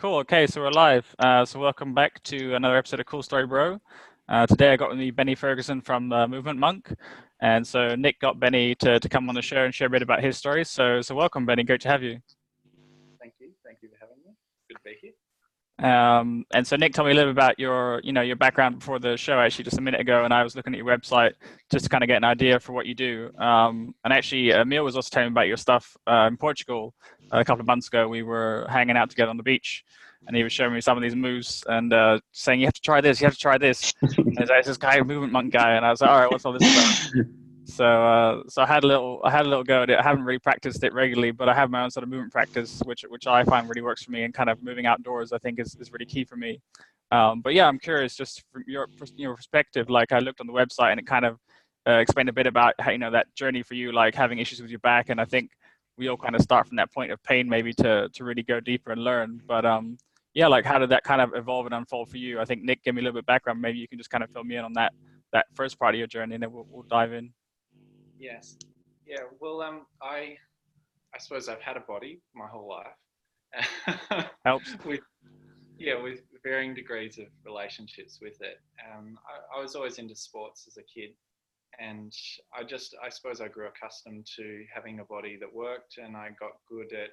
Cool. Okay, so we're live. So welcome back to another episode of Cool Story Bro. Today I got with me Benny Fergusson from Movement Monk, and so Nick got Benny to come on the show and share a bit about his story. So welcome, Benny. Great to have you. Thank you for having me. Good to be here. And so Nick told me a little bit about your background before the show, actually, just a minute ago, and I was looking at your website just to kind of get an idea for what you do. And actually, Emil was also telling me about your stuff in Portugal a couple of months ago. We were hanging out together on the beach, and he was showing me some of these moves and saying, "You have to try this. You have to try this." And there's this guy, Movement Monk guy, and I was like, "All right, what's all this about?" So I had a little go at it. I haven't really practiced it regularly, but I have my own sort of movement practice, which I find really works for me, and kind of moving outdoors, I think is really key for me. But yeah, I'm curious, just from your perspective. Like, I looked on the website and it kind of explained a bit about how, that journey for you, like having issues with your back, and I think we all kind of start from that point of pain, maybe to really go deeper and learn. But yeah, like, how did that kind of evolve and unfold for you? I think Nick gave me a little bit of background. Maybe you can just kind of fill me in on that first part of your journey, and then we'll dive in. Yes. Yeah. Well, I suppose I've had a body my whole life. Helps. with varying degrees of relationships with it. I was always into sports as a kid, and I suppose I grew accustomed to having a body that worked, and I got good at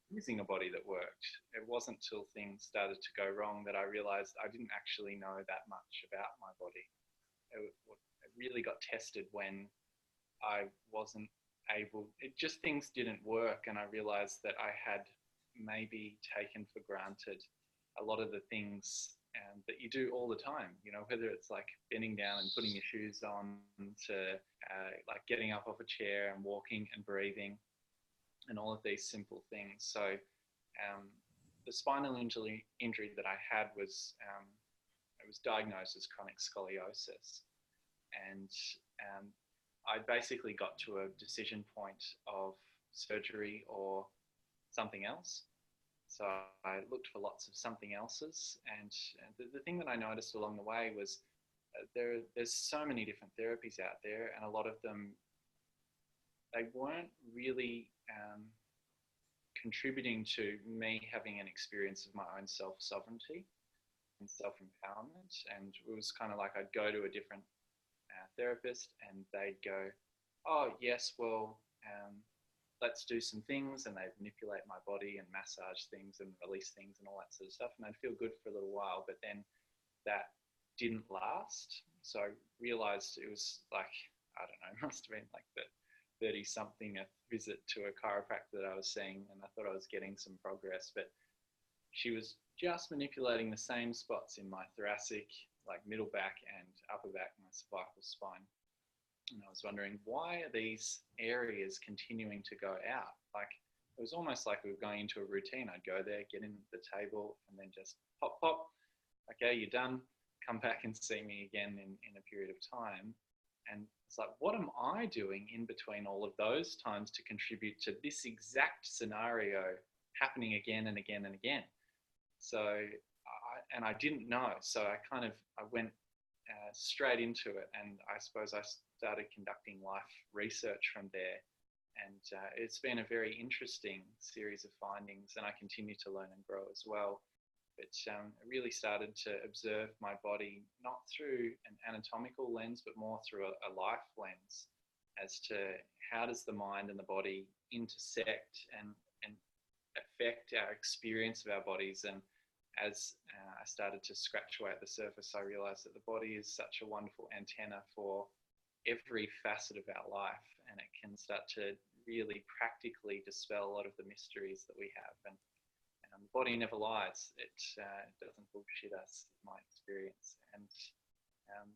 using a body that worked. It wasn't till things started to go wrong that I realized I didn't actually know that much about my body. It really got tested when I wasn't able, things didn't work, and I realized that I had maybe taken for granted a lot of the things that you do all the time, whether it's like bending down and putting your shoes on, to like getting up off a chair and walking and breathing and all of these simple things. So the spinal injury that I had was, it was diagnosed as chronic scoliosis. And I basically got to a decision point of surgery or something else. So I looked for lots of something else's. And the thing that I noticed along the way was there's so many different therapies out there, and a lot of them, they weren't really contributing to me having an experience of my own self-sovereignty and self-empowerment. And it was kind of like I'd go to a different therapist, and they'd go, "Oh yes, well, let's do some things," and they'd manipulate my body and massage things and release things and all that sort of stuff, and I'd feel good for a little while, but then that didn't last. So I realized it was like, I don't know, it must have been like the 30-something visit to a chiropractor that I was seeing, and I thought I was getting some progress, but she was just manipulating the same spots in my thoracic, like middle back and upper back, my cervical spine. And I was wondering, why are these areas continuing to go out? Like, it was almost like we were going into a routine. I'd go there, get in the table, and then just pop, pop. Okay, you're done. Come back and see me again in a period of time. And it's like, what am I doing in between all of those times to contribute to this exact scenario happening again and again and again? So, I didn't know. So I went straight into it, and I suppose I started conducting life research from there. And it's been a very interesting series of findings, and I continue to learn and grow as well. But I really started to observe my body, not through an anatomical lens, but more through a life lens, as to how does the mind and the body intersect and affect our experience of our bodies. And as I started to scratch away at the surface, I realized that the body is such a wonderful antenna for every facet of our life, and it can start to really practically dispel a lot of the mysteries that we have. And the body never lies. It doesn't bullshit us, in my experience. And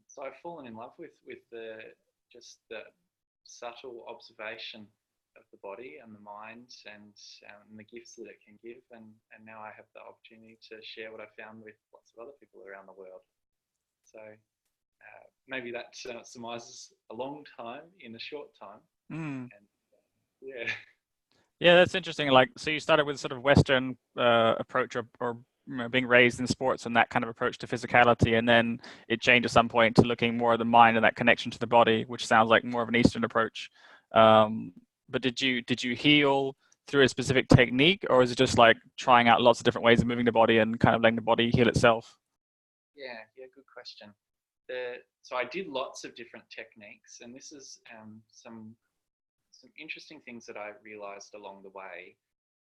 so I've fallen in love with the subtle observation of the body and the mind, and the gifts that it can give. And now I have the opportunity to share what I found with lots of other people around the world. So maybe that surmises a long time in a short time. And yeah. Yeah, that's interesting. Like, so you started with sort of Western approach, or being raised in sports and that kind of approach to physicality, and then it changed at some point to looking more at the mind and that connection to the body, which sounds like more of an Eastern approach. But did you heal through a specific technique, or is it just like trying out lots of different ways of moving the body and kind of letting the body heal itself? Yeah, good question. So I did lots of different techniques, and this is some interesting things that I realized along the way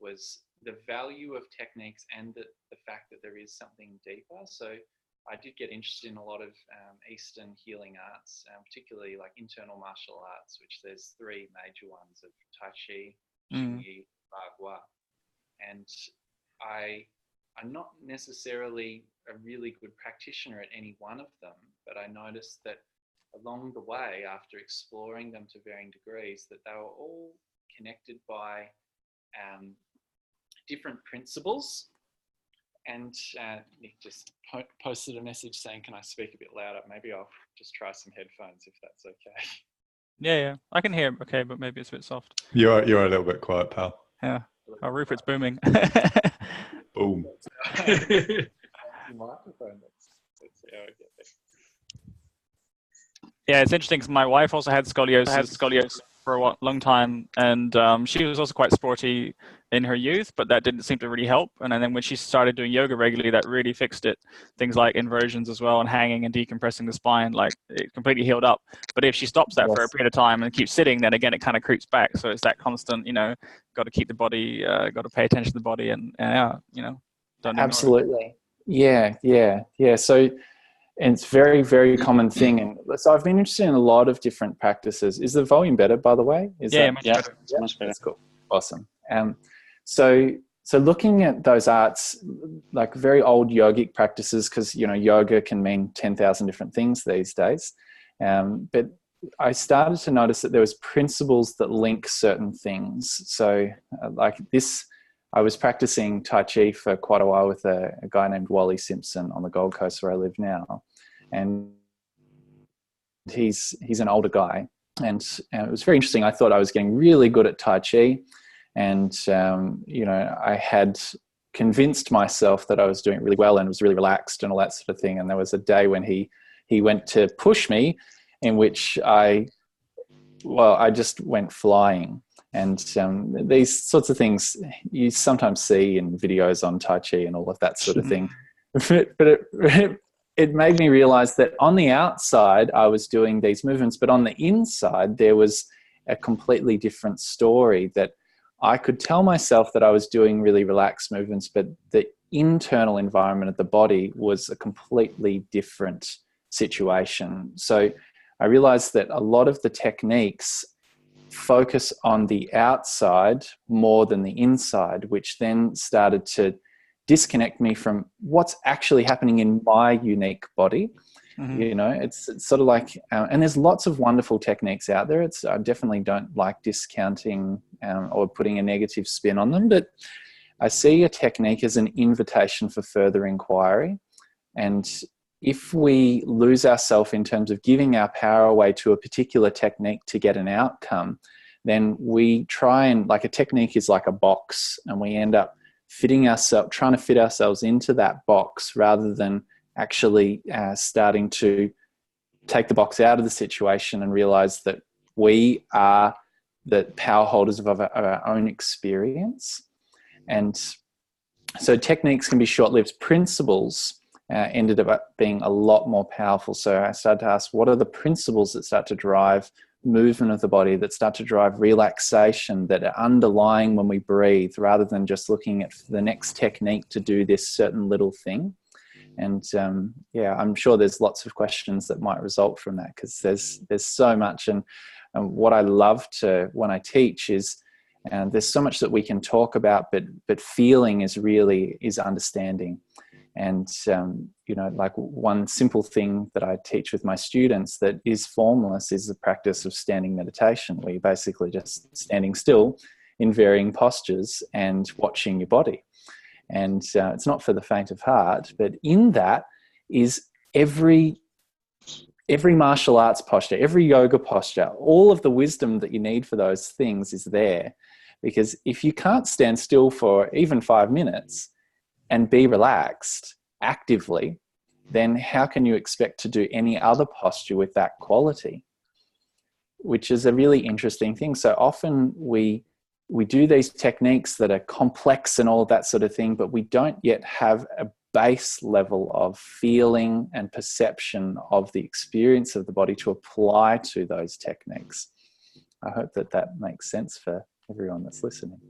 was the value of techniques and the fact that there is something deeper. So I did get interested in a lot of Eastern healing arts, particularly like internal martial arts, which there's three major ones of Tai Chi, Qi, Bagua. And I'm not necessarily a really good practitioner at any one of them, but I noticed that along the way, after exploring them to varying degrees, that they were all connected by different principles. And Nick just posted a message saying, can I speak a bit louder? Maybe I'll just try some headphones if that's okay. Yeah, I can hear him okay, but maybe it's a bit soft. You're a little bit quiet, pal. Yeah. Oh, Rupert's booming. Boom. Microphone. Let's see how I get there. Yeah, it's interesting because my wife also had scoliosis for a long time, and she was also quite sporty in her youth, but that didn't seem to really help. And then when she started doing yoga regularly, that really fixed it. Things like inversions as well, and hanging and decompressing the spine, like it completely healed up. But if she stops that for a period of time and keeps sitting, then again it kind of creeps back. So it's that constant, got to keep the body, got to pay attention to the body, and don't absolutely. Yeah. So. And it's very, very common thing. And so I've been interested in a lot of different practices. Is the volume better, by the way? Much better. Much better. That's cool. Awesome. So looking at those arts, like very old yogic practices, because, yoga can mean 10,000 different things these days. But I started to notice that there was principles that link certain things. So like this, I was practicing Tai Chi for quite a while with a guy named Wally Simpson on the Gold Coast where I live now. And he's an older guy. And it was very interesting. I thought I was getting really good at Tai Chi. And, I had convinced myself that I was doing really well and was really relaxed and all that sort of thing. And there was a day when he went to push me, in which I just went flying. And these sorts of things you sometimes see in videos on Tai Chi and all of that sort of thing. But it made me realize that on the outside, I was doing these movements, but on the inside, there was a completely different story, that I could tell myself that I was doing really relaxed movements, but the internal environment of the body was a completely different situation. So I realized that a lot of the techniques focus on the outside more than the inside, which then started to disconnect me from what's actually happening in my unique body. It's sort of like, and there's lots of wonderful techniques out there. I definitely don't like discounting or putting a negative spin on them, but I see a technique as an invitation for further inquiry. And if we lose ourselves in terms of giving our power away to a particular technique to get an outcome, then we try and, like, a technique is like a box, and we end up trying to fit ourselves into that box rather than actually starting to take the box out of the situation and realize that we are the power holders of our own experience. And so techniques can be short-lived. Principles ended up being a lot more powerful. So I started to ask, what are the principles that start to drive movement of the body, that start to drive relaxation, that are underlying when we breathe, rather than just looking at the next technique to do this certain little thing. And I'm sure there's lots of questions that might result from that, because there's so much. And what I love when I teach is, there's so much that we can talk about, but feeling is understanding. And, like one simple thing that I teach with my students that is formless is the practice of standing meditation, where you're basically just standing still in varying postures and watching your body. And it's not for the faint of heart, but in that is every martial arts posture, every yoga posture, all of the wisdom that you need for those things is there. Because if you can't stand still for even 5 minutes and be relaxed actively, then how can you expect to do any other posture with that quality? Which is a really interesting thing. So often we we do these techniques that are complex and all that sort of thing, but we don't yet have a base level of feeling and perception of the experience of the body to apply to those techniques. I hope that that makes sense for everyone that's listening.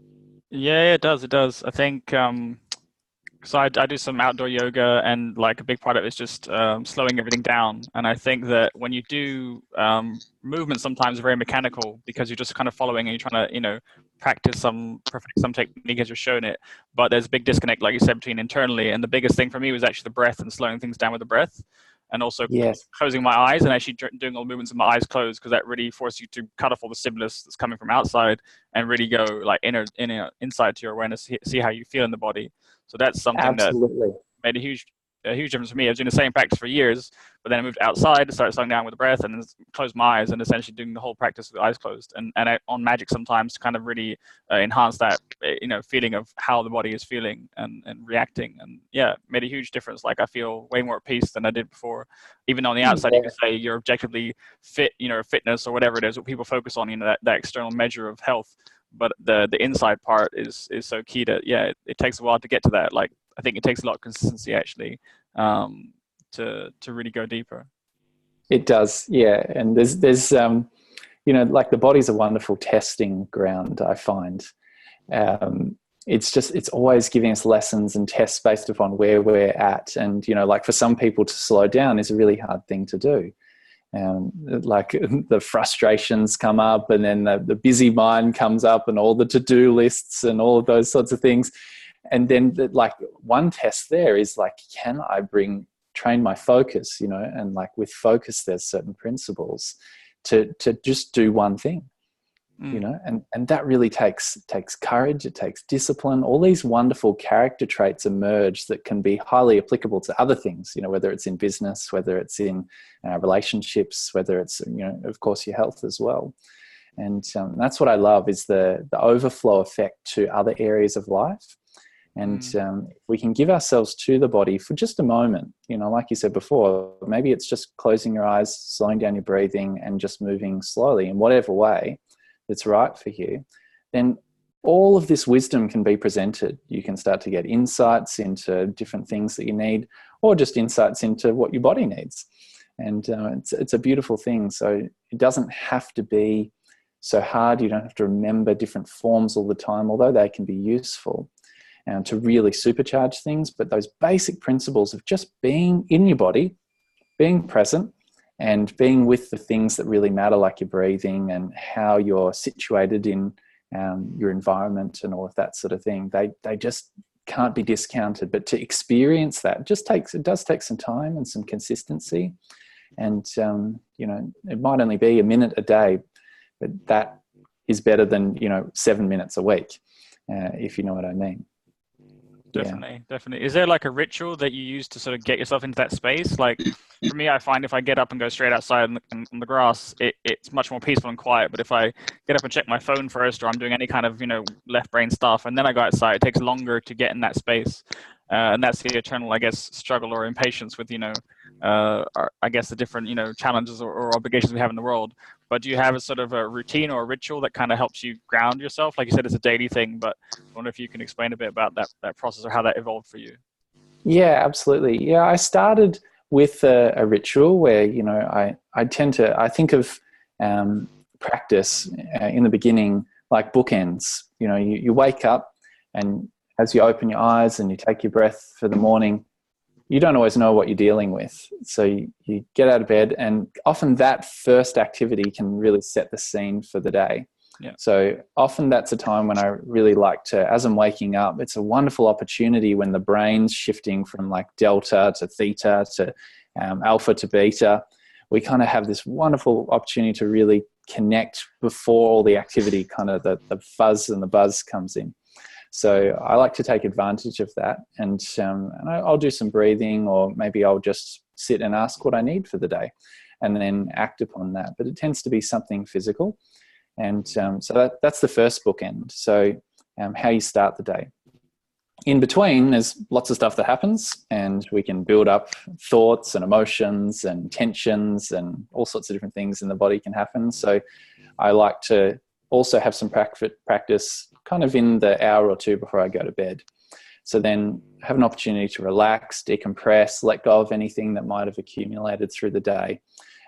Yeah, it does. It does. I think so I do some outdoor yoga, and like a big part of it is just slowing everything down. And I think that when you do movement, sometimes very mechanical because you're just kind of following and you're trying to, perfect some technique as you're showing it. But there's a big disconnect, like you said, between internally. And the biggest thing for me was actually the breath and slowing things down with the breath. And also closing my eyes and actually doing all the movements with my eyes closed, because that really forces you to cut off all the stimulus that's coming from outside and really go like inside to your awareness, see how you feel in the body. So that's something that made a huge difference for me. I was doing the same practice for years, but then I moved outside, started slowing down with the breath, and then closed my eyes and essentially doing the whole practice with the eyes closed. And on magic sometimes to kind of really enhance that, feeling of how the body is feeling and reacting. And yeah, made a huge difference. Like I feel way more at peace than I did before. Even on the outside, you can say you're objectively fit, fitness or whatever it is, what people focus on, that external measure of health. But the inside part is so key to, it takes a while to get to that. Like, I think it takes a lot of consistency actually to really go deeper. It does, yeah. And there's like the body's a wonderful testing ground, I find. It's always giving us lessons and tests based upon where we're at. And, like for some people to slow down is a really hard thing to do. Like the frustrations come up, and then the busy mind comes up, and all the to-do lists and all of those sorts of things. And then like one test there is like, can I train my focus, and like with focus, there's certain principles to just do one thing, and that really takes courage. It takes discipline. All these wonderful character traits emerge that can be highly applicable to other things, whether it's in business, whether it's in relationships, whether it's, of course, your health as well. And that's what I love, is the overflow effect to other areas of life. And if we can give ourselves to the body for just a moment, like you said before, maybe it's just closing your eyes, slowing down your breathing, and just moving slowly in whatever way that's right for you, then all of this wisdom can be presented. You can start to get insights into different things that you need, or just insights into what your body needs. And it's a beautiful thing. So it doesn't have to be so hard. You don't have to remember different forms all the time, although they can be useful to really supercharge things. But those basic principles of just being in your body, being present, and being with the things that really matter, like your breathing and how you're situated in your environment and all of that sort of thing, they just can't be discounted. But to experience that it does take some time and some consistency. And, it might only be a minute a day, but that is better than, 7 minutes a week, if you know what I mean. Definitely. Is there like a ritual that you use to sort of get yourself into that space? Like for me, I find if I get up and go straight outside on the grass, it's much more peaceful and quiet. But if I get up and check my phone first, or I'm doing any kind of, left brain stuff, and then I go outside, it takes longer to get in that space. And that's the eternal, I guess, struggle or impatience with, I guess the different, challenges or obligations we have in the world. But do you have a sort of a routine or a ritual that kind of helps you ground yourself? Like you said, it's a daily thing, but I wonder if you can explain a bit about that process or how that evolved for you. Yeah, absolutely. Yeah, I started with a ritual where, I think of practice in the beginning like bookends. You wake up, and as you open your eyes and you take your breath for the morning, you don't always know what you're dealing with. So you get out of bed, and often that first activity can really set the scene for the day. Yeah. So often that's a time when I really like to, as I'm waking up, it's a wonderful opportunity when the brain's shifting from like delta to theta to alpha to beta. We kind of have this wonderful opportunity to really connect before all the activity, kind of the fuzz and the buzz comes in. So I like to take advantage of that, and I'll do some breathing, or maybe I'll just sit and ask what I need for the day and then act upon that. But it tends to be something physical. And so that's the first bookend. So how you start the day. In between, there's lots of stuff that happens, and we can build up thoughts and emotions and tensions, and all sorts of different things in the body can happen. So I like to also have some practice kind of in the hour or two before I go to bed. So then have an opportunity to relax, decompress, let go of anything that might have accumulated through the day,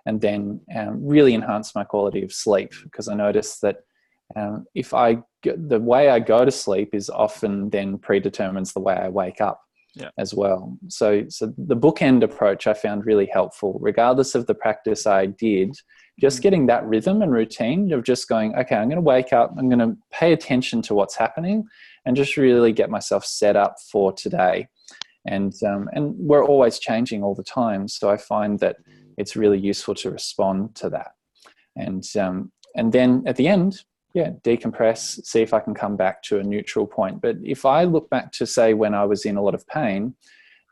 and then really enhance my quality of sleep, because I notice that the way I go to sleep is often then predetermines the way I wake up as well. So the bookend approach I found really helpful, regardless of the practice I did. Just getting that rhythm and routine of just going, okay, I'm going to wake up, I'm going to pay attention to what's happening, and just really get myself set up for today. And we're always changing all the time, so I find that it's really useful to respond to that. And then at the end, decompress, see if I can come back to a neutral point. But if I look back to, say, when I was in a lot of pain,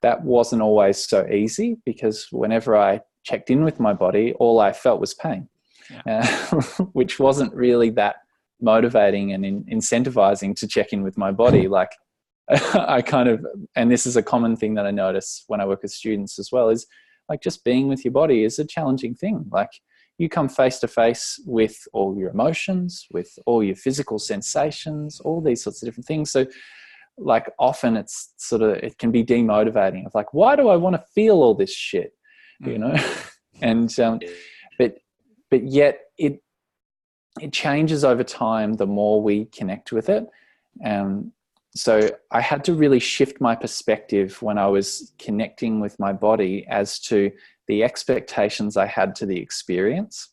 that wasn't always so easy, because whenever I checked in with my body, all I felt was pain, which wasn't really that motivating and incentivizing to check in with my body. Like I kind of, and this is a common thing that I notice when I work with students as well, is like just being with your body is a challenging thing. Like you come face to face with all your emotions, with all your physical sensations, all these sorts of different things. So like often it's sort of, it can be demotivating of like, why do I want to feel all this shit? You know, and but yet it changes over time the more we connect with it. So I had to really shift my perspective when I was connecting with my body as to the expectations I had to the experience.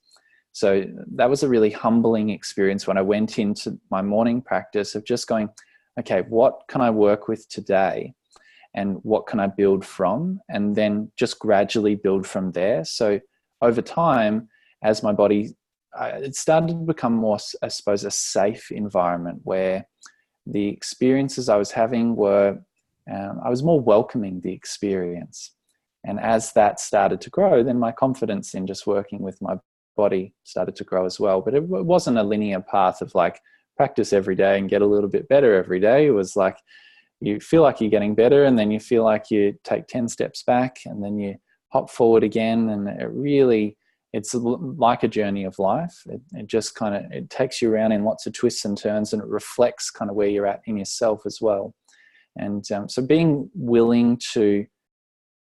So that was a really humbling experience when I went into my morning practice of just going, okay, what can I work with today? And what can I build from? And then just gradually build from there. So over time, as my body, it started to become more, I suppose, a safe environment where the experiences I was having were, I was more welcoming the experience. And as that started to grow, then my confidence in just working with my body started to grow as well. But it wasn't a linear path of like practice every day and get a little bit better every day. It was like, you feel like you're getting better, and then you feel like you take 10 steps back, and then you hop forward again. And it's like a journey of life. It just kind of, it takes you around in lots of twists and turns, and it reflects kind of where you're at in yourself as well. And so being willing to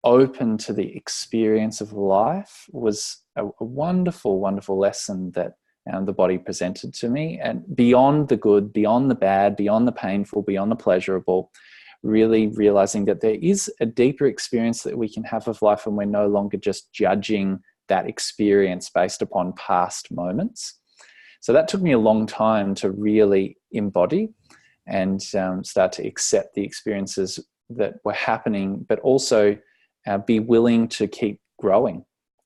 open to the experience of life was a wonderful, wonderful lesson that the body presented to me, and beyond the good, beyond the bad, beyond the painful, beyond the pleasurable, really realizing that there is a deeper experience that we can have of life, and we're no longer just judging that experience based upon past moments. So that took me a long time to really embody and start to accept the experiences that were happening, but also be willing to keep growing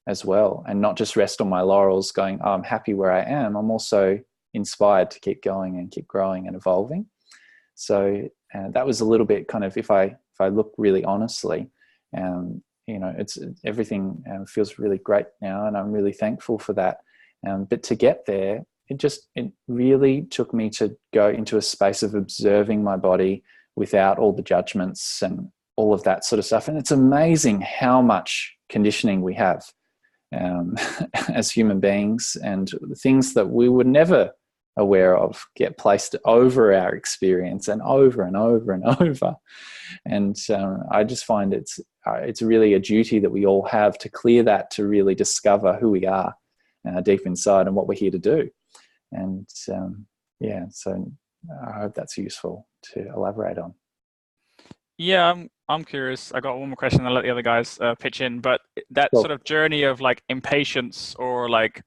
as well, and not just rest on my laurels going, oh, I'm happy where I am. I'm also inspired to keep going and keep growing and evolving. So that was a little bit kind of, if I look really honestly, it's everything feels really great now, and I'm really thankful for that. But to get there, it really took me to go into a space of observing my body without all the judgments and all of that sort of stuff. And it's amazing how much conditioning we have as human beings, and the things that we were never aware of get placed over our experience and over and over and over. And I just find it's really a duty that we all have to clear that, to really discover who we are deep inside and what we're here to do. And so I hope that's useful to elaborate on. Yeah, I'm curious. I got one more question. I'll let the other guys pitch in. But that sort of journey of like impatience, or like,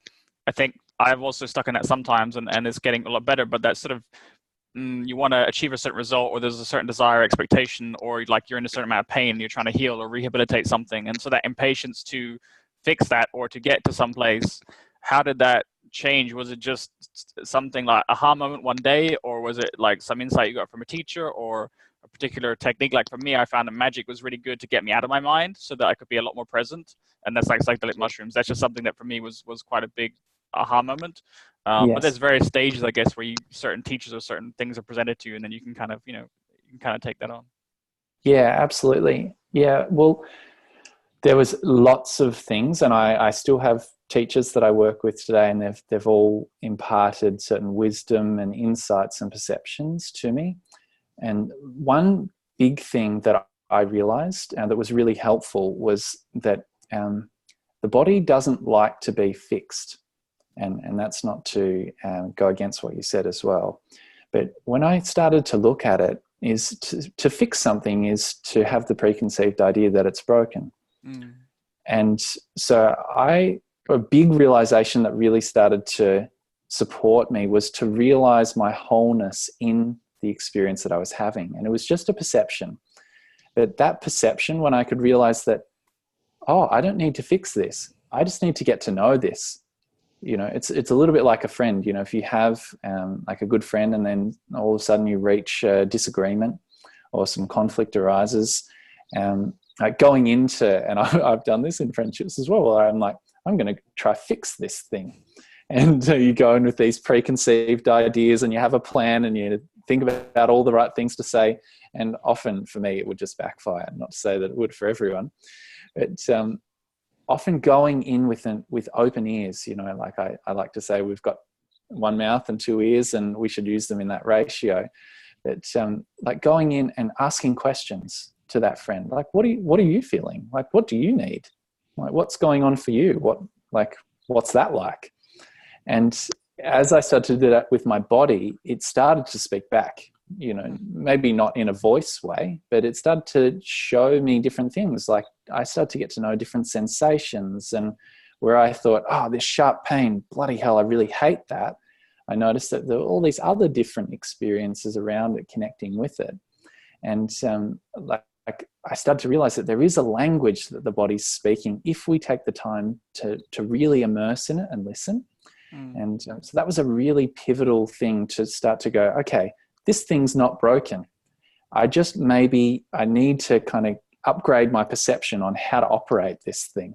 I think I've also stuck in that sometimes, and it's getting a lot better. But that sort of, you want to achieve a certain result, or there's a certain desire, expectation, or like you're in a certain amount of pain, you're trying to heal or rehabilitate something. And so that impatience to fix that or to get to some place, how did that change? Was it just something like aha moment one day, or was it like some insight you got from a teacher, or a particular technique? Like for me, I found that magic was really good to get me out of my mind so that I could be a lot more present. And that's like psychedelic mushrooms. That's just something that for me was quite a big aha moment. Yes. But there's various stages, I guess, where certain teachers or certain things are presented to you, and then you can kind of, take that on. Yeah, absolutely. Yeah. Well, there was lots of things, and I still have teachers that I work with today, and they've all imparted certain wisdom and insights and perceptions to me. And one big thing that I realized that was really helpful was that the body doesn't like to be fixed. And that's not to go against what you said as well. But when I started to look at it, is to fix something is to have the preconceived idea that it's broken. Mm. And so a big realization that really started to support me was to realize my wholeness in the experience that I was having. And it was just a perception. But that perception, when I could realize that, oh, I don't need to fix this. I just need to get to know this. You know, it's a little bit like a friend. You know, if you have like a good friend and then all of a sudden you reach a disagreement or some conflict arises, like going into, and I've done this in friendships as well, where I'm like, I'm going to try fix this thing. And you go in with these preconceived ideas and you have a plan and you think about all the right things to say. And often for me, it would just backfire. Not to say that it would for everyone, but often going in with open ears, you know, like I like to say, we've got one mouth and two ears and we should use them in that ratio. But like going in and asking questions to that friend, like, what are you feeling? Like, what do you need? Like, what's going on for you? What's that like? And as I started to do that with my body, it started to speak back, you know, maybe not in a voice way, but it started to show me different things. Like I started to get to know different sensations, and where I thought, oh, this sharp pain, bloody hell, I really hate that. I noticed that there were all these other different experiences around it connecting with it. And like I started to realize that there is a language that the body's speaking if we take the time to really immerse in it and listen. And so that was a really pivotal thing to start to go, okay, this thing's not broken. I need to kind of upgrade my perception on how to operate this thing.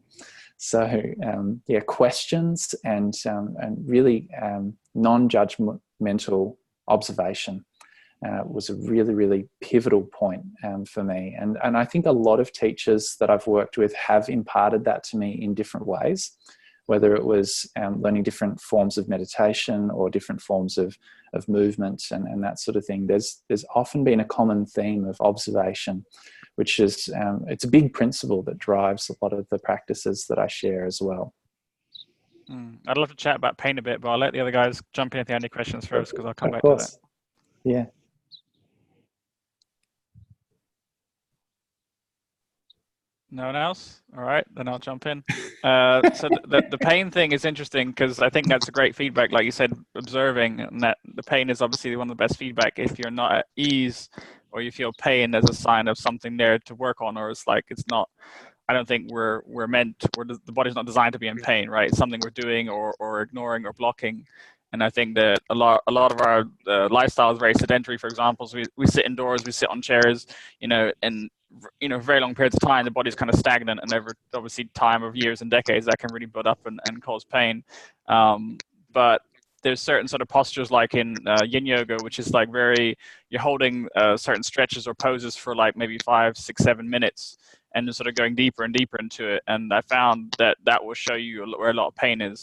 So questions and really non-judgmental observation was a really, really pivotal point for me. And I think a lot of teachers that I've worked with have imparted that to me in different ways, whether it was learning different forms of meditation or different forms of movement and that sort of thing. There's often been a common theme of observation, which is, it's a big principle that drives a lot of the practices that I share as well. I'd love to chat about pain a bit, but I'll let the other guys jump in if they have any questions first, because I'll come back to that. Yeah. No one else? All right, then I'll jump in. So the pain thing is interesting because I think that's a great feedback, like you said, observing, and that the pain is obviously one of the best feedback. If you're not at ease or you feel pain, there's a sign of something there to work on, or it's not. I don't think the body's not designed to be in pain, right? It's something we're doing or ignoring or blocking. And I think that a lot of our lifestyle is very sedentary. For example, so we sit indoors, we sit on chairs, and very long periods of time, the body's kind of stagnant, and over obviously time of years and decades, that can really build up and cause pain. But there's certain sort of postures, like in yin yoga, which is like you're holding certain stretches or poses for like maybe 5, 6, 7 minutes, and then sort of going deeper and deeper into it. And I found that will show you where a lot of pain is.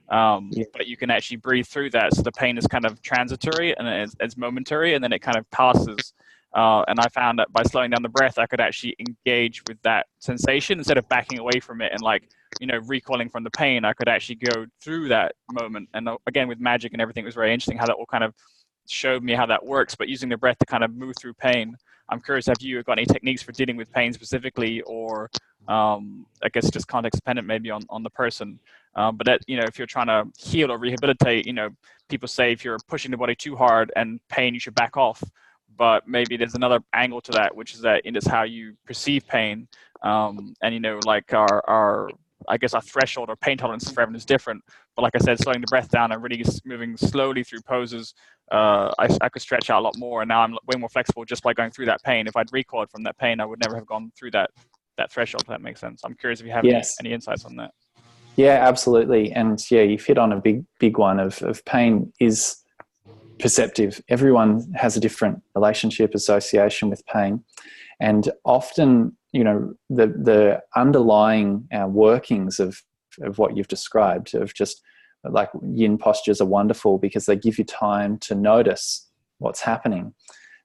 But you can actually breathe through that. So the pain is kind of transitory and it's momentary, and then it kind of passes. And I found that by slowing down the breath, I could actually engage with that sensation instead of backing away from it and recoiling from the pain. I could actually go through that moment. And again, with magic and everything, it was very interesting how that all kind of showed me how that works, but using the breath to kind of move through pain. I'm curious, have you got any techniques for dealing with pain specifically, or I guess just context dependent maybe on the person? But that, if you're trying to heal or rehabilitate, people say if you're pushing the body too hard and pain, you should back off. But maybe there's another angle to that, which is that it is how you perceive pain. And like our I guess our threshold or pain tolerance for everyone is different. But like I said, slowing the breath down and really moving slowly through poses, I could stretch out a lot more. And now I'm way more flexible just by going through that pain. If I'd recoiled from that pain, I would never have gone through that threshold, if that makes sense. I'm curious if you have any insights on that. Yeah, absolutely. And yeah, you've hit on a big one of pain is perceptive. Everyone has a different relationship, association with pain. And often, the underlying workings of of what you've described, of just like yin postures are wonderful because they give you time to notice what's happening.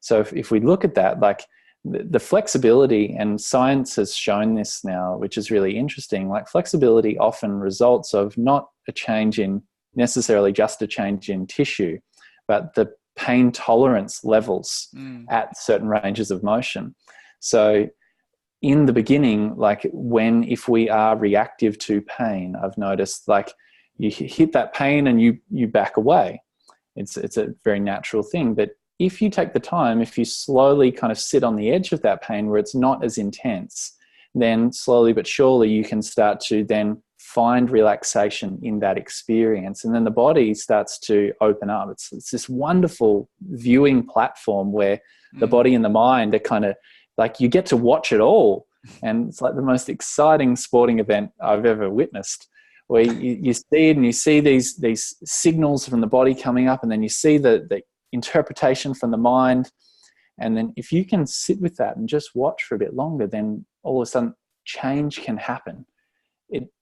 So if we look at that, like the flexibility, and science has shown this now, which is really interesting, like flexibility often results of not a change in necessarily just a change in tissue, but the pain tolerance levels at certain ranges of motion. So in the beginning, like if we are reactive to pain, I've noticed like you hit that pain and you back away. It's a very natural thing. But if you take the time, if you slowly kind of sit on the edge of that pain where it's not as intense, then slowly but surely you can start to then find relaxation in that experience. And then the body starts to open up. It's this wonderful viewing platform where the body and the mind are kind of like, you get to watch it all. And it's like the most exciting sporting event I've ever witnessed, where you see it and you see these signals from the body coming up, and then you see the interpretation from the mind. And then if you can sit with that and just watch for a bit longer, then all of a sudden change can happen.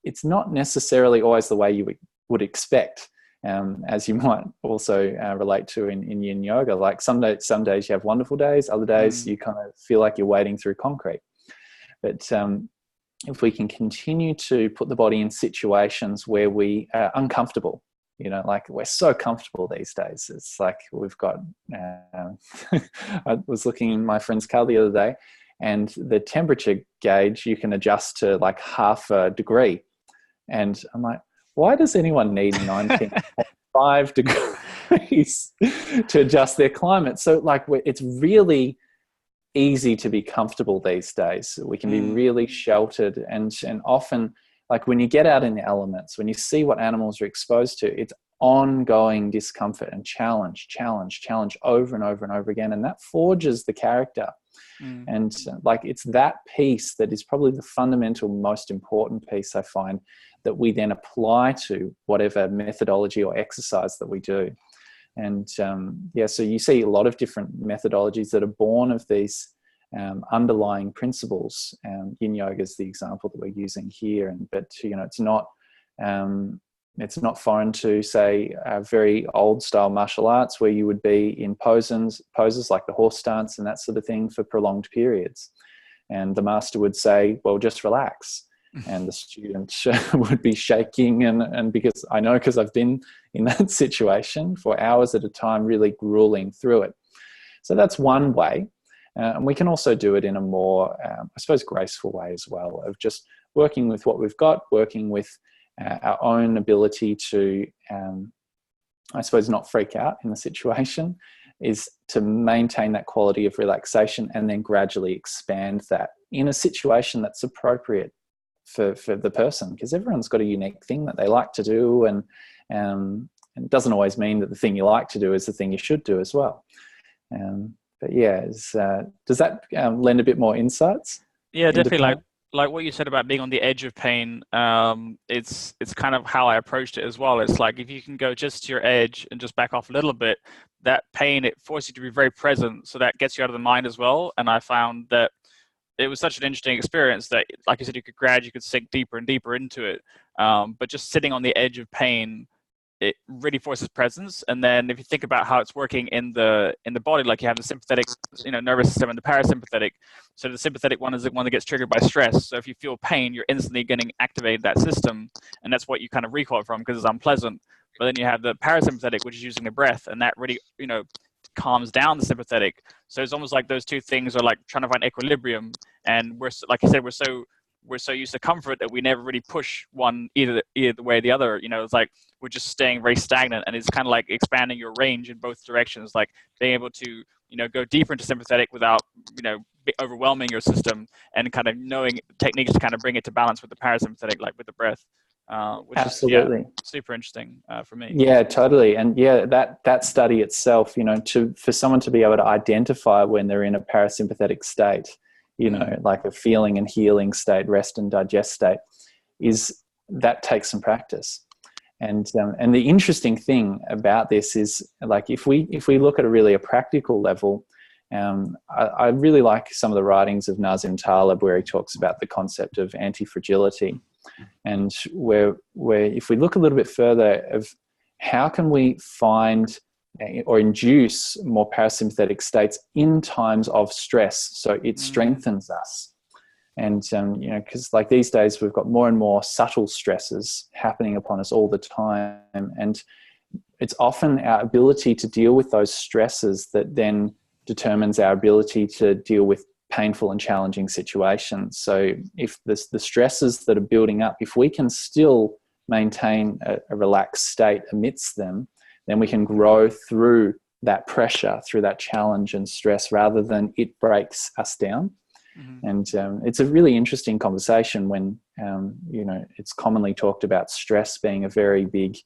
It's not necessarily always the way you would expect, as you might also relate to in yin yoga. Like some days you have wonderful days, other days you kind of feel like you're wading through concrete. But if we can continue to put the body in situations where we are uncomfortable, like we're so comfortable these days. It's like we've got, I was looking in my friend's car the other day, and the temperature gauge you can adjust to like 0.5 degree. And I'm like, why does anyone need 19.5 degrees to adjust their climate? So like it's really easy to be comfortable these days. We can be really sheltered, and often like when you get out in the elements, when you see what animals are exposed to, it's ongoing discomfort and challenge over and over and over again. And that forges the character. And like it's that piece that is probably the fundamental, most important piece I find, that we then apply to whatever methodology or exercise that we do. And so you see a lot of different methodologies that are born of these underlying principles. Yin yoga is the example that we're using here, but it's not foreign to, say, very old style martial arts where you would be in poses like the horse stance and that sort of thing for prolonged periods. And the master would say, well, just relax. And the student would be shaking. And because I've been in that situation for hours at a time, really grueling through it. So that's one way. And we can also do it in a more, I suppose, graceful way as well, of just working with what we've got, working with our own ability to, I suppose, not freak out in the situation, is to maintain that quality of relaxation and then gradually expand that in a situation that's appropriate for the person, because everyone's got a unique thing that they like to do, and it doesn't always mean that the thing you like to do is the thing you should do as well. But yeah, does that lend a bit more insights? Yeah, definitely. Like what you said about being on the edge of pain, it's kind of how I approached it as well. It's like if you can go just to your edge and just back off a little bit, that pain, it forces you to be very present, so that gets you out of the mind as well. And I found that it was such an interesting experience that, like you said, you could sink deeper and deeper into it. But just sitting on the edge of pain, it really forces presence. And then if you think about how it's working in the body, like you have the sympathetic, nervous system and the parasympathetic. So the sympathetic one is the one that gets triggered by stress. So if you feel pain, you're instantly getting activated that system, and that's what you kind of recoil from because it's unpleasant. But then you have the parasympathetic, which is using the breath, and that really, calms down the sympathetic. So it's almost like those two things are like trying to find equilibrium. And we're, like you said, we're so used to comfort that we never really push one either way or the other. It's like we're just staying very stagnant, and it's kind of like expanding your range in both directions, like being able to go deeper into sympathetic without overwhelming your system, and kind of knowing techniques to kind of bring it to balance with the parasympathetic, like with the breath. Which Absolutely. is super interesting for me. Yeah, totally. And yeah, that study itself, for someone to be able to identify when they're in a parasympathetic state, like a feeling and healing state, rest and digest state, that takes some practice. And the interesting thing about this is, like, if we look at a practical level, I really like some of the writings of Nazim Taleb where he talks about the concept of anti-fragility. And where if we look a little bit further of how can we find or induce more parasympathetic states in times of stress so it strengthens us. And because like these days we've got more and more subtle stresses happening upon us all the time, and it's often our ability to deal with those stresses that then determines our ability to deal with painful and challenging situations. So if the stresses that are building up, if we can still maintain a relaxed state amidst them, then we can grow through that pressure, through that challenge and stress, rather than it breaks us down. Mm-hmm. And it's a really interesting conversation when, it's commonly talked about stress being a very big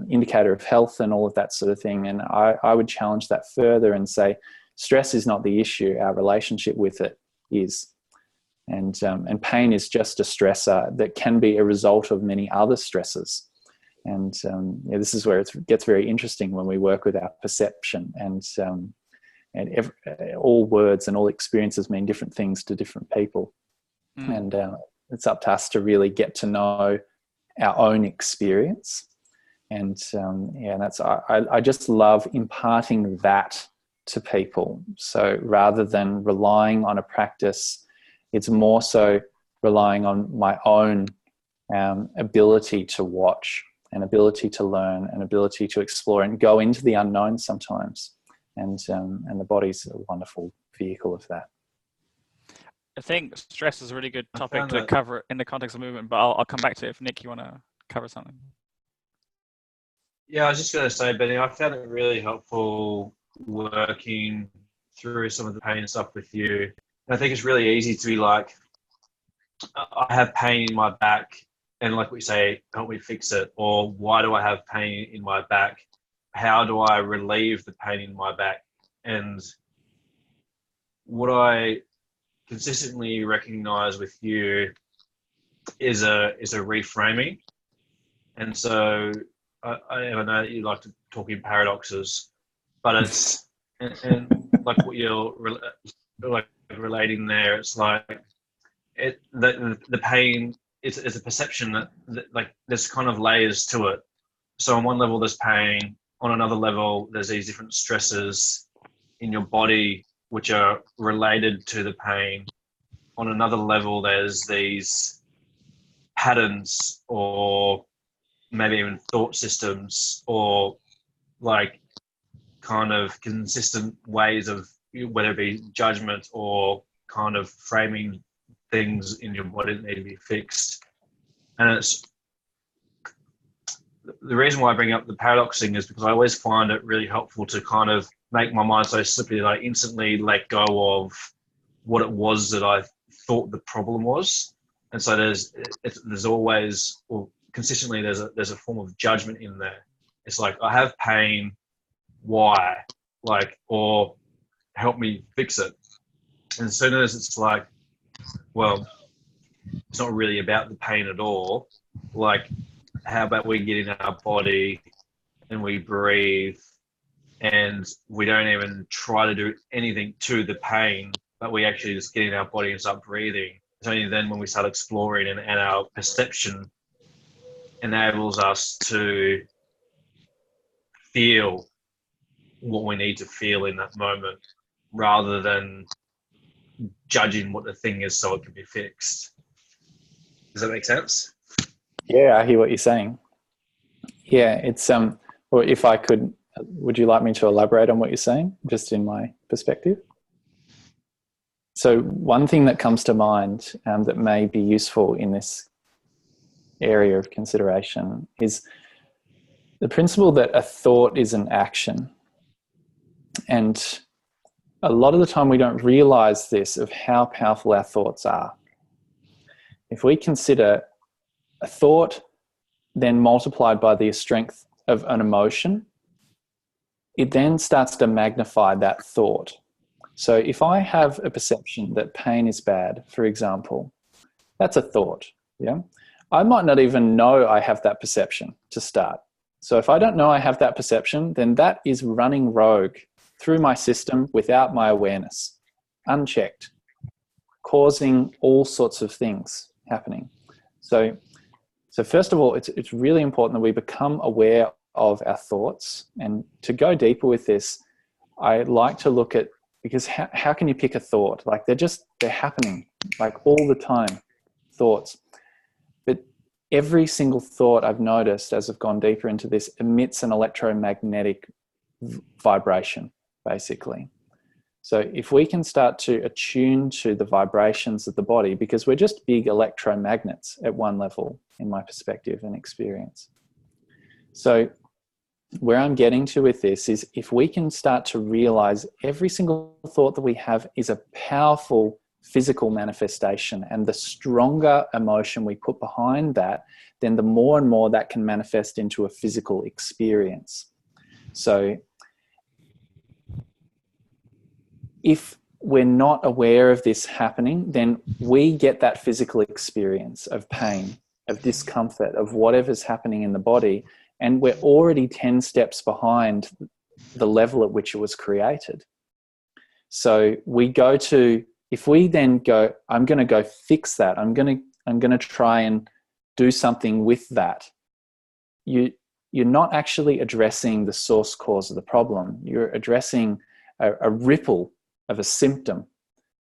indicator of health and all of that sort of thing. And I would challenge that further and say, stress is not the issue. Our relationship with it is. And pain is just a stressor that can be a result of many other stresses. And this is where it gets very interesting when we work with our perception, and all words and all experiences mean different things to different people. And it's up to us to really get to know our own experience. And that's I just love imparting that to people. So rather than relying on a practice, it's more so relying on my own ability to watch, an ability to learn, an ability to explore and go into the unknown sometimes. And the body's a wonderful vehicle of that. I think stress is a really good topic to cover in the context of movement, but I'll come back to it if Nick, you want to cover something. Yeah, I was just going to say, Benny, I found it really helpful working through some of the pain stuff with you. And I think it's really easy to be like, I have pain in my back, and like we say, help me fix it. Or why do I have pain in my back? How do I relieve the pain in my back? And what I consistently recognize with you is a reframing. And so I know that you like to talk in paradoxes, but it's and like what you're like relating there. It's like the pain. It's a perception that like there's kind of layers to it. So on one level there's pain. On another level, there's these different stresses in your body which are related to the pain. On another level, there's these patterns or maybe even thought systems or like kind of consistent ways of, whether it be judgment or kind of framing things in your body that need to be fixed. And it's the reason why I bring up the paradoxing is because I always find it really helpful to kind of make my mind so slippery that I instantly let go of what it was that I thought the problem was. And so there's always, or consistently, there's a form of judgment in there. It's like, I have pain, why? Like, or help me fix it. And as soon as it's like, well, it's not really about the pain at all. Like, how about we get in our body and we breathe and we don't even try to do anything to the pain, but we actually just get in our body and start breathing. It's only then when we start exploring and our perception enables us to feel what we need to feel in that moment rather than judging what the thing is so it can be fixed. Does that make sense? Yeah, I hear what you're saying. Yeah, it's or if I could, would you like me to elaborate on what you're saying, just in my perspective? So one thing that comes to mind that may be useful in this area of consideration is the principle that a thought is an action. And a lot of the time we don't realize this, of how powerful our thoughts are. If we consider a thought then multiplied by the strength of an emotion, it then starts to magnify that thought. So if I have a perception that pain is bad, for example, that's a thought. Yeah, I might not even know I have that perception to start. So if I don't know I have that perception, then that is running rogue through my system without my awareness, unchecked, causing all sorts of things happening. So first of all, it's really important that we become aware of our thoughts. And to go deeper with this, I like to look at, because how can you pick a thought? Like they're happening like all the time, thoughts. But every single thought I've noticed as I've gone deeper into this emits an electromagnetic vibration, basically. So if we can start to attune to the vibrations of the body, because we're just big electromagnets at one level, in my perspective and experience. So where I'm getting to with this is, if we can start to realize every single thought that we have is a powerful physical manifestation, and the stronger emotion we put behind that, then the more and more that can manifest into a physical experience. So if we're not aware of this happening, then we get that physical experience of pain, of discomfort, of whatever's happening in the body, and we're already 10 steps behind the level at which it was created. So we go to, if we then go, I'm going to go fix that, I'm going to try and do something with that, you're not actually addressing the source cause of the problem. You're addressing a ripple of a symptom.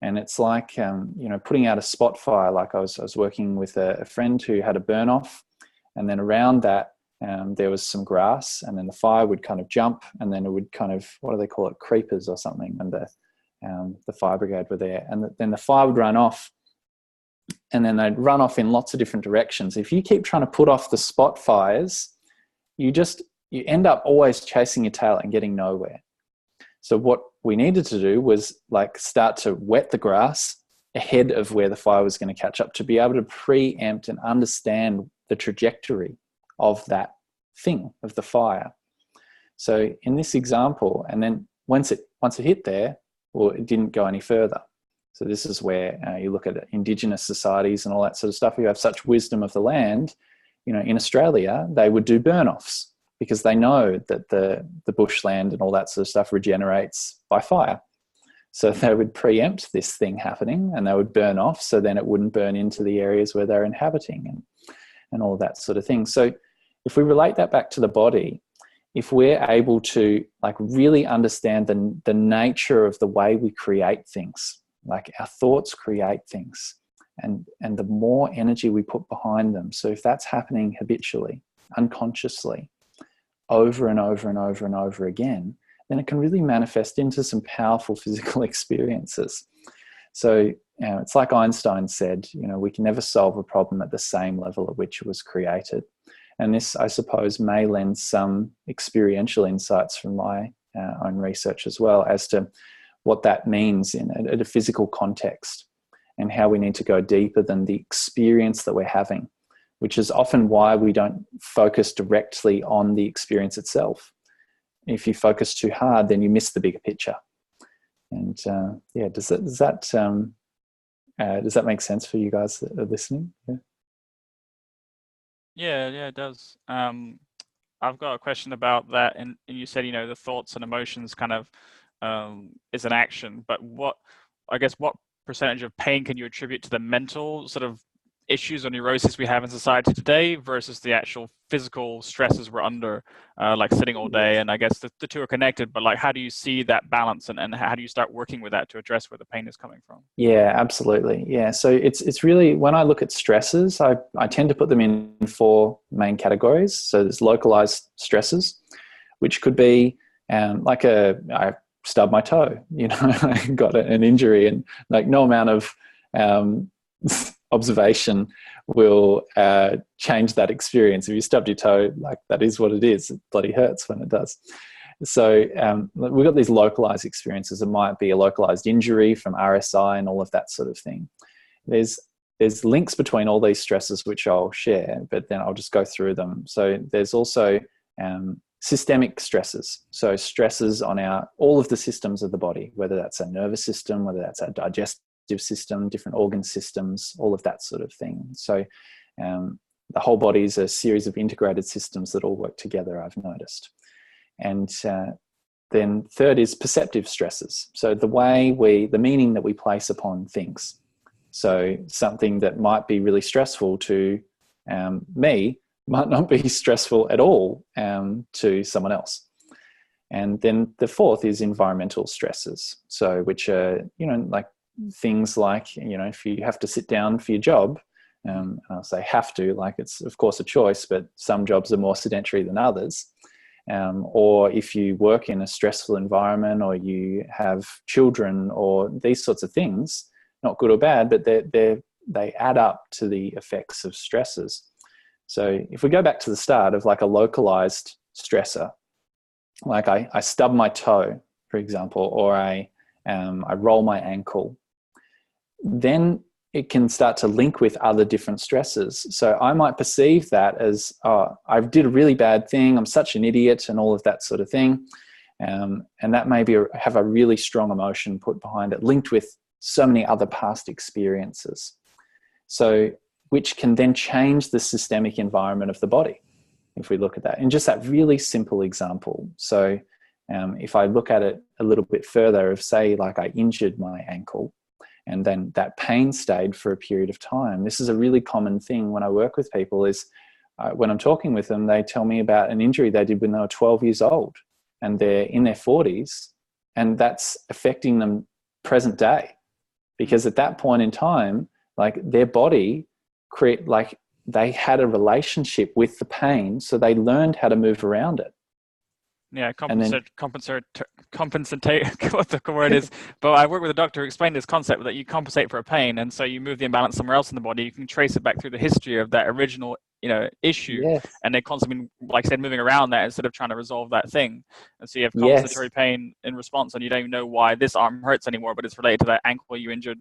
And it's like, putting out a spot fire. Like I was working with a friend who had a burn off, and then around that, there was some grass, and then the fire would kind of jump, and then it would kind of, what do they call it, creepers or something, and the fire brigade were there, and then the fire would run off, and then they'd run off in lots of different directions. If you keep trying to put off the spot fires, you end up always chasing your tail and getting nowhere. So what we needed to do was like start to wet the grass ahead of where the fire was going to catch up, to be able to preempt and understand the trajectory of that thing, of the fire. So in this example, and then once it hit there, well, it didn't go any further. So this is where you look at indigenous societies and all that sort of stuff. You have such wisdom of the land. In Australia, they would do burn-offs, because they know that the bushland and all that sort of stuff regenerates by fire. So they would preempt this thing happening, and they would burn off, so then it wouldn't burn into the areas where they're inhabiting and all that sort of thing. So if we relate that back to the body, if we're able to like really understand the nature of the way we create things, like our thoughts create things, and the more energy we put behind them. So if that's happening habitually, unconsciously, over and over and over and over again, then it can really manifest into some powerful physical experiences. So it's like Einstein said, we can never solve a problem at the same level at which it was created. And this, I suppose, may lend some experiential insights from my own research as well, as to what that means at a physical context, and how we need to go deeper than the experience that we're having, which is often why we don't focus directly on the experience itself. If you focus too hard, then you miss the bigger picture. And does that make sense for you guys that are listening? Yeah, it does. I've got a question about that, and you said, the thoughts and emotions kind of is an action, but what percentage of pain can you attribute to the mental sort of issues or neuroses we have in society today versus the actual physical stresses we're under, like sitting all day? And I guess the two are connected, but like, how do you see that balance, and how do you start working with that to address where the pain is coming from? Yeah, absolutely. Yeah. So it's really, when I look at stresses, I tend to put them in 4 main categories. So there's localized stresses, which could be like I stubbed my toe, I got an injury, and like no amount of observation will change that experience. If you stubbed your toe, like that is what it is. It bloody hurts when it does. So we've got these localized experiences. It might be a localized injury from RSI and all of that sort of thing. There's links between all these stresses, which I'll share, but then I'll just go through them. So there's also systemic stresses. So stresses on all of the systems of the body, whether that's our nervous system, whether that's our digestive system, different organ systems, all of that sort of thing. So the whole body is a series of integrated systems that all work together, I've noticed. And then third is perceptive stresses. So the meaning that we place upon things. So something that might be really stressful to me might not be stressful at all to someone else. And then the fourth is environmental stresses. So which are, like things like, if you have to sit down for your job, and I'll say have to, like it's of course a choice, but some jobs are more sedentary than others. Or if you work in a stressful environment, or you have children, or these sorts of things, not good or bad, but they add up to the effects of stresses. So if we go back to the start of like a localized stressor, like I stub my toe, for example, or I roll my ankle, then it can start to link with other different stresses. So I might perceive that as, oh, I did a really bad thing, I'm such an idiot, and all of that sort of thing. And that may have a really strong emotion put behind it, linked with so many other past experiences. So, which can then change the systemic environment of the body, if we look at that. And just that really simple example. So if I look at it a little bit further, if say like I injured my ankle, and then that pain stayed for a period of time. This is a really common thing when I work with people is when I'm talking with them, they tell me about an injury they did when they were 12 years old and they're in their 40s, and that's affecting them present day. Because at that point in time, like their body they had a relationship with the pain, so they learned how to move around it. Yeah, compensate, what the word is. But I work with a doctor who explained this concept that you compensate for a pain, and so you move the imbalance somewhere else in the body. You can trace it back through the history of that original, issue. Yes. And they constantly, like I said, moving around that instead of trying to resolve that thing. And so you have compensatory pain in response, and you don't even know why this arm hurts anymore, but it's related to that ankle you injured,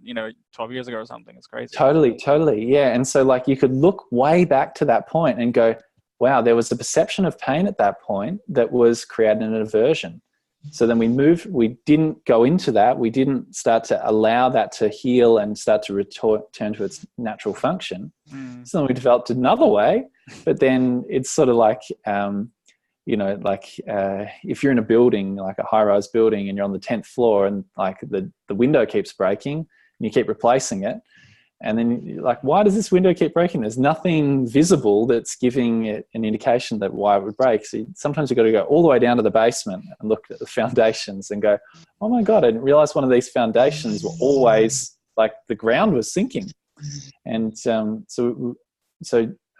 12 years ago or something. It's crazy. Totally. Yeah. And so like you could look way back to that point and go, wow, there was a perception of pain at that point that was creating an aversion. So then we didn't go into that. We didn't start to allow that to heal and start to return to its natural function. So then we developed another way, but then it's sort of like, if you're in a building, like a high-rise building, and you're on the 10th floor and like the window keeps breaking and you keep replacing it. And then you're like, why does this window keep breaking? There's nothing visible that's giving it an indication that why it would break. So sometimes you've got to go all the way down to the basement and look at the foundations and go, oh my God, I didn't realize one of these foundations were always like the ground was sinking. And so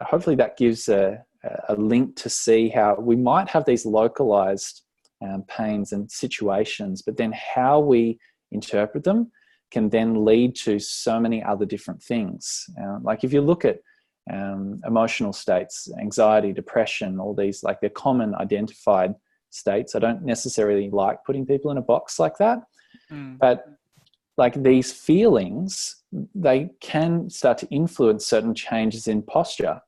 hopefully that gives a link to see how we might have these localized pains and situations, but then how we interpret them can then lead to so many other different things. Like if you look at emotional states, anxiety, depression, all these, like they're common identified states. I don't necessarily like putting people in a box like that, but like these feelings, they can start to influence certain changes in posture.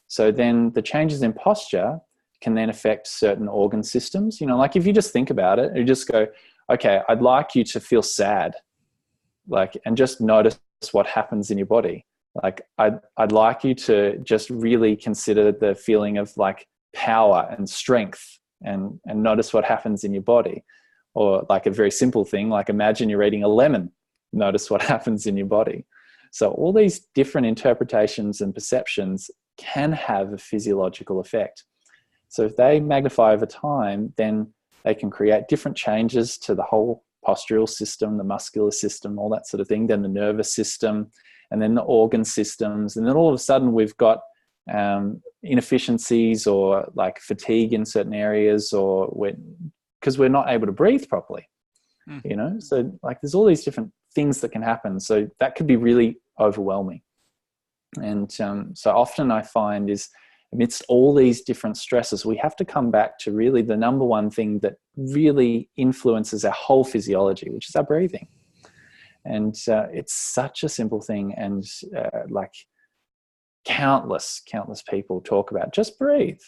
So then the changes in posture can then affect certain organ systems. Like if you just think about it, you just go, okay, I'd like you to feel sad. And just notice what happens in your body. Like I'd like you to just really consider the feeling of like power and strength and notice what happens in your body. Or like a very simple thing, like imagine you're eating a lemon, notice what happens in your body. So all these different interpretations and perceptions can have a physiological effect. So if they magnify over time, then they can create different changes to the whole postural system, the muscular system, all that sort of thing, then the nervous system, and then the organ systems. And then all of a sudden we've got inefficiencies or like fatigue in certain areas, or because we're not able to breathe properly, So like there's all these different things that can happen. So that could be really overwhelming. And so often I find is amidst all these different stresses, we have to come back to really the number one thing that really influences our whole physiology, which is our breathing. And it's such a simple thing. And like countless people talk about just breathe.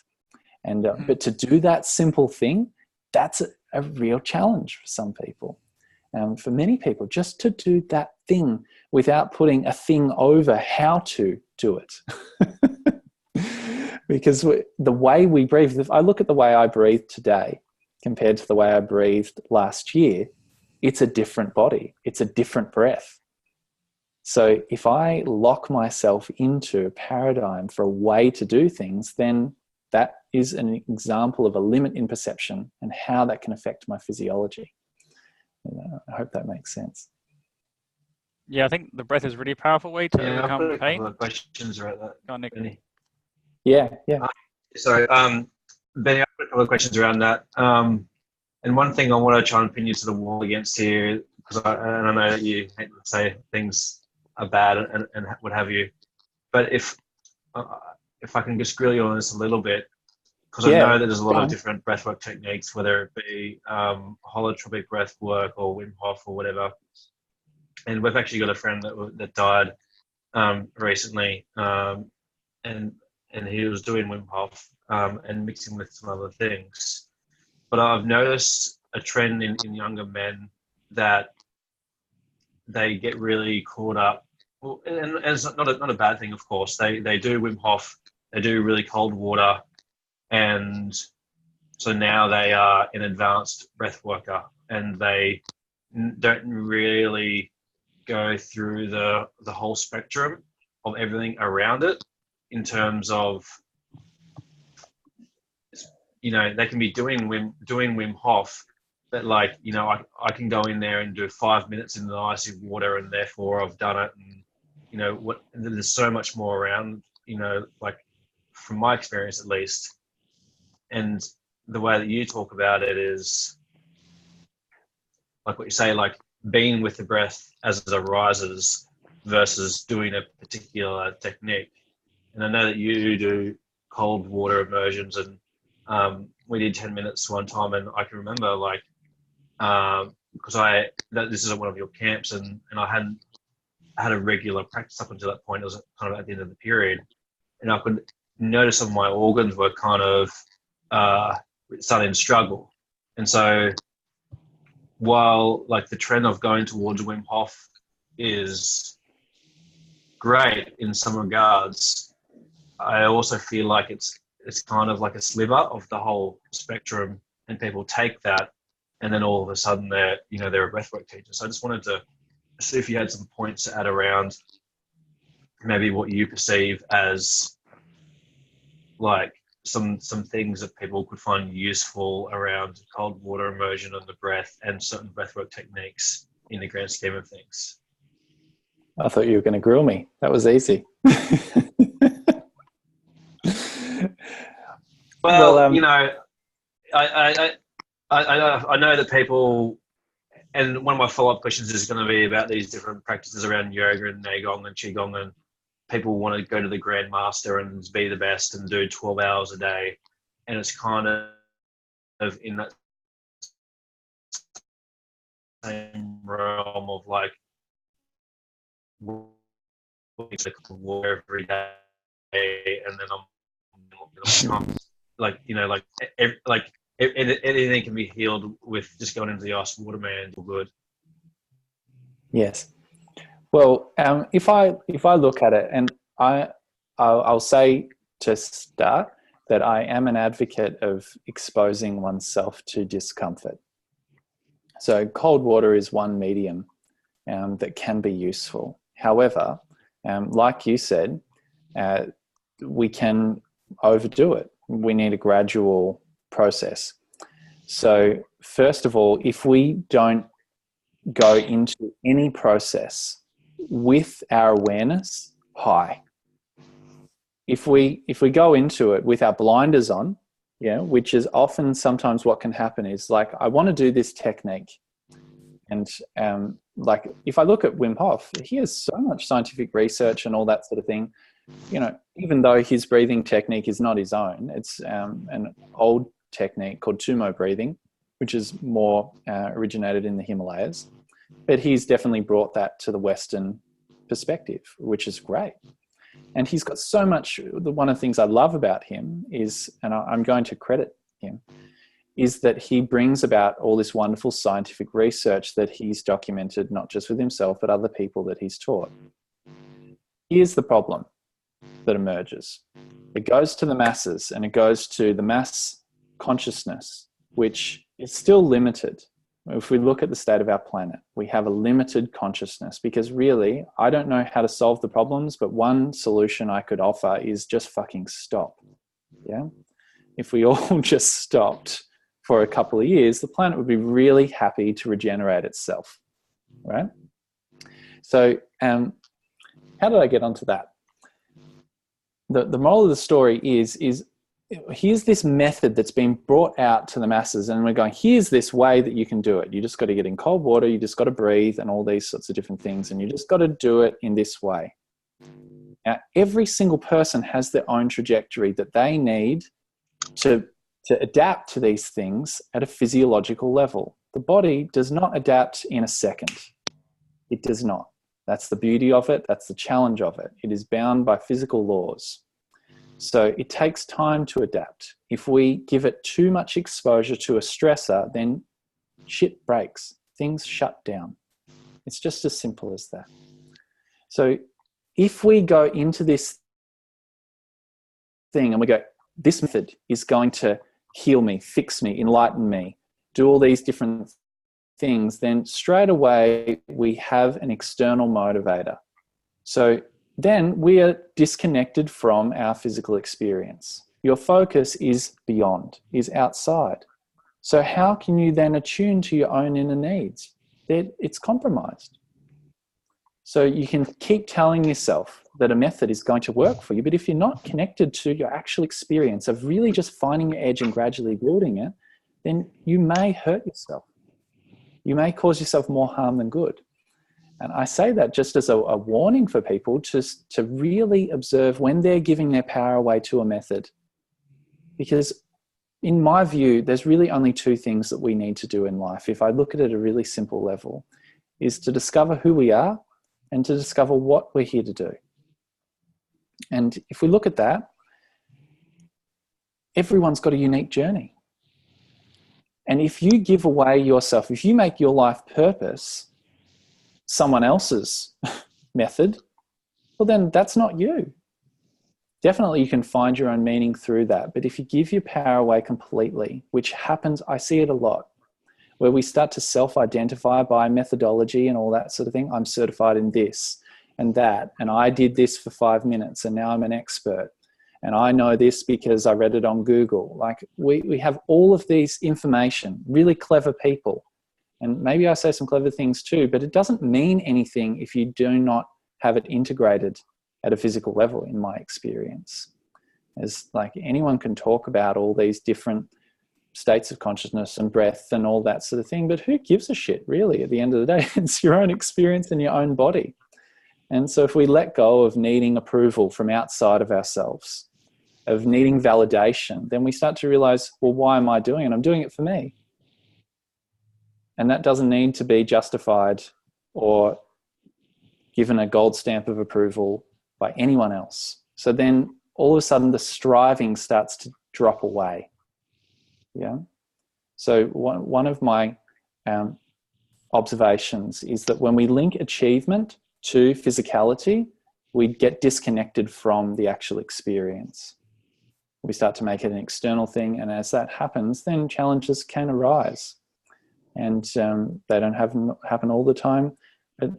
And but to do that simple thing, that's a real challenge for some people. For many people, just to do that thing without putting a thing over how to do it. Because the way we breathe, if I look at the way I breathe today compared to the way I breathed last year, it's a different body. It's a different breath. So if I lock myself into a paradigm for a way to do things, then that is an example of a limit in perception and how that can affect my physiology. I hope that makes sense. Yeah, I think the breath is a really powerful way to Yeah, I've overcome got a pain. couple of questions about that. Go on, Nick. Benny. Yeah. So, Benny, I've got a couple of questions around that. And one thing I want to try and pin you to the wall against here, because I know that you hate to say things are bad and what have you, but if I can just grill you on this a little bit, because I know that there's a lot of different breathwork techniques, whether it be holotropic breath work or Wim Hof or whatever. And we've actually got a friend that died recently, and he was doing Wim Hof and mixing with some other things. But I've noticed a trend in younger men that they get really caught up, and it's not a bad thing, of course. They do Wim Hof, they do really cold water, and so now they are an advanced breath worker, and they don't really go through the whole spectrum of everything around it in terms of, they can be doing Wim Hof, but like, I can go in there and do 5 minutes in the icy water and therefore I've done it. And, there's so much more around, like from my experience at least. And the way that you talk about it is like what you say, like being with the breath as it arises versus doing a particular technique. And I know that you do cold water immersions, and we did 10 minutes one time, and I can remember like, because this is at one of your camps, and I had a regular practice up until that point. It was kind of at the end of the period, and I could notice some of my organs were kind of starting to struggle. And so while like the trend of going towards Wim Hof is great in some regards, I also feel like it's kind of like a sliver of the whole spectrum, and people take that and then all of a sudden they're a breathwork teacher. So I just wanted to see if you had some points to add around maybe what you perceive as like some things that people could find useful around cold water immersion and the breath and certain breathwork techniques in the grand scheme of things. I thought you were going to grill me. That was easy. Well, I know that people, and one of my follow-up questions is going to be about these different practices around yoga and Neigong and Qigong, and people want to go to the Grand Master and be the best and do 12 hours a day. And it's kind of in that same realm of like, water every day, and then I'm like, anything can be healed with just going into the ice water, man. Good. Yes. Well, if I look at it, and I'll say to start that I am an advocate of exposing oneself to discomfort. So cold water is one medium that can be useful. However, like you said, we can overdo it. We need a gradual process. So first of all, if we don't go into any process with our awareness high, if we go into it with our blinders on, which is often sometimes what can happen is like, I want to do this technique. And like if I look at Wim Hof, he has so much scientific research and all that sort of thing. Even though his breathing technique is not his own, it's an old technique called tumo breathing, which is more originated in the Himalayas. But he's definitely brought that to the Western perspective, which is great. And he's got so much, one of the things I love about him is, and I'm going to credit him, is that he brings about all this wonderful scientific research that he's documented, not just with himself, but other people that he's taught. Here's the problem that emerges. It goes to the masses, and it goes to the mass consciousness, which is still limited. If we look at the state of our planet, we have a limited consciousness, because really, I don't know how to solve the problems, but one solution I could offer is just fucking stop. Yeah. If we all just stopped for a couple of years, the planet would be really happy to regenerate itself, right? So how did I get onto that? The moral of the story is here's this method that's been brought out to the masses, and we're going, here's this way that you can do it. You just got to get in cold water, you just got to breathe and all these sorts of different things, and you just got to do it in this way. Now, every single person has their own trajectory that they need to adapt to these things at a physiological level. The body does not adapt in a second. It does not. That's the beauty of it. That's the challenge of it. It is bound by physical laws. So it takes time to adapt. If we give it too much exposure to a stressor, then shit breaks. Things shut down. It's just as simple as that. So if we go into this thing and we go, this method is going to heal me, fix me, enlighten me, do all these different things, then straight away we have an external motivator. So then we are disconnected from our physical experience. Your focus is beyond, is outside. So how can you then attune to your own inner needs? It's compromised. So you can keep telling yourself that a method is going to work for you, but if you're not connected to your actual experience of really just finding your edge and gradually building it, then you may hurt yourself. You may cause yourself more harm than good. And I say that just as a warning for people to really observe when they're giving their power away to a method. Because in my view, there's really only two things that we need to do in life. If I look at it at a really simple level, is to discover who we are and to discover what we're here to do. And if we look at that, everyone's got a unique journey. And if you give away yourself, if you make your life purpose someone else's method, well, then that's not you. Definitely you can find your own meaning through that. But if you give your power away completely, which happens, I see it a lot, where we start to self-identify by methodology and all that sort of thing. I'm certified in this and that, and I did this for 5 minutes and now I'm an expert. And I know this because I read it on Google. Like we have all of these information, really clever people. And maybe I say some clever things too, but it doesn't mean anything if you do not have it integrated at a physical level, in my experience. As like anyone can talk about all these different states of consciousness and breath and all that sort of thing, but who gives a shit really at the end of the day? It's your own experience in your own body. And so if we let go of needing approval from outside of ourselves, of needing validation, then we start to realize, well, why am I doing it? I'm doing it for me. And that doesn't need to be justified or given a gold stamp of approval by anyone else. So then all of a sudden the striving starts to drop away. Yeah. So one of my observations is that when we link achievement to physicality, we get disconnected from the actual experience. We start to make it an external thing, and as that happens, then challenges can arise. And they don't happen all the time, but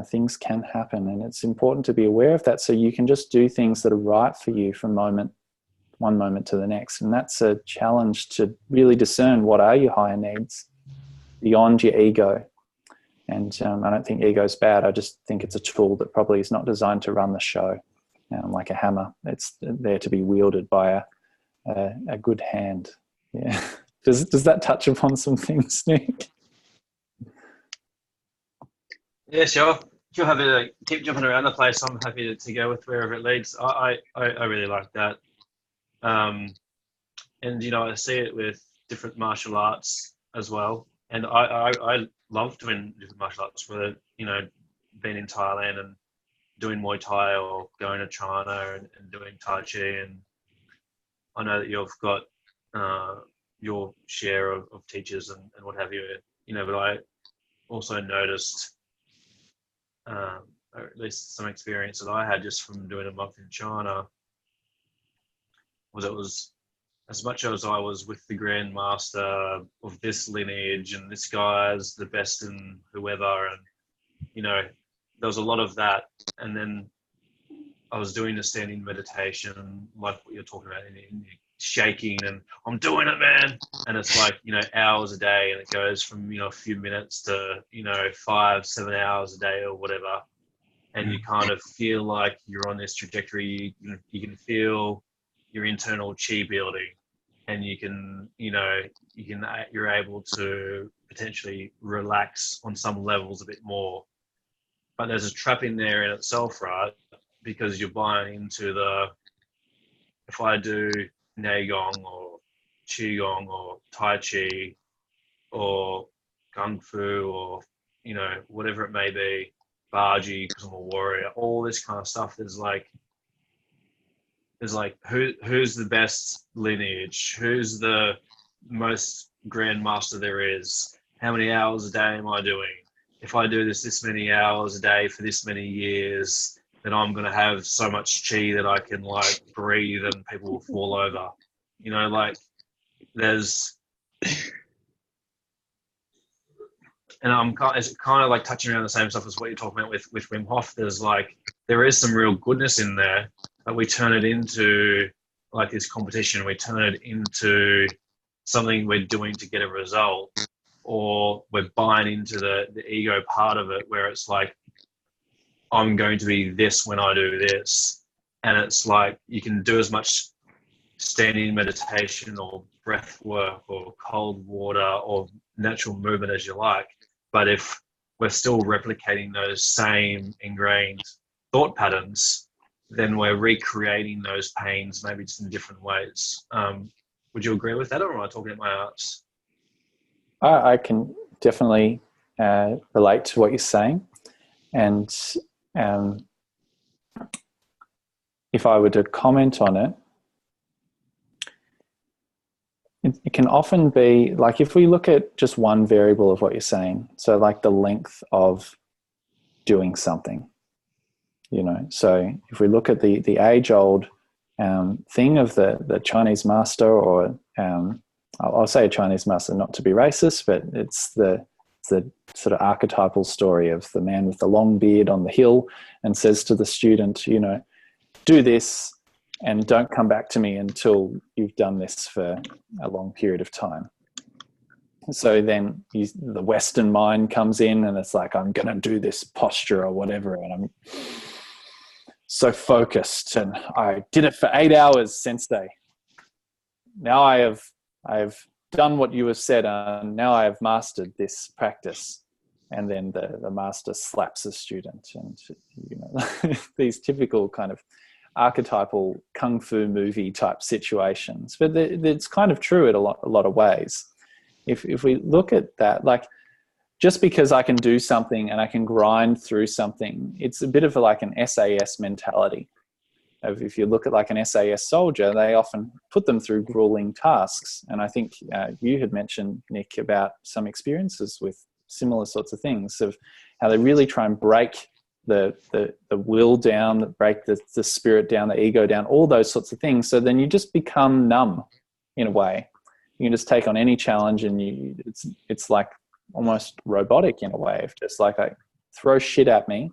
things can happen, and it's important to be aware of that so you can just do things that are right for you from one moment to the next. And that's a challenge to really discern what are your higher needs beyond your ego. And I don't think ego's bad. I just think it's a tool that probably is not designed to run the show like a hammer. It's there to be wielded by a good hand. Yeah. Does that touch upon some things, Nick? Yeah, sure. If you're happy to keep jumping around the place, I'm happy to go with wherever it leads. I really like that. And, I see it with different martial arts as well. And I love doing different martial arts, whether, being in Thailand and doing Muay Thai or going to China and doing Tai Chi. And I know that you've got your share of teachers and what have you, but I also noticed, or at least some experience that I had just from doing a month in China, was as much as I was with the grandmaster of this lineage and this guy's the best in whoever, and there was a lot of that. And then I was doing the standing meditation, like what you're talking about, in shaking, and I'm doing it, man. And it's like, hours a day, and it goes from, a few minutes to, 5-7 hours a day or whatever. And you kind of feel like you're on this trajectory. You can feel your internal chi building, and you're able to potentially relax on some levels a bit more. But there's a trap in there in itself, right? Because you're buying into if I do Neigong or Qigong or Tai Chi or Kung Fu or, whatever it may be, Baji because I'm a warrior, all this kind of stuff, there's like who's the best lineage? Who's the most grandmaster there is? How many hours a day am I doing? If I do this many hours a day for this many years, then I'm going to have so much chi that I can breathe and people will fall over. There's, and it's kind of like touching around the same stuff as what you're talking about with Wim Hof. There is some real goodness in there, but we turn it into this competition. We turn it into something we're doing to get a result, or we're buying into the ego part of it, where it's like, I'm going to be this when I do this. And it's like, you can do as much standing meditation or breath work or cold water or natural movement as you like. But if we're still replicating those same ingrained thought patterns, then we're recreating those pains, maybe just in different ways. Would you agree with that, or am I talking at my arse? I can definitely relate to what you're saying. And if I were to comment on it, it can often be like, if we look at just one variable of what you're saying, so like the length of doing something, so if we look at the age-old thing of the Chinese master, or I'll say a Chinese master not to be racist, but it's the sort of archetypal story of the man with the long beard on the hill and says to the student, do this and don't come back to me until you've done this for a long period of time. So then the Western mind comes in and it's like, I'm going to do this posture or whatever, and I'm so focused, and I did it for 8 hours, sensei. Now I have done what you have said, and now I have mastered this practice. And then the master slaps the student, and these typical kind of archetypal kung fu movie type situations. But it's kind of true in a lot of ways. If we look at that, like, just because I can do something and I can grind through something, it's a bit of an SAS mentality. If you look at like an SAS soldier, they often put them through grueling tasks. And I think you had mentioned, Nick, about some experiences with similar sorts of things, of how they really try and break the will down, break the spirit down, the ego down, all those sorts of things. So then you just become numb in a way. You can just take on any challenge, and it's like almost robotic in a way, of just like, I throw shit at me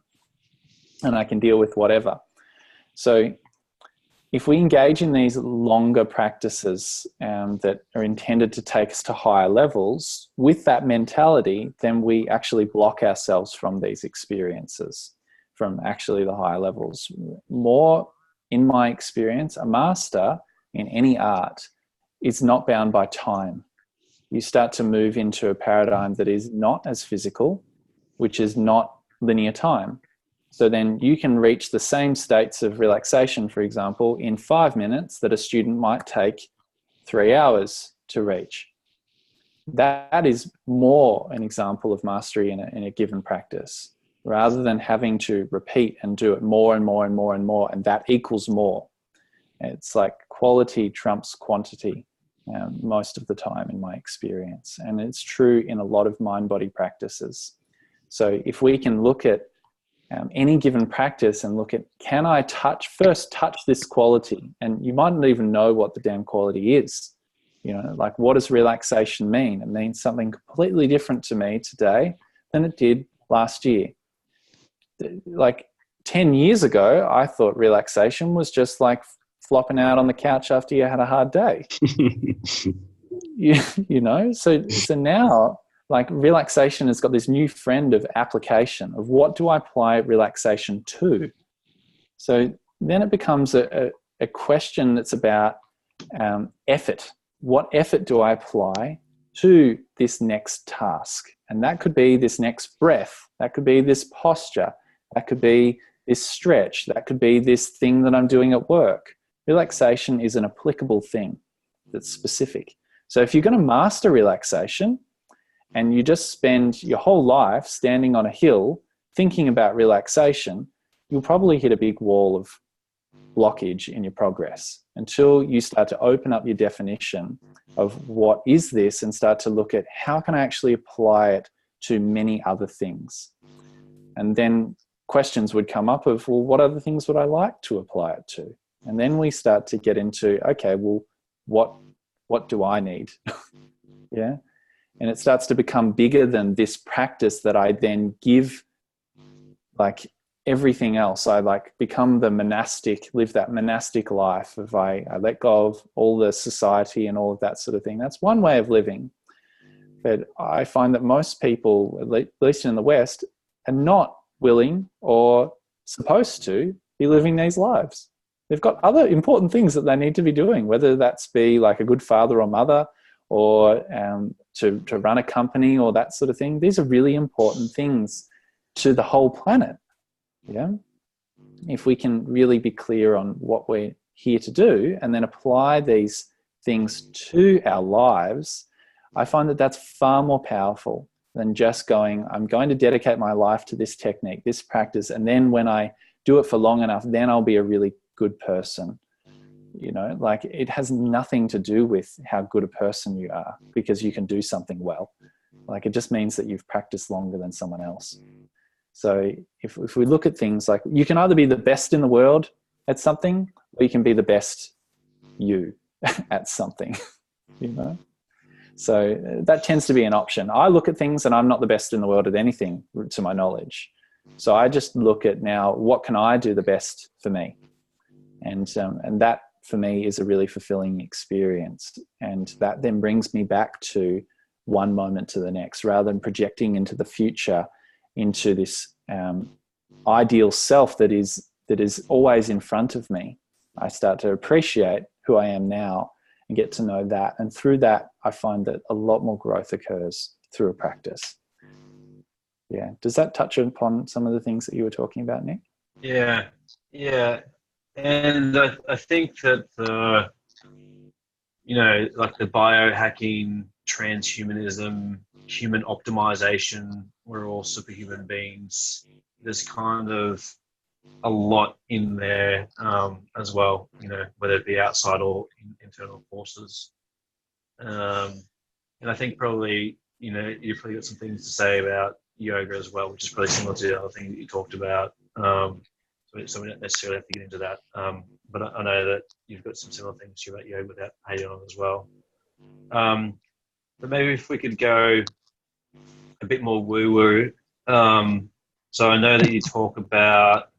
and I can deal with whatever. So if we engage in these longer practices that are intended to take us to higher levels with that mentality, then we actually block ourselves from these experiences, from actually the higher levels. More, in my experience, a master in any art is not bound by time. You start to move into a paradigm that is not as physical, which is not linear time. So then you can reach the same states of relaxation, for example, in 5 minutes that a student might take 3 hours to reach. That is more an example of mastery in a given practice, rather than having to repeat and do it more and more and more and more, and that equals more. It's like quality trumps quantity most of the time, in my experience. And it's true in a lot of mind-body practices. So if we can look at any given practice and look at, can I first touch this quality? And you mightn't even know what the damn quality is. You know, like, what does relaxation mean? It means something completely different to me today than it did last year. Like 10 years ago, I thought relaxation was just like flopping out on the couch after you had a hard day. you know, so now, like, relaxation has got this new friend of application of what do I apply relaxation to? So then it becomes a question that's about effort. What effort do I apply to this next task? And that could be this next breath. That could be this posture. That could be this stretch. That could be this thing that I'm doing at work. Relaxation is an applicable thing that's specific. So if you're going to master relaxation and you just spend your whole life standing on a hill thinking about relaxation, you'll probably hit a big wall of blockage in your progress until you start to open up your definition of what is this and start to look at how can I actually apply it to many other things. And then questions would come up of, well, what other things would I like to apply it to? And then we start to get into, okay, well, what do I need? Yeah. And it starts to become bigger than this practice that I then give like everything else. I like become the monastic, live that monastic life of I let go of all the society and all of that sort of thing. That's one way of living. But I find that most people, at least in the West, are not willing or supposed to be living these lives. They've got other important things that they need to be doing, whether that's be like a good father or mother or to run a company or that sort of thing. These are really important things to the whole planet. Yeah. If we can really be clear on what we're here to do and then apply these things to our lives, I find that that's far more powerful than just going, I'm going to dedicate my life to this technique, this practice, and then when I do it for long enough, then I'll be a really good person. You know, like, it has nothing to do with how good a person you are because you can do something well. Like, it just means that you've practiced longer than someone else. So if we look at things like, you can either be the best in the world at something or you can be the best you at something, you know? So that tends to be an option. I look at things and I'm not the best in the world at anything to my knowledge. So I just look at now, what can I do the best for me? And that for me is a really fulfilling experience. And that then brings me back to one moment to the next, rather than projecting into the future, into this ideal self that is always in front of me. I start to appreciate who I am now and get to know that. And through that, I find that a lot more growth occurs through a practice. Yeah. Does that touch upon some of the things that you were talking about, Nick? Yeah. And I think that like the biohacking, transhumanism, human optimization, we're all superhuman beings. There's kind of a lot in there as well, you know, whether it be outside or internal forces. And I think probably, you know, you've probably got some things to say about yoga as well, which is probably similar to the other thing that you talked about. So we don't necessarily have to get into that. But I know that you've got some similar things about yoga without hating on as well. But maybe if we could go a bit more woo-woo. So I know that you talk about,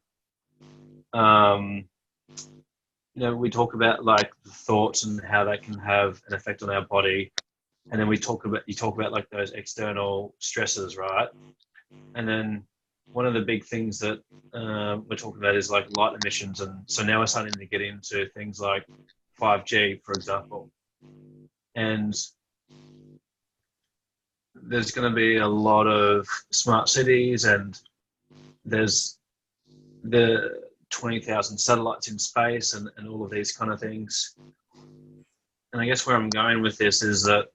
we talk about like the thoughts and how they can have an effect on our body. And then you talk about like those external stresses, right? And then one of the big things that we're talking about is like light emissions. And so now we're starting to get into things like 5G, for example. And there's going to be a lot of smart cities, and there's the 20,000 satellites in space and all of these kind of things. And I guess where I'm going with this is that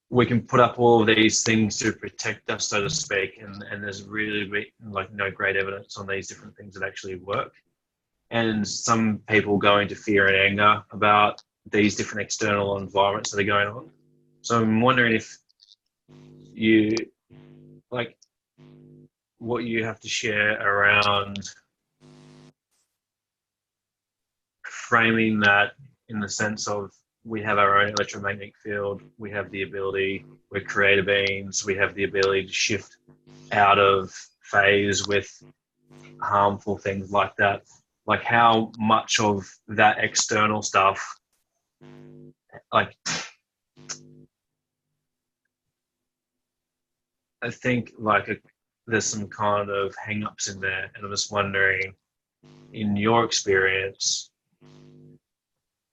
we can put up all of these things to protect us, so to speak, and there's really like no great evidence on these different things that actually work. And some people go into fear and anger about these different external environments that are going on. So I'm wondering if you like what you have to share around framing that in the sense of we have our own electromagnetic field, we have the ability, we're creator beings, we have the ability to shift out of phase with harmful things like that. Like how much of that external stuff, like I think like there's some kind of hang-ups in there, and I'm just wondering, in your experience,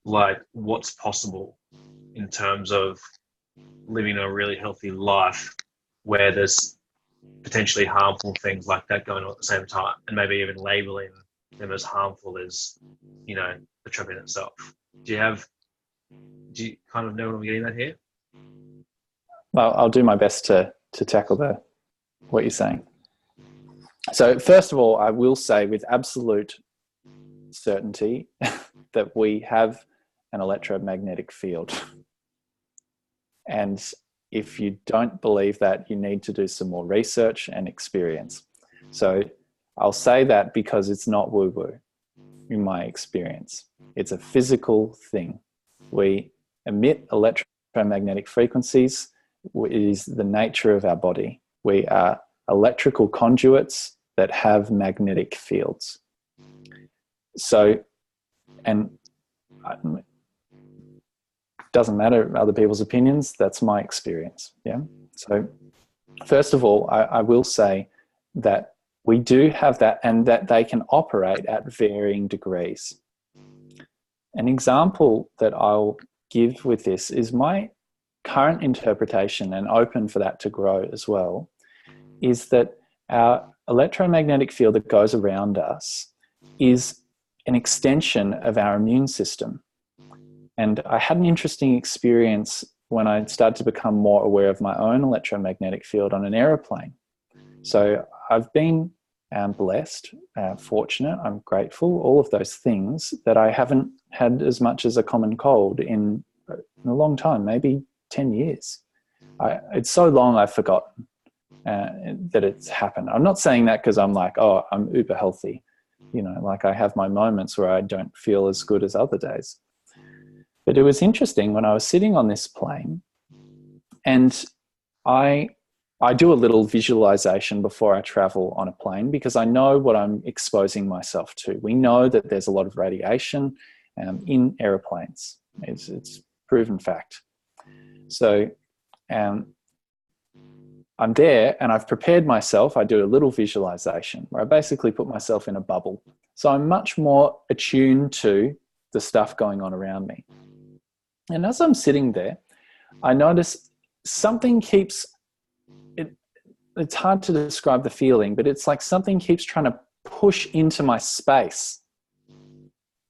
like what's possible in terms of living a really healthy life where there's potentially harmful things like that going on at the same time, and maybe even labeling them as harmful as, you know, the trip in itself. Do you kind of know what I'm getting at here? Well, I'll do my best to tackle what you're saying. So first of all, I will say with absolute certainty that we have an electromagnetic field. And if you don't believe that, you need to do some more research and experience. So I'll say that because it's not woo-woo in my experience. It's a physical thing. We emit electromagnetic frequencies. It is the nature of our body. We are electrical conduits that have magnetic fields. So, and it doesn't matter other people's opinions, that's my experience. Yeah. So first of all, I will say that we do have that, and that they can operate at varying degrees. An example that I'll give with this is my current interpretation, and open for that to grow as well, is that our electromagnetic field that goes around us is an extension of our immune system. And I had an interesting experience when I started to become more aware of my own electromagnetic field on an aeroplane. So I've been blessed, fortunate, I'm grateful, all of those things, that I haven't had as much as a common cold in a long time, maybe 10 years. It's so long I've forgotten that it's happened. I'm not saying that because I'm like, oh, I'm uber healthy. You know, like I have my moments where I don't feel as good as other days. But it was interesting when I was sitting on this plane, and I do a little visualization before I travel on a plane, because I know what I'm exposing myself to. We know that there's a lot of radiation in airplanes. It's proven fact. So I'm there and I've prepared myself. I do a little visualization where I basically put myself in a bubble. So I'm much more attuned to the stuff going on around me. And as I'm sitting there, I notice something keeps, it's hard to describe the feeling, but it's like something keeps trying to push into my space.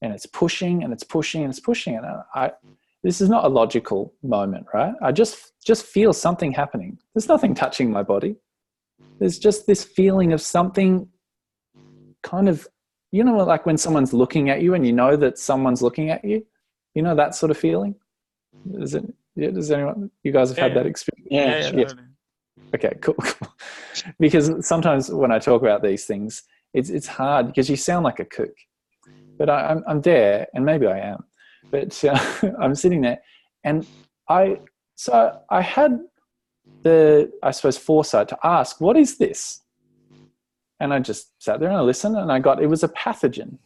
And it's pushing and it's pushing and it's pushing. And this is not a logical moment, right? I just feel something happening. There's nothing touching my body. There's just this feeling of something kind of, you know, like when someone's looking at you and you know that someone's looking at you, you know, that sort of feeling. Does anyone, you guys have had that experience? Yeah. Okay, cool. Because sometimes when I talk about these things, it's hard because you sound like a kook. But I'm there, and maybe I am. But I'm sitting there, and I had the, I suppose, foresight to ask, what is this? And I just sat there and I listened, and it was a pathogen.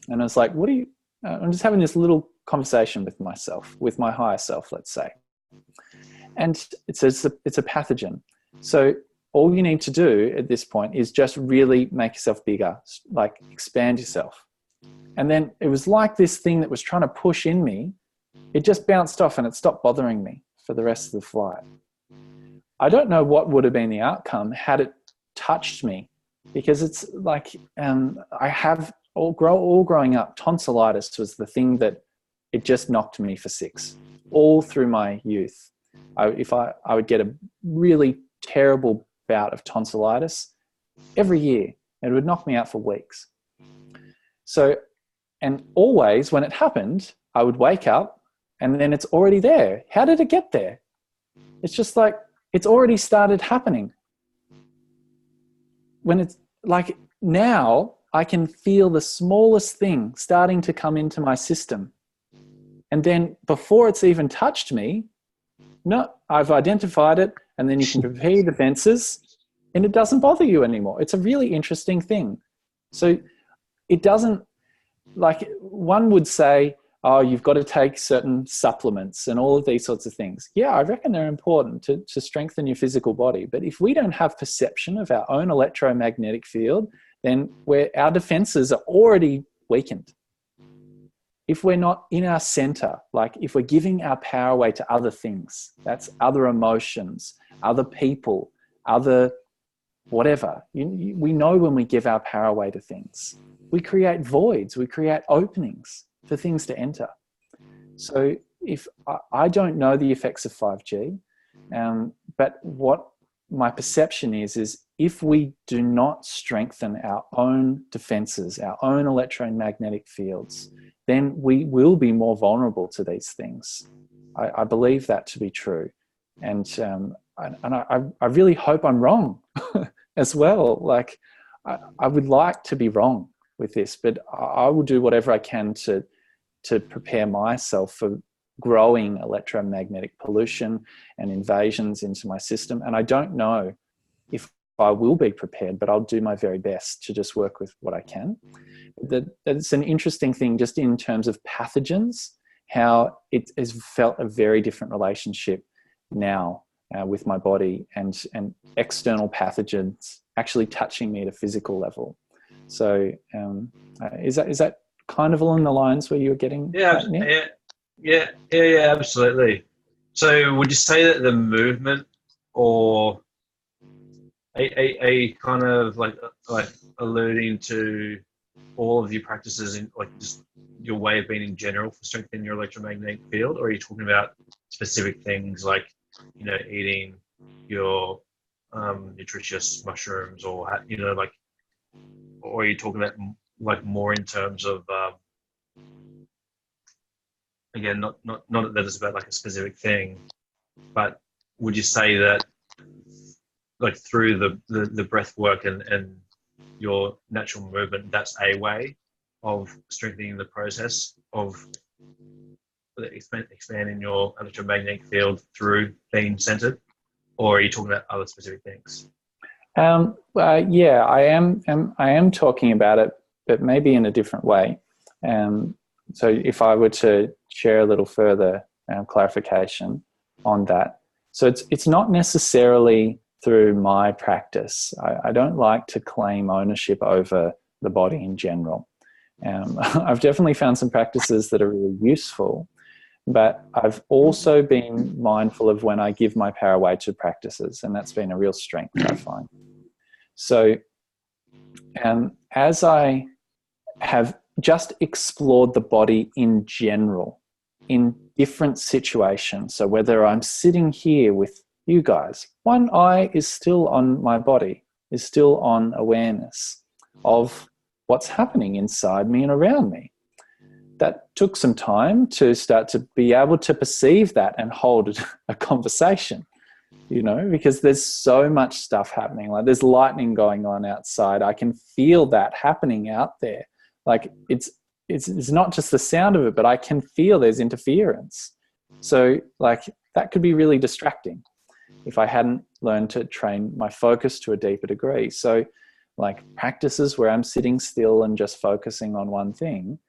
And I was like, I'm just having this little conversation with myself, with my higher self, let's say. And it says it's a pathogen. So all you need to do at this point is just really make yourself bigger, like expand yourself. And then it was like this thing that was trying to push in me. It just bounced off and it stopped bothering me for the rest of the flight. I don't know what would have been the outcome had it touched me, because it's like I have all growing up, tonsillitis was the thing that it just knocked me for six all through my youth. I would get a really terrible bout of tonsillitis every year. It would knock me out for weeks. So, and always when it happened, I would wake up and then it's already there. How did it get there? It's just like it's already started happening. When it's like now I can feel the smallest thing starting to come into my system. And then before it's even touched me, no, I've identified it, and then you can prepare your defenses and it doesn't bother you anymore. It's a really interesting thing. So it doesn't, like one would say, oh, you've got to take certain supplements and all of these sorts of things. Yeah, I reckon they're important to strengthen your physical body. But if we don't have perception of our own electromagnetic field, then our defenses are already weakened. If we're not in our center, like if we're giving our power away to other things, that's other emotions, other people, other whatever. We know when we give our power away to things, we create voids, we create openings for things to enter. So if I don't know the effects of 5G, but what my perception is if we do not strengthen our own defenses, our own electromagnetic fields, then we will be more vulnerable to these things. I believe that to be true. And I really hope I'm wrong as well. Like I would like to be wrong with this, but I will do whatever I can to prepare myself for growing electromagnetic pollution and invasions into my system. And I don't know if I will be prepared, but I'll do my very best to just work with what I can. It's an interesting thing just in terms of pathogens, how it has felt a very different relationship now with my body and external pathogens actually touching me at a physical level. So is that kind of along the lines where you were getting? Yeah, absolutely. So would you say that the movement or a kind of like alluding to all of your practices in like just your way of being in general for strengthening your electromagnetic field, or are you talking about specific things like, you know, eating your nutritious mushrooms, or you know, like, or are you talking about like more in terms of again, not that it's about like a specific thing, but would you say that like through the breath work and your natural movement, that's a way of strengthening the process of expanding your electromagnetic field through being centered, or are you talking about other specific things? Yeah, I am talking about it, but maybe in a different way. So if I were to share a little further clarification on that. So it's not necessarily through my practice. I don't like to claim ownership over the body in general. I've definitely found some practices that are really useful, but I've also been mindful of when I give my power away to practices, and that's been a real strength, I find. So as I have just explored the body in general, in different situations, so whether I'm sitting here with you guys, one eye is still on my body, is still on awareness of what's happening inside me and around me. That took some time to start to be able to perceive that and hold a conversation, you know, because there's so much stuff happening. Like there's lightning going on outside. I can feel that happening out there. Like it's not just the sound of it, but I can feel there's interference. So like that could be really distracting if I hadn't learned to train my focus to a deeper degree. So like practices where I'm sitting still and just focusing on one thing,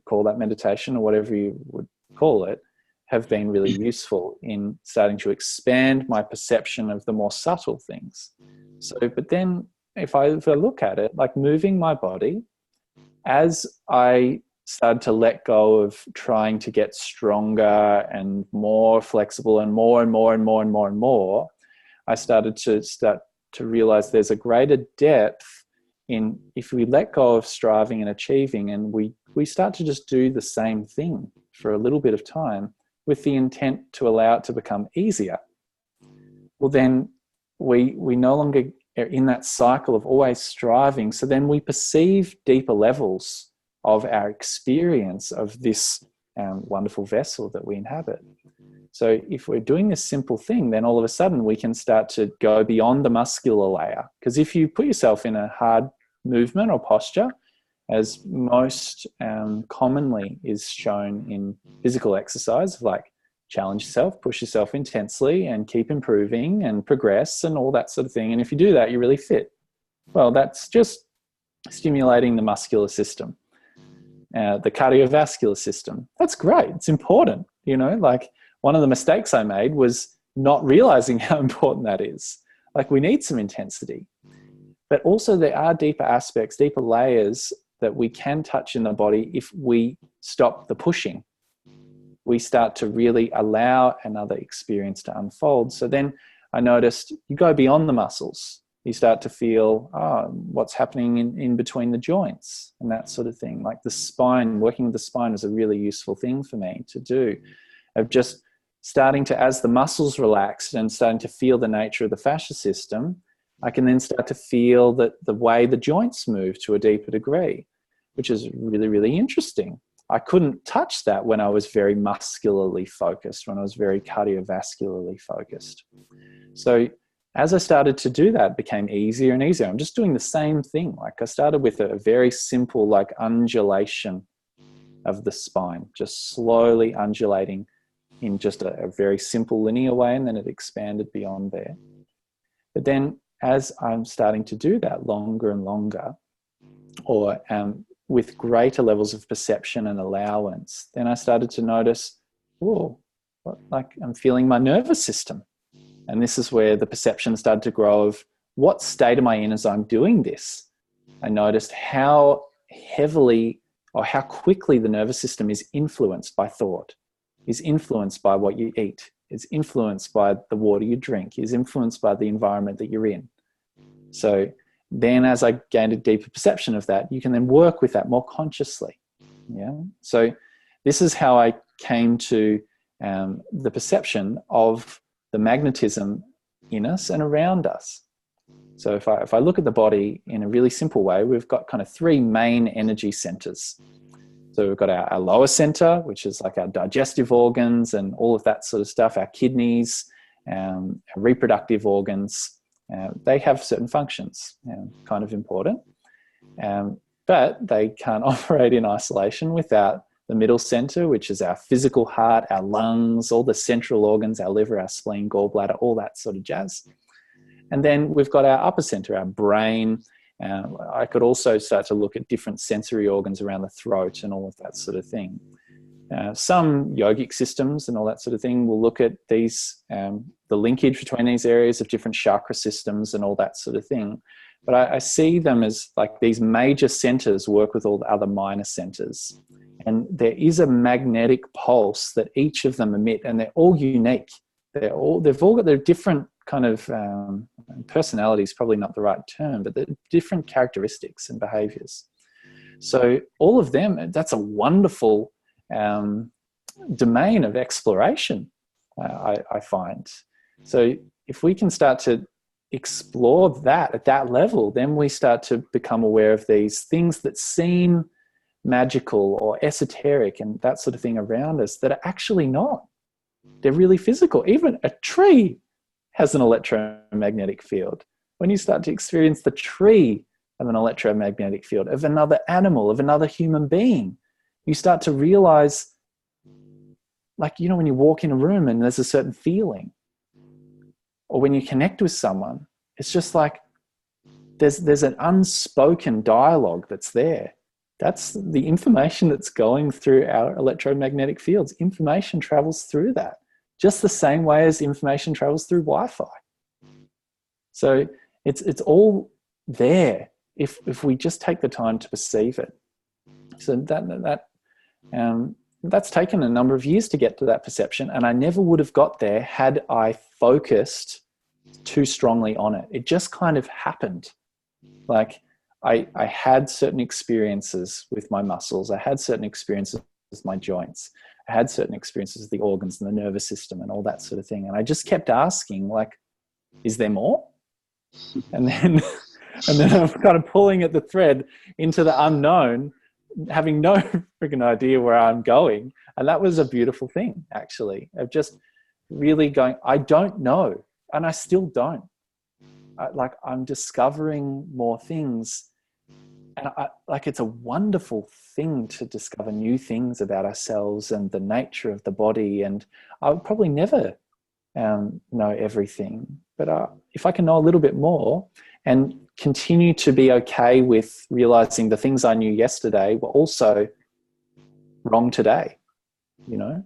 call that meditation or whatever you would call it, have been really useful in starting to expand my perception of the more subtle things. So, but then if I look at it, like moving my body, as I started to let go of trying to get stronger and more flexible and more, I started to realize there's a greater depth in if we let go of striving and achieving and we start to just do the same thing for a little bit of time with the intent to allow it to become easier. Well, then we no longer are in that cycle of always striving. So then we perceive deeper levels of our experience of this wonderful vessel that we inhabit. So if we're doing this simple thing, then all of a sudden we can start to go beyond the muscular layer. Because if you put yourself in a hard movement or posture, as most commonly is shown in physical exercise, like challenge yourself, push yourself intensely and keep improving and progress and all that sort of thing. And if you do that, you're really fit. Well, that's just stimulating the muscular system, the cardiovascular system. That's great. It's important. You know, like one of the mistakes I made was not realizing how important that is. Like we need some intensity. But also there are deeper aspects, deeper layers that we can touch in the body if we stop the pushing. We start to really allow another experience to unfold. So then I noticed you go beyond the muscles. You start to feel what's happening in between the joints and that sort of thing. Like the spine, working with the spine was a really useful thing for me to do, of just starting to, as the muscles relax and starting to feel the nature of the fascia system, I can then start to feel that the way the joints move to a deeper degree, which is really, really interesting. I couldn't touch that when I was very muscularly focused, when I was very cardiovascularly focused. So as I started to do that, it became easier and easier. I'm just doing the same thing. Like I started with a very simple like undulation of the spine, just slowly undulating in just a very simple linear way, and then it expanded beyond there. But then as I'm starting to do that longer and longer, or with greater levels of perception and allowance, then I started to notice, like I'm feeling my nervous system. And this is where the perception started to grow of what state am I in as I'm doing this? I noticed how heavily or how quickly the nervous system is influenced by thought, is influenced by what you eat, is influenced by the water you drink, is influenced by the environment that you're in. So then as I gained a deeper perception of that, you can then work with that more consciously. Yeah. So this is how I came to the perception of the magnetism in us and around us. So if I look at the body in a really simple way, we've got kind of three main energy centers. So we've got our lower center, which is like our digestive organs and all of that sort of stuff, our kidneys, our reproductive organs. They have certain functions, kind of important, but they can't operate in isolation without the middle center, which is our physical heart, our lungs, all the central organs, our liver, our spleen, gallbladder, all that sort of jazz. And then we've got our upper center, our brain. I could also start to look at different sensory organs around the throat and all of that sort of thing. Some yogic systems and all that sort of thing will look at these, the linkage between these areas of different chakra systems and all that sort of thing. But I see them as like these major centers work with all the other minor centers. And there is a magnetic pulse that each of them emit, and they're all unique. They've all got their different kind of personality is probably not the right term, but they're different characteristics and behaviors. So all of them, that's a wonderful domain of exploration, I find. So if we can start to explore that at that level, then we start to become aware of these things that seem magical or esoteric and that sort of thing around us that are actually not. They're really physical. Even a tree has an electromagnetic field. When you start to experience the tree of an electromagnetic field, of another animal, of another human being, you start to realize, like, you know, when you walk in a room and there's a certain feeling, or when you connect with someone, it's just like there's an unspoken dialogue that's there. That's the information that's going through our electromagnetic fields. Information travels through that, just the same way as information travels through Wi-Fi. So it's all there if we just take the time to perceive it. So that's taken a number of years to get to that perception, and I never would have got there had I focused too strongly on it. It just kind of happened. Like I had certain experiences with my muscles. I had certain experiences with my joints. I had certain experiences with the organs and the nervous system and all that sort of thing. And I just kept asking, like, is there more? And then I'm kind of pulling at the thread into the unknown, having no freaking idea where I'm going. And that was a beautiful thing, actually, of just really going, I don't know, and I still don't. I'm discovering more things, and it's a wonderful thing to discover new things about ourselves and the nature of the body. And I would probably never know everything, but if I can know a little bit more and continue to be okay with realizing the things I knew yesterday were also wrong today, you know,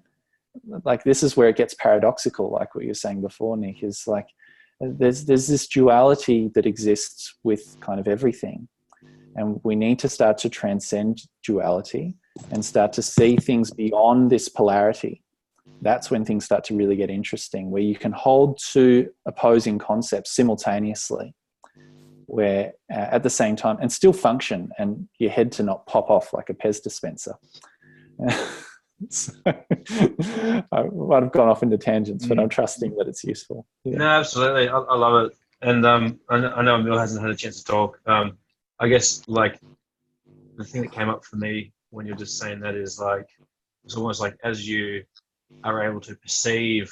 like this is where it gets paradoxical, like what you were saying before, Nick, is like there's this duality that exists with kind of everything, and we need to start to transcend duality and start to see things beyond this polarity. That's when things start to really get interesting, where you can hold two opposing concepts simultaneously, where at the same time, and still function, and your head to not pop off like a Pez dispenser. So, I might have gone off into tangents, but I'm trusting that it's useful. Yeah. No, absolutely. I love it. And I know Emil hasn't had a chance to talk. I guess like the thing that came up for me when you're just saying that is like, it's almost like as you are able to perceive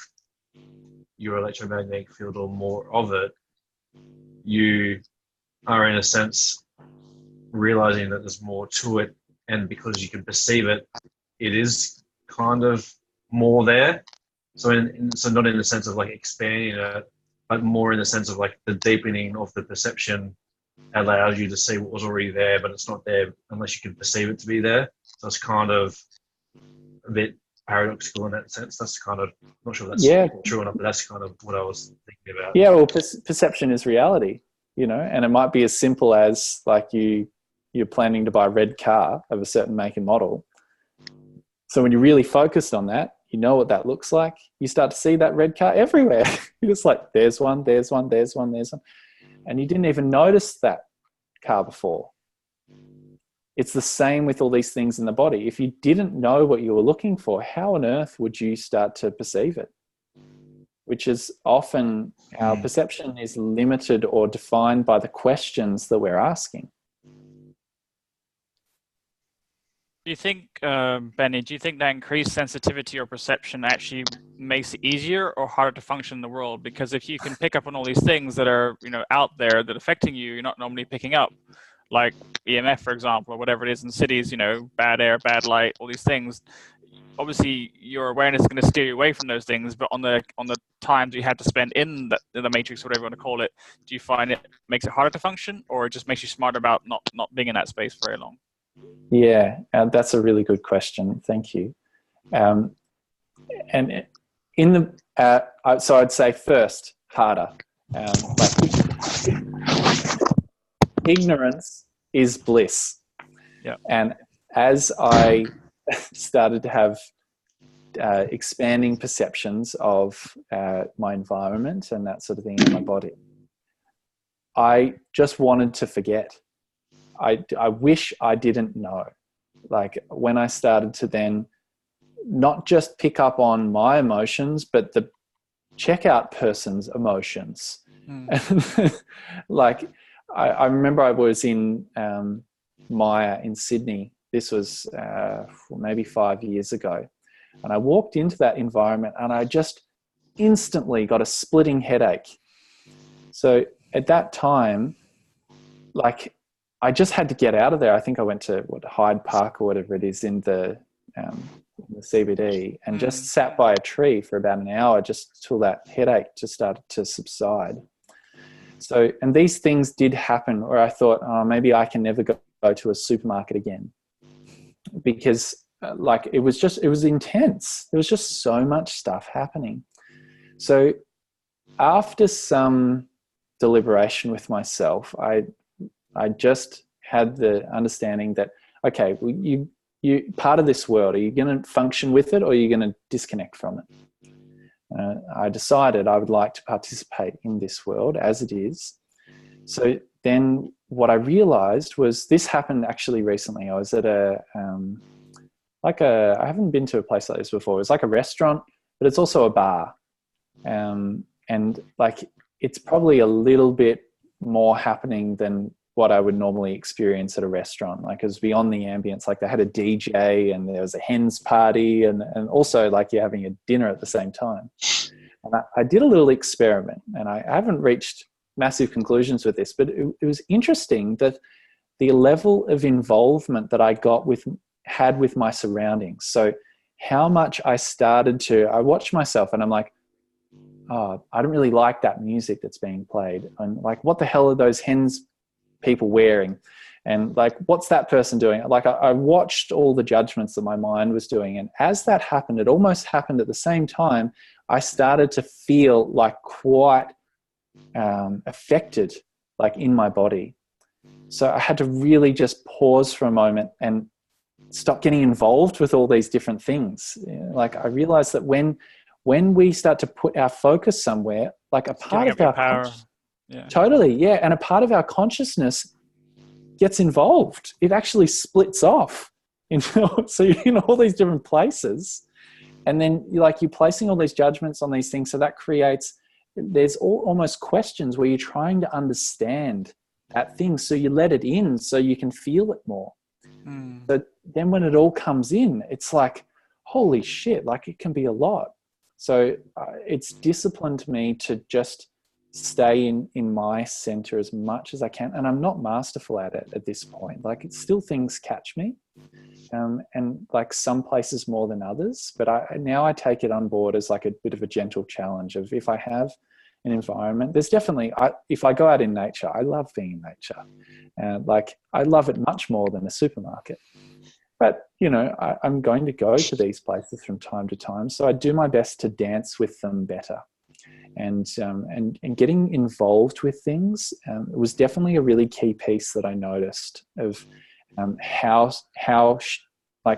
your electromagnetic field or more of it, you are in a sense realizing that there's more to it, and because you can perceive it, it is kind of more there. So so not in the sense of like expanding it, but more in the sense of like the deepening of the perception allows you to see what was already there, but it's not there unless you can perceive it to be there. So it's kind of a bit paradoxical in that sense. That's kind of, I'm not sure if that's true or not, but that's kind of what I was thinking about. Yeah, well, perception is reality, you know, and it might be as simple as like you're planning to buy a red car of a certain make and model. So when you're really focused on that, you know what that looks like. You start to see that red car everywhere. You're just like, there's one, there's one, there's one, there's one. And you didn't even notice that car before. It's the same with all these things in the body. If you didn't know what you were looking for, how on earth would you start to perceive it? Which is often our perception is limited or defined by the questions that we're asking. Do you think, Benny, do you think that increased sensitivity or perception actually makes it easier or harder to function in the world? Because if you can pick up on all these things that are, you know, out there that are affecting you, you're not normally picking up, like EMF, for example, or whatever it is in cities, you know, bad air, bad light, all these things. Obviously, your awareness is going to steer you away from those things, but on the times you had to spend in the matrix, whatever you want to call it, do you find it makes it harder to function, or it just makes you smarter about not being in that space for very long? Yeah, that's a really good question. Thank you. And in the so I'd say first harder. Ignorance is bliss. Yeah. And as I started to have expanding perceptions of my environment and that sort of thing in my body, I just wanted to forget. I wish I didn't know. Like when I started to then not just pick up on my emotions, but the checkout person's emotions. Like I remember I was in Maya in Sydney. This was maybe 5 years ago. And I walked into that environment and I just instantly got a splitting headache. So at that time, like I just had to get out of there. I think I went to Hyde Park or whatever it is in the CBD and just sat by a tree for about an hour just till that headache just started to subside. So, and these things did happen where I thought, oh, maybe I can never go to a supermarket again, because like it was intense. There was just so much stuff happening. So after some deliberation with myself, I just had the understanding that, okay, you part of this world, are you going to function with it or are you going to disconnect from it? I decided I would like to participate in this world as it is. So then what I realized was this happened actually recently. I was at I haven't been to a place like this before. It was like a restaurant, but it's also a bar. And like, it's probably a little bit more happening than what I would normally experience at a restaurant. Like it was beyond the ambience. Like they had a DJ and there was a hens party and also like you're having a dinner at the same time. And I did a little experiment, and I haven't reached massive conclusions with this, but it was interesting that the level of involvement that I had with my surroundings. So how much I watched myself and I'm like, oh, I don't really like that music that's being played. And like, what the hell are those hens people wearing? And like, what's that person doing? Like, I watched all the judgments that my mind was doing. And as that happened, it almost happened at the same time, I started to feel like quite affected, like in my body. So I had to really just pause for a moment and stop getting involved with all these different things. Like, I realized that when we start to put our focus somewhere, like a part of our power. Totally, yeah. And a part of our consciousness gets involved. It actually splits off. So you're in all these different places. And then you're placing all these judgments on these things. So that there's almost questions where you're trying to understand that thing. So you let it in so you can feel it more. But then when it all comes in, it's like, holy shit, like it can be a lot. So it's disciplined me to just stay in my center as much as I can. And I'm not masterful at it at this point. Like, it's still, things catch me. And like some places more than others, but now I take it on board as like a bit of a gentle challenge of, if I have an environment, there's definitely, if I go out in nature, I love being in nature. Like, I love it much more than a supermarket. But, I'm going to go to these places from time to time. So I do my best to dance with them better. And getting involved with things was definitely a really key piece that I noticed of how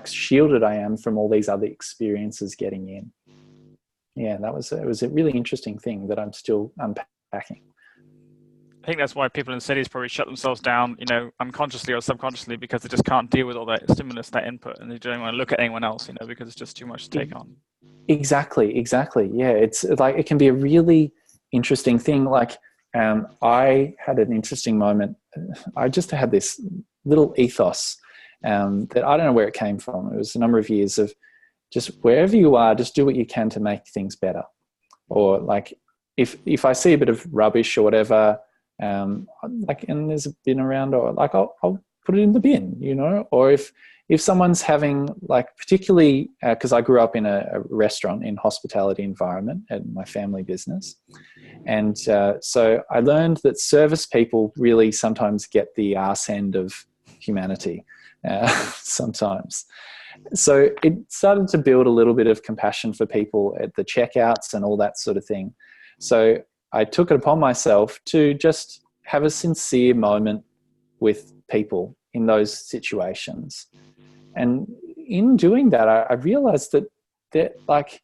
shielded I am from all these other experiences getting in. Yeah, it was a really interesting thing that I'm still unpacking. I think that's why people in cities probably shut themselves down, unconsciously or subconsciously, because they just can't deal with all that stimulus, that input, and they don't want to look at anyone else, because it's just too much to take on. Exactly. Yeah, it's like, it can be a really interesting thing. Like, I had an interesting moment. I just had this little ethos that I don't know where it came from. It was a number of years of just, wherever you are, just do what you can to make things better. Or like, if I see a bit of rubbish or whatever, and there's a bin around, or like, I'll put it in the bin, or if someone's having, like, particularly because I grew up in a restaurant in hospitality environment at my family business. And so I learned that service people really sometimes get the arse end of humanity sometimes. So it started to build a little bit of compassion for people at the checkouts and all that sort of thing. So I took it upon myself to just have a sincere moment with people in those situations. And in doing that, I realized that like,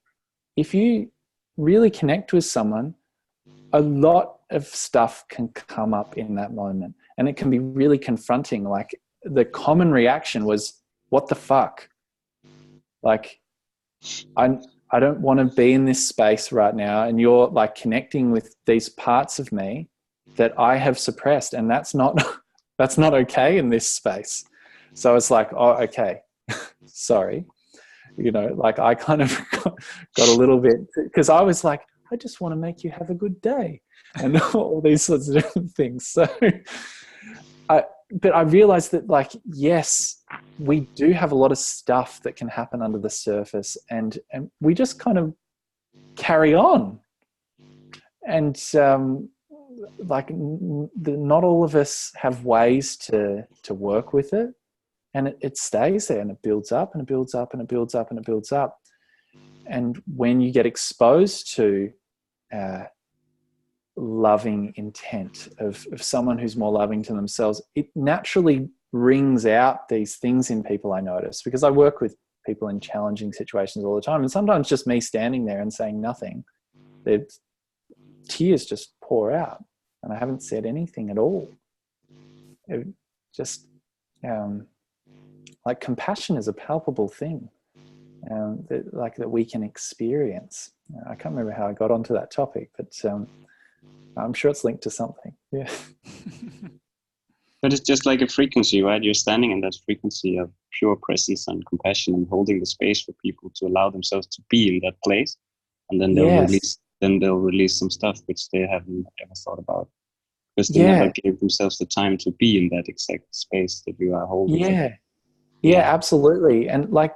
if you really connect with someone, a lot of stuff can come up in that moment, and it can be really confronting. Like, the common reaction was, what the fuck? Like, I don't want to be in this space right now, and you're like connecting with these parts of me that I have suppressed, and that's not okay in this space. So it's like, oh, okay, sorry. Like, I kind of got a little bit, because I was like, I just want to make you have a good day, and all these sorts of different things. So but I realized that, like, yes, we do have a lot of stuff that can happen under the surface, and we just kind of carry on. And not all of us have ways to work with it, and it stays there, and it builds up and it builds up and it builds up and it builds up. And when you get exposed to loving intent of someone who's more loving to themselves, it naturally brings out these things in people, I notice, because I work with people in challenging situations all the time, and sometimes just me standing there and saying nothing, the tears just pour out, and I haven't said anything at all. It just like, compassion is a palpable thing that we can experience. I can't remember how I got onto that topic, but I'm sure it's linked to something. Yeah. But it's just like a frequency, right? You're standing in that frequency of pure presence and compassion, and holding the space for people to allow themselves to be in that place. And then they'll release then they'll release some stuff which they haven't ever thought about, because they never gave themselves the time to be in that exact space that you are holding. Yeah, absolutely. And like,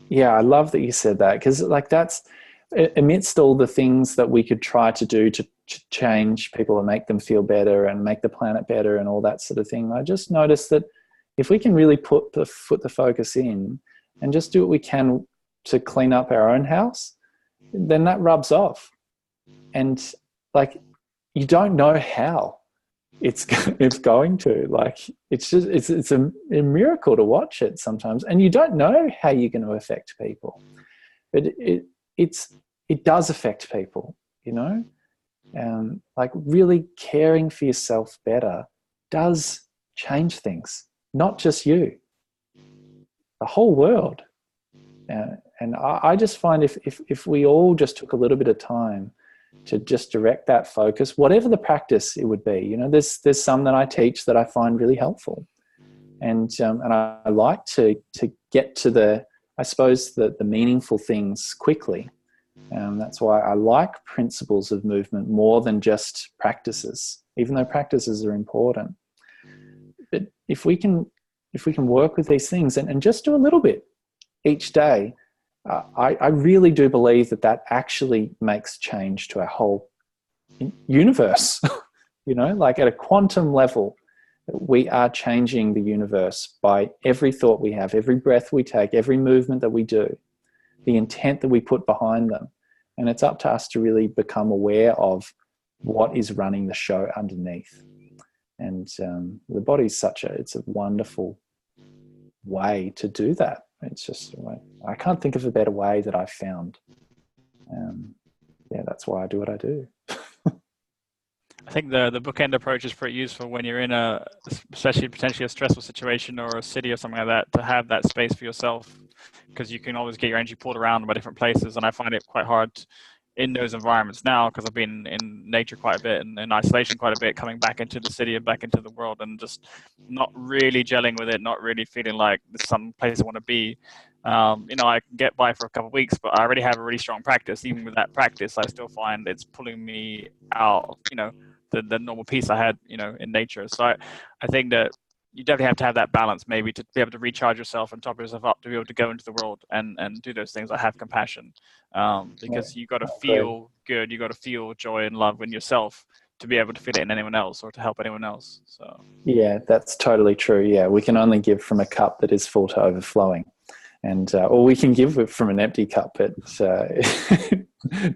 yeah, I love that you said that, because like that's amidst all the things that we could try to do to change people and make them feel better and make the planet better and all that sort of thing. I just noticed that if we can really put the focus in and just do what we can to clean up our own house, then that rubs off. And like, you don't know how it's going to, like, it's a miracle to watch it sometimes, and you don't know how you're going to affect people, but it does affect people, you know. Like really caring for yourself better does change things, not just you, the whole world. And I just find if we all just took a little bit of time to just direct that focus, whatever the practice it would be, you know, there's some that I teach that I find really helpful, and I like to get to the meaningful things quickly. That's why I like principles of movement more than just practices, even though practices are important. But if we can work with these things and just do a little bit each day, I really do believe that actually makes change to our whole universe. You know, like at a quantum level, we are changing the universe by every thought we have, every breath we take, every movement that we do, the intent that we put behind them. And it's up to us to really become aware of what is running the show underneath. And the body's it's a wonderful way to do that. It's just, I can't think of a better way that I've found. Yeah, that's why I do what I do. I think the bookend approach is pretty useful when you're in especially potentially a stressful situation or a city or something like that, to have that space for yourself, because you can always get your energy pulled around by different places. And I find it quite hard in those environments now, because I've been in nature quite a bit and in isolation quite a bit, coming back into the city and back into the world and just not really gelling with it, not really feeling like there's some place I want to be. You know, I can get by for a couple of weeks, but I already have a really strong practice. Even with that practice, I still find it's pulling me out, you know, the normal peace I had, you know, in nature. So I think that you definitely have to have that balance, maybe, to be able to recharge yourself and top yourself up, to be able to go into the world and do those things. I have compassion, because you got to feel good. You got to feel joy and love in yourself to be able to feel it in anyone else or to help anyone else. So yeah, that's totally true. Yeah, we can only give from a cup that is full to overflowing, and or we can give from an empty cup, but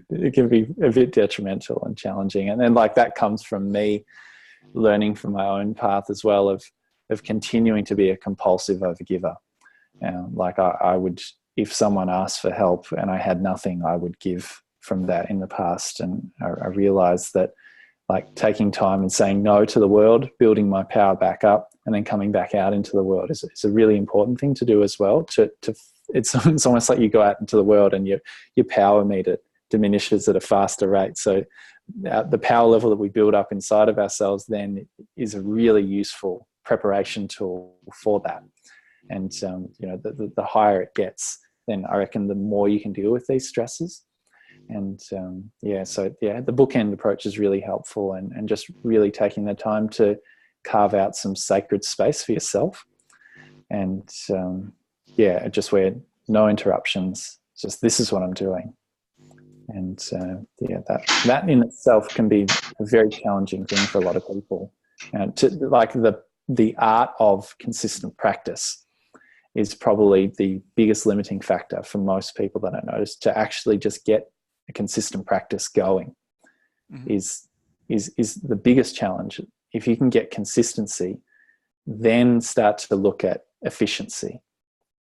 it can be a bit detrimental and challenging. And then like that comes from me learning from my own path as well, of continuing to be a compulsive overgiver. Like I would, if someone asked for help and I had nothing, I would give from that in the past. And I realized that like taking time and saying no to the world, building my power back up, and then coming back out into the world is a really important thing to do as well. It's almost like you go out into the world and your power meter diminishes at a faster rate. So the power level that we build up inside of ourselves then is a really useful preparation tool for that. And you know, the higher it gets, then I reckon the more you can deal with these stresses. And so the bookend approach is really helpful, and just really taking the time to carve out some sacred space for yourself, and just where no interruptions, just this is what I'm doing. And that in itself can be a very challenging thing for a lot of people. And like the art of consistent practice is probably the biggest limiting factor for most people that I notice, to actually just get a consistent practice going. Mm-hmm. is the biggest challenge. If you can get consistency, then start to look at efficiency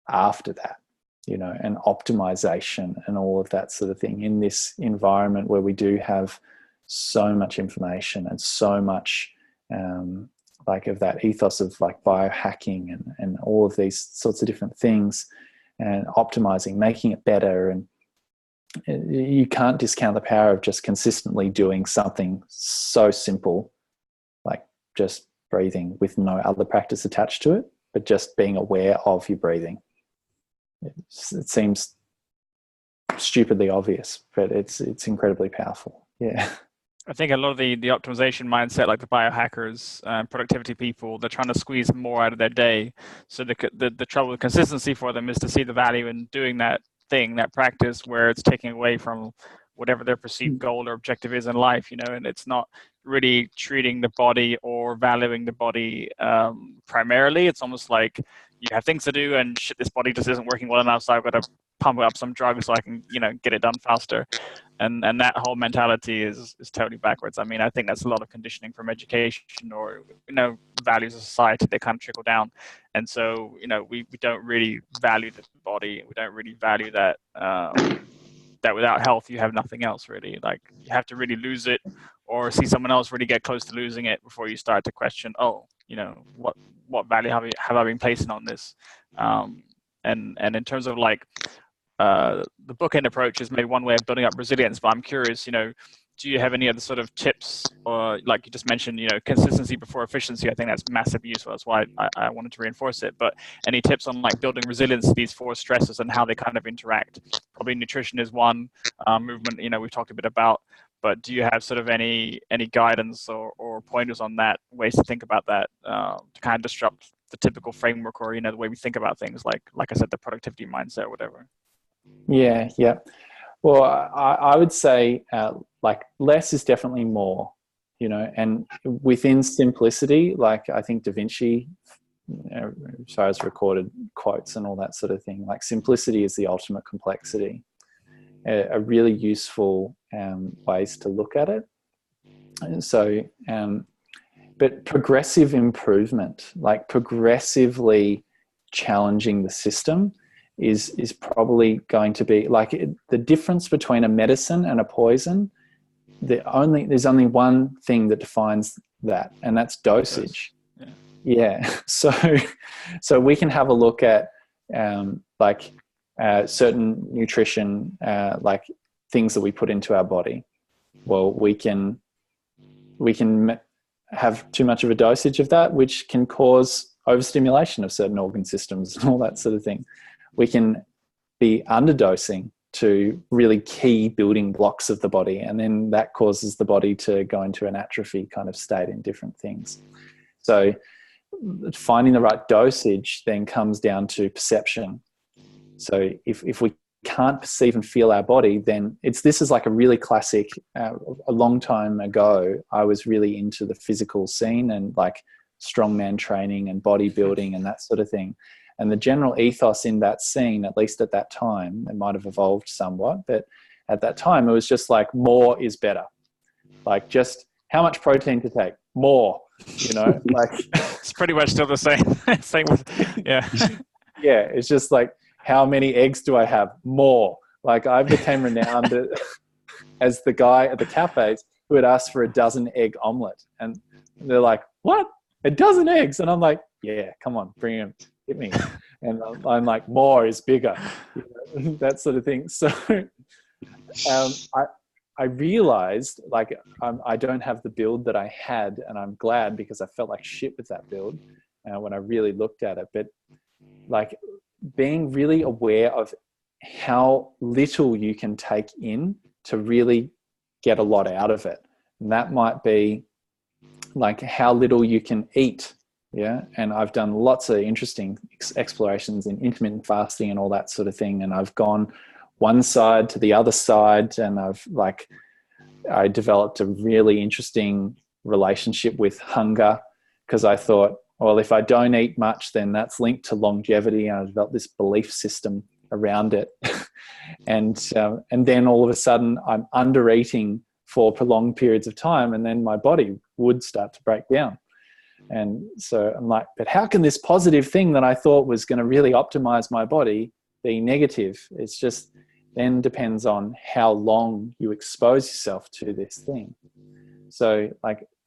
after that, you know, and optimization and all of that sort of thing in this environment where we do have so much information and so much like of that ethos of like biohacking and all of these sorts of different things, and optimizing, making it better. And you can't discount the power of just consistently doing something so simple, like just breathing with no other practice attached to it, but just being aware of your breathing. It seems stupidly obvious, but it's incredibly powerful. Yeah. I think a lot of the optimization mindset, like the biohackers, productivity people, they're trying to squeeze more out of their day. So the trouble with consistency for them is to see the value in doing that thing, that practice, where it's taking away from whatever their perceived goal or objective is in life, and it's not really treating the body or valuing the body primarily. It's almost like you have things to do and shit, this body just isn't working well enough, so I've got to pump up some drugs so I can, get it done faster. And that whole mentality is totally backwards. I mean, I think that's a lot of conditioning from education or, values of society that kind of trickle down. And so, we don't really value the body. We don't really value that, that without health, you have nothing else really. Like, you have to really lose it or see someone else really get close to losing it before you start to question, what value have I been placing on this? And in terms of the bookend approach is maybe one way of building up resilience, but I'm curious, do you have any other sort of tips, or like you just mentioned, consistency before efficiency? I think that's massively useful. That's why I wanted to reinforce it. But any tips on building resilience to these four stresses and how they kind of interact? Probably nutrition is one, movement, we've talked a bit about, but do you have sort of any guidance or pointers on that, ways to think about that, to kind of disrupt the typical framework or, the way we think about things, like I said, the productivity mindset or whatever? Yeah. Well, I would say less is definitely more, and within simplicity, I think Da Vinci, so I was recorded quotes and all that sort of thing, simplicity is the ultimate complexity, a really useful ways to look at it. And so, but progressive improvement, progressively challenging the system, is probably going to be the difference between a medicine and a poison. There's only one thing that defines that, and that's dosage. Yeah. So we can have a look at certain nutrition, things that we put into our body. Well, we can have too much of a dosage of that, which can cause overstimulation of certain organ systems and all that sort of thing. We can be underdosing to really key building blocks of the body, and then that causes the body to go into an atrophy kind of state in different things. So finding the right dosage then comes down to perception. So if we can't perceive and feel our body, then this is a really classic, a long time ago, I was really into the physical scene and strongman training and bodybuilding and that sort of thing. And the general ethos in that scene, at least at that time, it might have evolved somewhat, but at that time it was just more is better. Just how much protein to take? More, It's pretty much still the same. Same with, yeah. Yeah, it's just how many eggs do I have? More. I became renowned as the guy at the cafes who would ask for a dozen egg omelette. And they're like, what? A dozen eggs? And I'm like, yeah, come on, bring them. Hit me. And I'm like, more is bigger, that sort of thing. So I realized I don't have the build that I had, and I'm glad, because I felt like shit with that build when I really looked at it. But being really aware of how little you can take in to really get a lot out of it. And that might be how little you can eat. Yeah. And I've done lots of interesting explorations in intermittent fasting and all that sort of thing. And I've gone one side to the other side, and I developed a really interesting relationship with hunger, because I thought, well, if I don't eat much, then that's linked to longevity. And I developed this belief system around it. And then all of a sudden I'm under eating for prolonged periods of time, and then my body would start to break down. And so I'm like, but how can this positive thing that I thought was going to really optimize my body be negative? It's just then depends on how long you expose yourself to this thing. So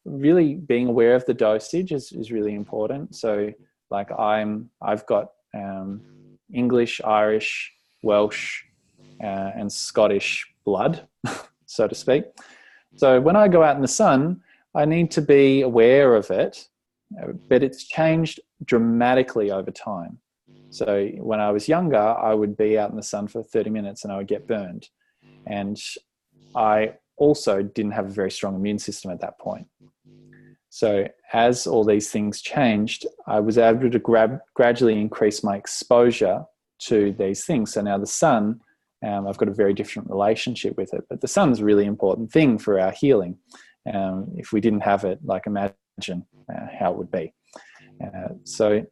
really being aware of the dosage is really important. So I've got English, Irish, Welsh, and Scottish blood, so to speak. So when I go out in the sun, I need to be aware of it, but it's changed dramatically over time. So when I was younger, I would be out in the sun for 30 minutes and I would get burned. And I also didn't have a very strong immune system at that point. So as all these things changed, I was able to gradually increase my exposure to these things. So now the sun, I've got a very different relationship with it, but the sun's a really important thing for our healing. If we didn't have it, like imagine how it would be. So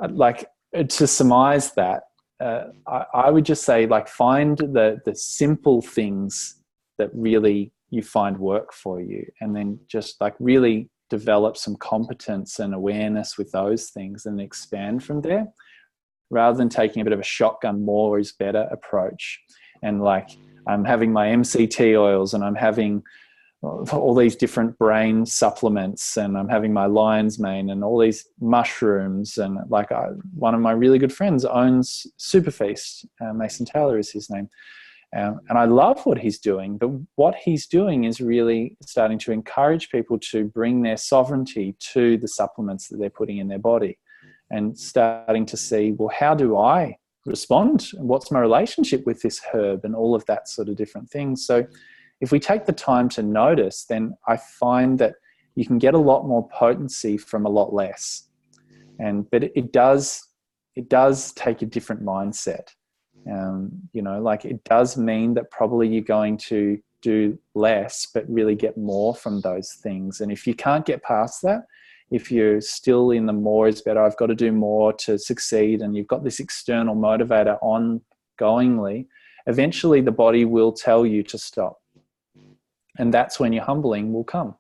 like to surmise that, I would just say like find the simple things that really you find work for you, and then just like really develop some competence and awareness with those things and expand from there, rather than taking a bit of a shotgun more is better approach. And like I'm having my MCT oils and I'm having all these different brain supplements and I'm having my lion's mane and all these mushrooms. And like one of my really good friends owns Superfeast, Mason Taylor is his name. And I love what he's doing, but what he's doing is really starting to encourage people to bring their sovereignty to the supplements that they're putting in their body, and starting to see, well, how do I respond? What's my relationship with this herb and all of that sort of different things? So if we take the time to notice, then I find that you can get a lot more potency from a lot less. But it does take a different mindset. You know, like it does mean that probably you're going to do less, but really get more from those things. And if you can't get past that, if you're still in the more is better, I've got to do more to succeed, and you've got this external motivator ongoingly, eventually the body will tell you to stop. And that's when your humbling will come.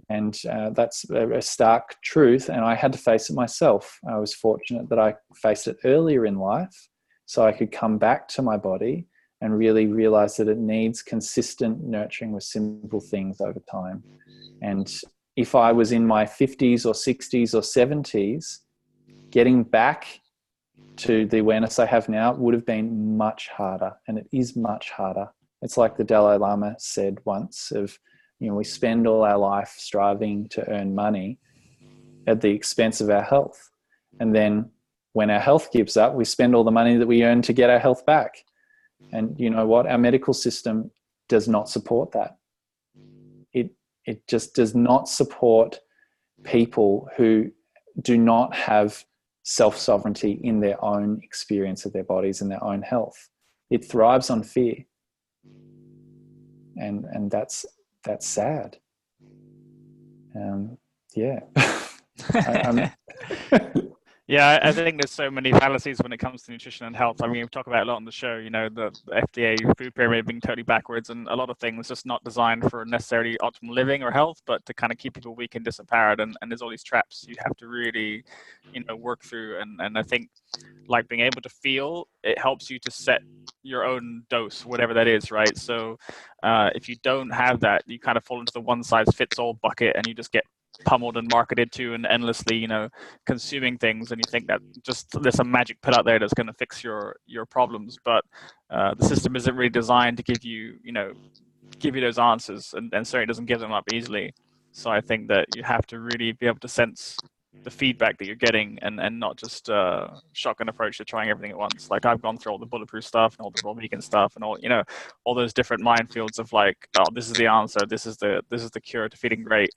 And that's a stark truth. And I had to face it myself. I was fortunate that I faced it earlier in life, so I could come back to my body and really realize that it needs consistent nurturing with simple things over time. And if I was in my 50s or 60s or 70s, getting back to the awareness I have now would have been much harder. And it is much harder. It's like the Dalai Lama said once of, you know, we spend all our life striving to earn money at the expense of our health. And then when our health gives up, we spend all the money that we earn to get our health back. And you know what? Our medical system does not support that. It just does not support people who do not have self-sovereignty in their own experience of their bodies and their own health. It thrives on fear. And that's sad. Yeah. Yeah, I think there's so many fallacies when it comes to nutrition and health. I mean, we talk about it a lot on the show, you know, the FDA food pyramid being totally backwards, and a lot of things just not designed for necessarily optimal living or health, but to kind of keep people weak and disempowered. And there's all these traps you have to really, you know, work through. And I think like being able to feel, it helps you to set your own dose, whatever that is, right? So if you don't have that, you kind of fall into the one size fits all bucket, and you just get pummeled and marketed to and endlessly, you know, consuming things, and you think that just there's some magic put out there that's going to fix your problems, but the system isn't really designed to give you those answers, and certainly doesn't give them up easily. So I think that you have to really be able to sense the feedback that you're getting, and not just shotgun approach to trying everything at once. Like I've gone through all the bulletproof stuff and all the raw vegan stuff and all, you know, all those different minefields of like, oh, this is the answer, this is the cure to feeling great.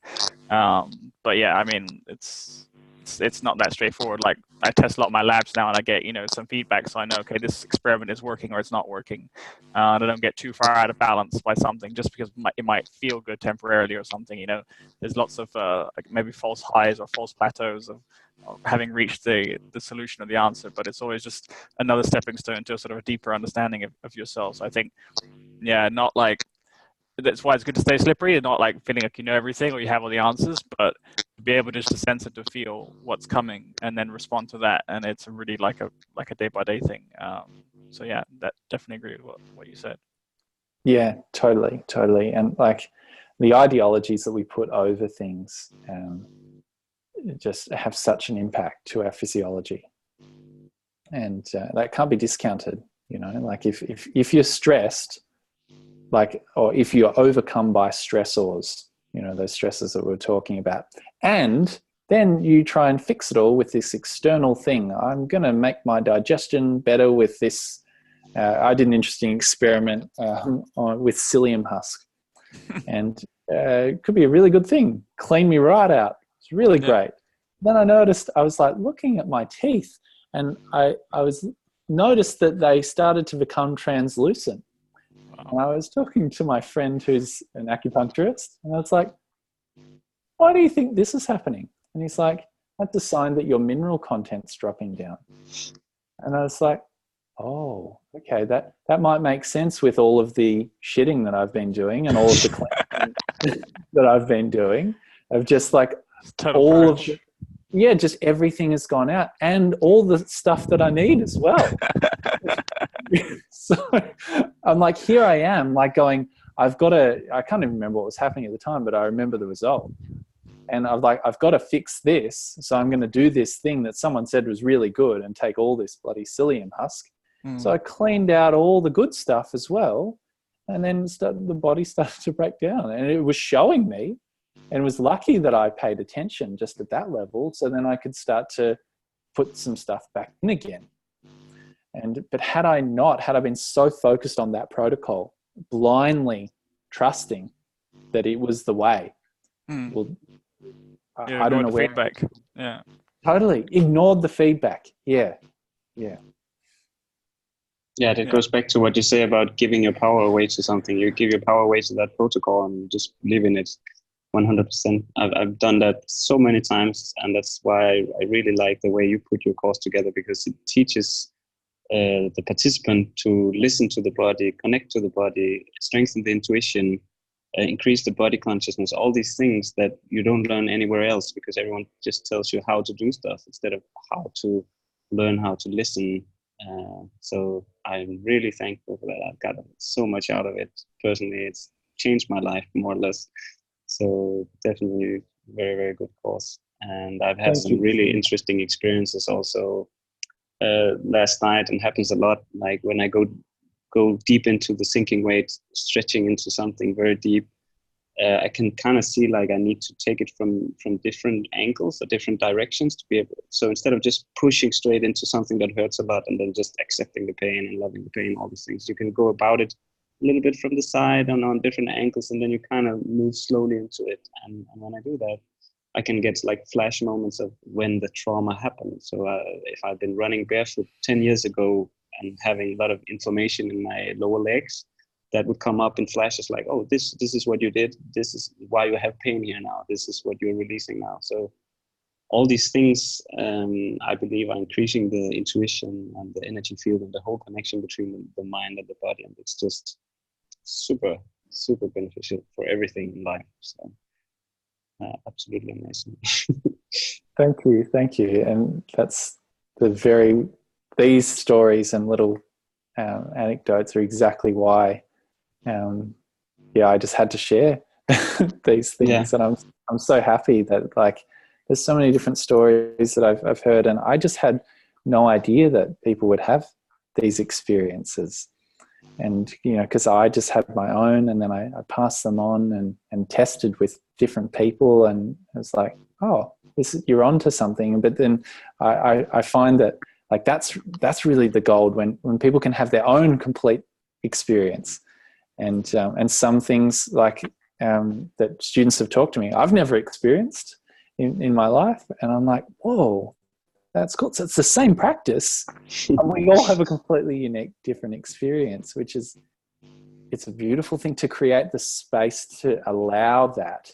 But yeah, I mean, it's not that straightforward. Like I test a lot of my labs now, and I get, you know, some feedback, so I know, okay, this experiment is working or it's not working. And I don't get too far out of balance by something just because it might feel good temporarily or something. You know, there's lots of like maybe false highs or false plateaus of having reached the solution or the answer, but it's always just another stepping stone to a sort of a deeper understanding of yourself. So I think, yeah, not like, that's why it's good to stay slippery and not like feeling like you know everything or you have all the answers, but to be able just to sense it, to feel what's coming and then respond to that. And it's really like a day-by-day thing. So yeah, that definitely agree with what you said. Yeah, totally. And like the ideologies that we put over things just have such an impact to our physiology, and that can't be discounted. You know, like if you're stressed, like, or if you're overcome by stressors, you know, those stresses that we're talking about, and then you try and fix it all with this external thing. I'm going to make my digestion better with this. I did an interesting experiment with psyllium husk, and it could be a really good thing. Clean me right out. It's really great. Then I noticed, I was like looking at my teeth, and I noticed that they started to become translucent. And I was talking to my friend who's an acupuncturist, and I was like, why do you think this is happening? And he's like, that's a sign that your mineral content's dropping down. And I was like, oh, okay, that might make sense with all of the shitting that I've been doing and all of the cleansing that I've been doing, of just like all of the, just everything has gone out, and all the stuff that I need as well. So I'm like, here I am, like going, I can't even remember what was happening at the time, but I remember the result. And I've got to fix this. So I'm going to do this thing that someone said was really good and take all this bloody psyllium husk. So I cleaned out all the good stuff as well. And then the body started to break down, and it was showing me, and it was lucky that I paid attention just at that level. So then I could start to put some stuff back in again. But had I been so focused on that protocol, blindly trusting that it was the way, well, I don't know where. Feedback. Yeah. Totally ignored the feedback. Yeah. Yeah, that goes back to what you say about giving your power away to something. You give your power away to that protocol and you just live in it 100%. I've done that so many times, and that's why I really like the way you put your course together, because it teaches the participant to listen to the body, connect to the body, strengthen the intuition, increase the body consciousness, all these things that you don't learn anywhere else, because everyone just tells you how to do stuff instead of how to learn how to listen. So I'm really thankful for that. I've got so much out of it. Personally, it's changed my life more or less. So definitely very, very good course. And I've had some really interesting experiences also last night, and happens a lot. Like when I go deep into the sinking weight, stretching into something very deep, I can kind of see like I need to take it from different angles or different directions to be able. So instead of just pushing straight into something that hurts a lot and then just accepting the pain and loving the pain, all these things, you can go about it a little bit from the side and on different angles, and then you kind of move slowly into it. And when I do that, I can get like flash moments of when the trauma happened. So if I've been running barefoot 10 years ago and having a lot of inflammation in my lower legs, that would come up in flashes like, oh, this is what you did. This is why you have pain here now. This is what you're releasing now. So all these things, I believe, are increasing the intuition and the energy field and the whole connection between the mind and the body. And it's just super, super beneficial for everything in life. So absolutely amazing. Thank you. And that's these stories and little anecdotes are exactly why I just had to share these things. And I'm so happy that like there's so many different stories that I've heard, and I just had no idea that people would have these experiences. And because I just had my own, and then I passed them on and tested with different people, and it was like, oh, you're onto something. But then I find that like that's really the gold, when people can have their own complete experience. And some things like that students have talked to me, I've never experienced in my life, and I'm like, whoa, that's cool. So it's the same practice, and we all have a completely unique, different experience, it's a beautiful thing to create the space to allow that.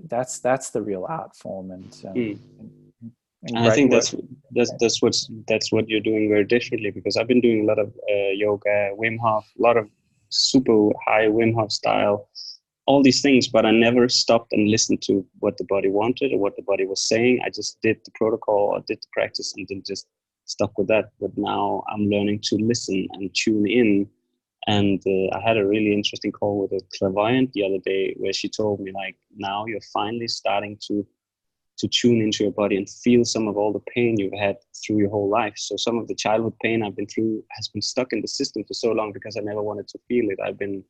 That's the real art form, and I think that's what you're doing very differently, because I've been doing a lot of yoga, Wim Hof, a lot of super high Wim Hof style, all these things, but I never stopped and listened to what the body wanted or what the body was saying. I just did the protocol, I did the practice, and then just stuck with that. But now I'm learning to listen and tune in. And I had a really interesting call with a clairvoyant the other day, where she told me, like, now you're finally starting to tune into your body and feel some of all the pain you've had through your whole life. So some of the childhood pain I've been through has been stuck in the system for so long because I never wanted to feel it. I've been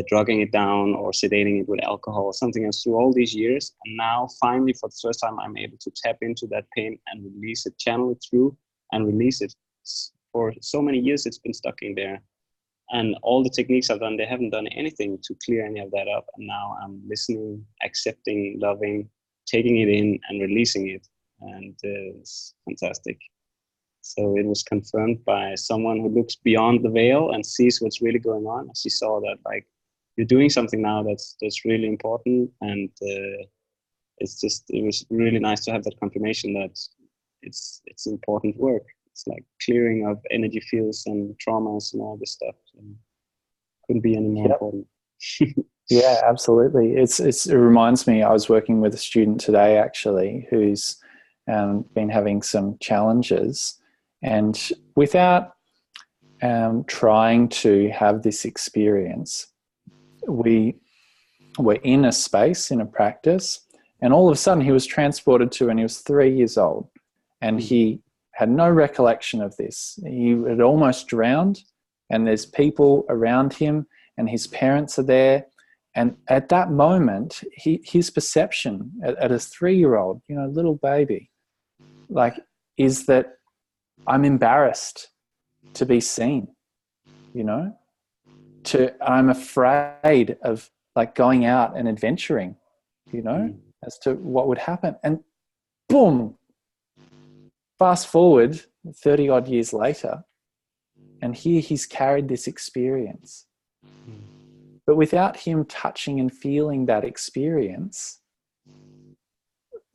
drugging it down or sedating it with alcohol or something else through all these years. And now finally, for the first time, I'm able to tap into that pain and release it, channel it through and release it. For so many years, it's been stuck in there. And all the techniques I've done, they haven't done anything to clear any of that up. And now I'm listening, accepting, loving, taking it in and releasing it. And it's fantastic. So it was confirmed by someone who looks beyond the veil and sees what's really going on. She saw that, like, you're doing something now that's really important. And it was really nice to have that confirmation that it's important work. It's like clearing of energy fields and traumas and all this stuff. So couldn't be any more important. Yeah, absolutely. It reminds me, I was working with a student today actually who's been having some challenges, and without trying to have this experience, we were in a space, in a practice, and all of a sudden he was transported to, and he was 3 years old, and he had no recollection of this. He had almost drowned, and there's people around him, and his parents are there. And at that moment, his perception at a 3-year-old, little baby, like, is that I'm embarrassed to be seen, I'm afraid of, like, going out and adventuring, as to what would happen. And boom, fast forward 30 odd years later, and here he's carried this experience. But without him touching and feeling that experience,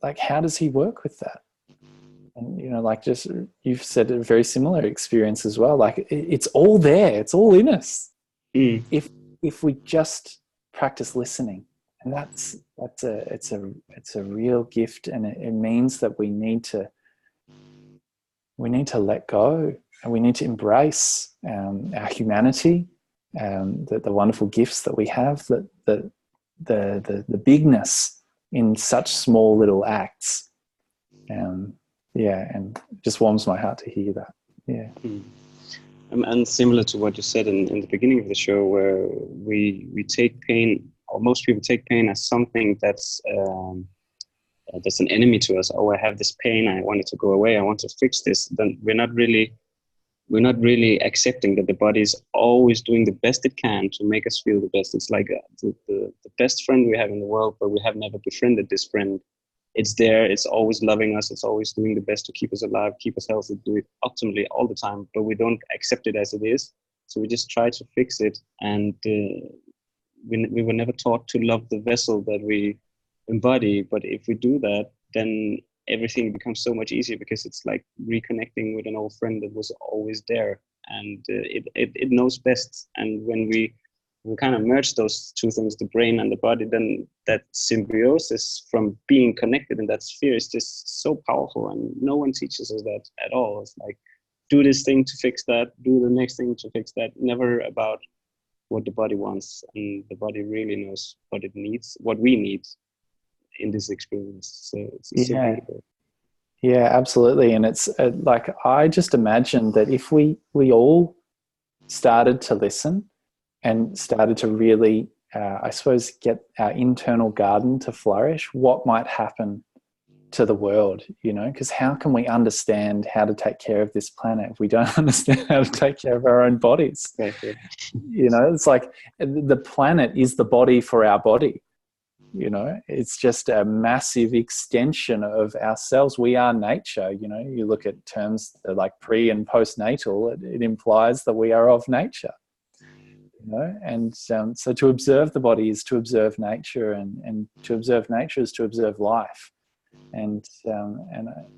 like, how does he work with that? And, like, just, you've said a very similar experience as well. Like, it's all there. It's all in us. If we just practice listening. And it's a real gift. And it means that we need to let go, and we need to embrace our humanity, the wonderful gifts that we have, the bigness in such small little acts. And it just warms my heart to hear that. Yeah. And similar to what you said in the beginning of the show, where we take pain, or most people take pain as something that's an enemy to us. Oh, I have this pain, I want it to go away, I want to fix this. Then we're not really accepting that the body is always doing the best it can to make us feel the best. It's like the best friend we have in the world, but we have never befriended this friend. It's there, it's always loving us, it's always doing the best to keep us alive, keep us healthy, do it optimally all the time, but we don't accept it as it is. So we just try to fix it. And we were never taught to love the vessel that we embody. But if we do that, then everything becomes so much easier, because it's like reconnecting with an old friend that was always there, and it knows best. And when we kind of merge those two things, the brain and the body, then that symbiosis from being connected in that sphere is just so powerful, and no one teaches us that at all. It's like, do this thing to fix that, do the next thing to fix that, never about what the body wants. And the body really knows what it needs, what we need in this experience. So it's so beautiful. Yeah, absolutely. And it's like, I just imagine that if we all started to listen and started to really, I suppose, get our internal garden to flourish, what might happen to the world, because how can we understand how to take care of this planet if we don't understand how to take care of our own bodies? It's like the planet is the body for our body. It's just a massive extension of ourselves. We are nature. You look at terms like pre and postnatal, it implies that we are of nature. And so to observe the body is to observe nature, and to observe nature is to observe life. And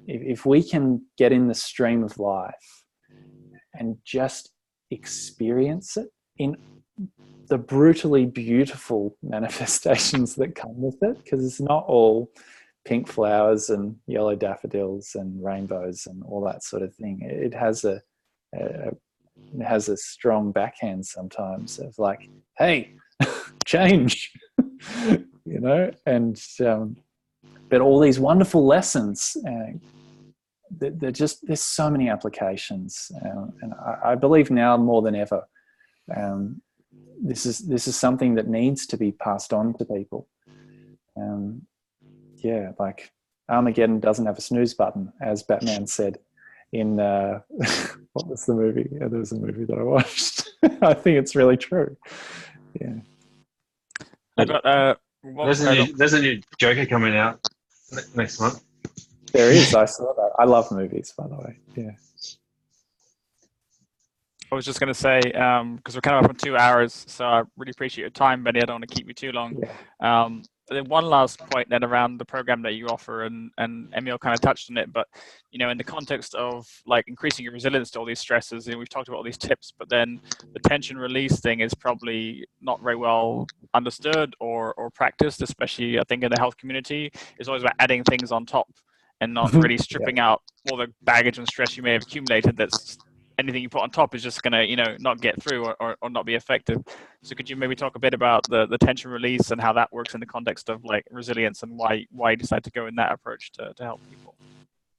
if we can get in the stream of life and just experience it in the brutally beautiful manifestations that come with it, because it's not all pink flowers and yellow daffodils and rainbows and all that sort of thing. It has a strong backhand sometimes of like, hey, change, and but all these wonderful lessons, there's so many applications, and I believe now more than ever this is something that needs to be passed on to people. Yeah, like Armageddon doesn't have a snooze button, as Batman said in what was the movie? Yeah, there was a movie that I watched. I think it's really true. Yeah. I got there's a new Joker coming out next month. There is. I saw that. I love movies, by the way. Yeah. I was just going to say, because we're kind of up on 2 hours, so I really appreciate your time, Benny. I don't want to keep you too long. Yeah. Then one last point then around the program that you offer, and Emil kind of touched on it, but in the context of like increasing your resilience to all these stresses, we've talked about all these tips, but then the tension release thing is probably not very well understood or practiced, especially I think in the health community. It's always about adding things on top and not really stripping out all the baggage and stress you may have accumulated. That's anything you put on top is just going to, not get through or not be effective. So could you maybe talk a bit about the tension release and how that works in the context of like resilience and why you decide to go in that approach to help people?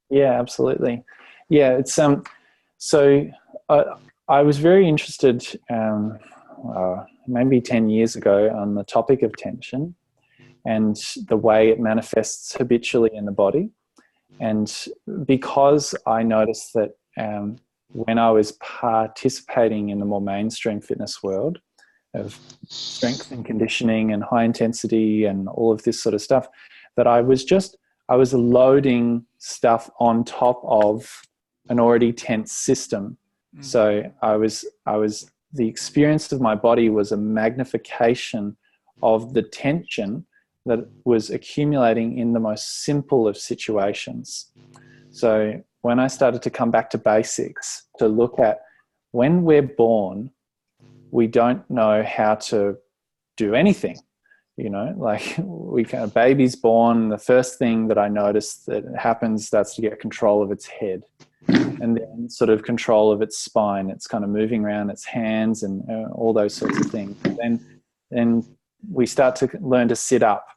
Yeah, absolutely. Yeah, it's so I was very interested maybe 10 years ago on the topic of tension and the way it manifests habitually in the body. And because I noticed that when I was participating in the more mainstream fitness world of strength and conditioning and high intensity and all of this sort of stuff, that I was loading stuff on top of an already tense system. So the experience of my body was a magnification of the tension that was accumulating in the most simple of situations. So when I started to come back to basics, to look at when we're born, we don't know how to do anything. Like a baby's born, the first thing that I noticed that happens starts to get control of its head and then sort of control of its spine. It's kind of moving around its hands and all those sorts of things. And then we start to learn to sit up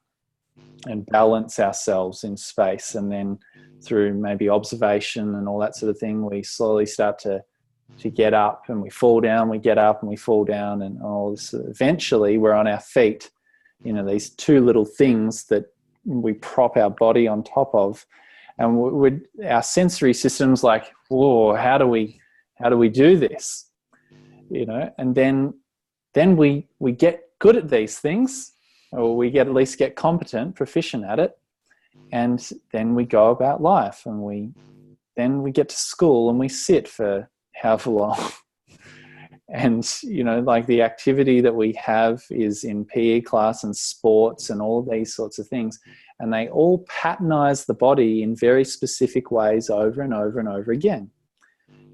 and balance ourselves in space, and then through maybe observation and all that sort of thing, we slowly start to get up, and we fall down, we get up, and we fall down, and all this. Eventually we're on our feet, these two little things that we prop our body on top of, and our sensory system's like, whoa, how do we do this? And then we get good at these things, or we at least get competent, proficient at it. And then we go about life, and then we get to school and we sit for however long. And, like the activity that we have is in PE class and sports and all these sorts of things. And they all patternize the body in very specific ways over and over and over again.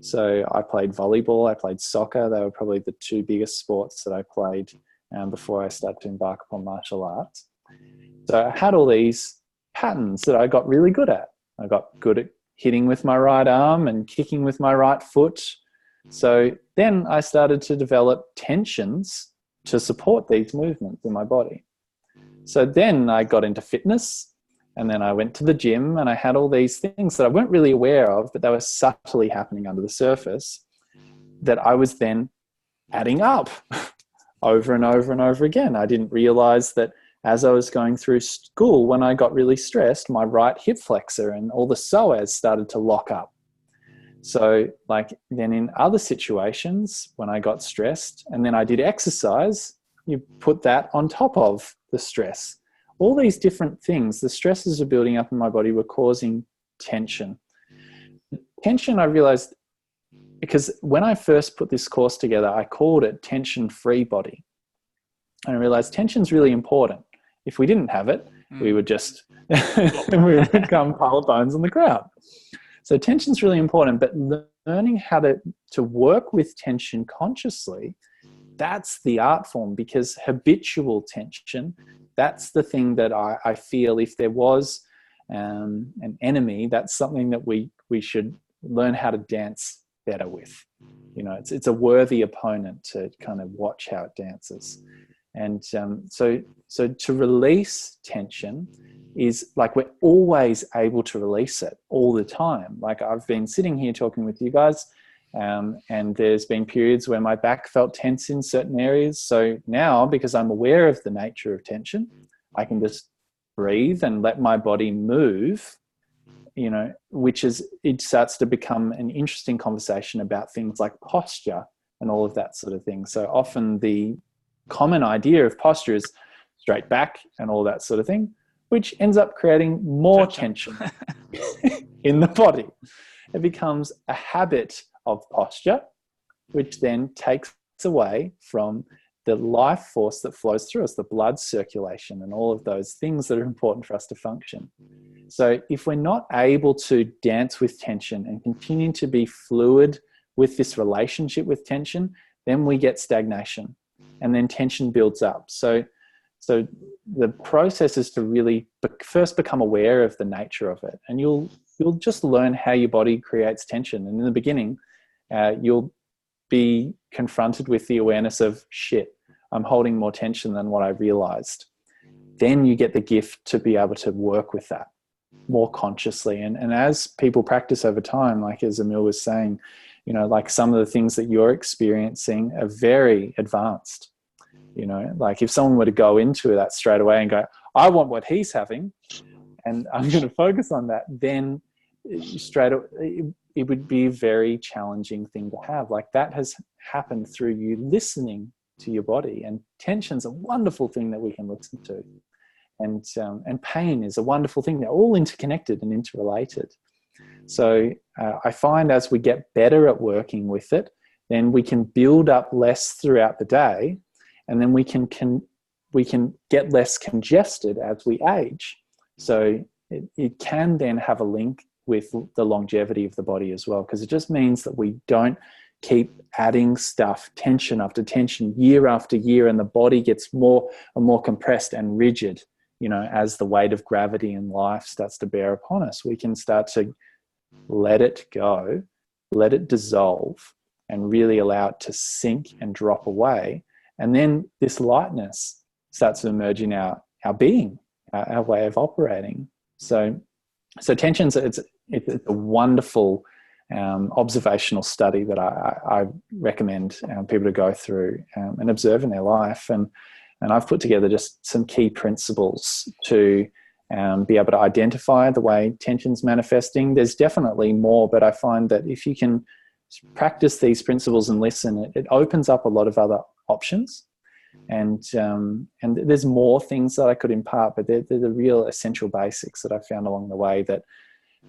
So I played volleyball, I played soccer. They were probably the two biggest sports that I played before I started to embark upon martial arts. So I had all these patterns that I got really good at. I got good at hitting with my right arm and kicking with my right foot. So then I started to develop tensions to support these movements in my body. So then I got into fitness, and then I went to the gym, and I had all these things that I weren't really aware of, but they were subtly happening under the surface that I was then adding up over and over and over again. I didn't realize that as I was going through school, when I got really stressed, my right hip flexor and all the psoas started to lock up. So like then in other situations, when I got stressed and then I did exercise, you put that on top of the stress. All these different things, the stresses are building up in my body were causing tension. Tension, I realized, because when I first put this course together, I called it tension-free body. And I realized tension's really important. If we didn't have it, we would just we would become a pile of bones on the ground. So tension's really important, but learning how to work with tension consciously, that's the art form, because habitual tension, that's the thing that I feel if there was an enemy, that's something that we should learn how to dance better with. It's a worthy opponent to kind of watch how it dances. And so to release tension is like we're always able to release it all the time. Like I've been sitting here talking with you guys, And there's been periods where my back felt tense in certain areas. So now, because I'm aware of the nature of tension, I can just breathe and let my body move, you know, it starts to become an interesting conversation about things like posture and all of that sort of thing. So often the common idea of posture is straight back and all that sort of thing, which ends up creating more tension in the body. It becomes a habit of posture, which then takes away from the life force that flows through us, the blood circulation and all of those things that are important for us to function. So if we're not able to dance with tension and continue to be fluid with this relationship with tension, then we get stagnation and then tension builds up. So the process is to really first become aware of the nature of it, and you'll just learn how your body creates tension. And in the beginning, you'll be confronted with the awareness of, shit, I'm holding more tension than what I realized. Then you get the gift to be able to work with that more consciously. And as people practice over time, like as Emil was saying, you know, like some of the things that you're experiencing are very advanced. You know, like if someone were to go into that straight away and go, I want what he's having, and I'm going to focus on that, then straight away, it would be a very challenging thing to have. Like that has happened through you listening to your body, and tension's a wonderful thing that we can listen to. And pain is a wonderful thing. They're all interconnected and interrelated. So I find as we get better at working with it, then we can build up less throughout the day, and then we can get less congested as we age. So it can then have a link with the longevity of the body as well, because it just means that we don't keep adding stuff, tension after tension, year after year, and the body gets more and more compressed and rigid. You know, as the weight of gravity in life starts to bear upon us, we can start to let it go, let it dissolve, and really allow it to sink and drop away. And then this lightness starts to emerge in our being, our way of operating. So tensions, it's a wonderful observational study that I recommend people to go through and observe in their life. And I've put together just some key principles to be able to identify the way tension's manifesting. There's definitely more, but I find that if you can practice these principles and listen, it opens up a lot of other options. And there's more things that I could impart, but they're the real essential basics that I found along the way that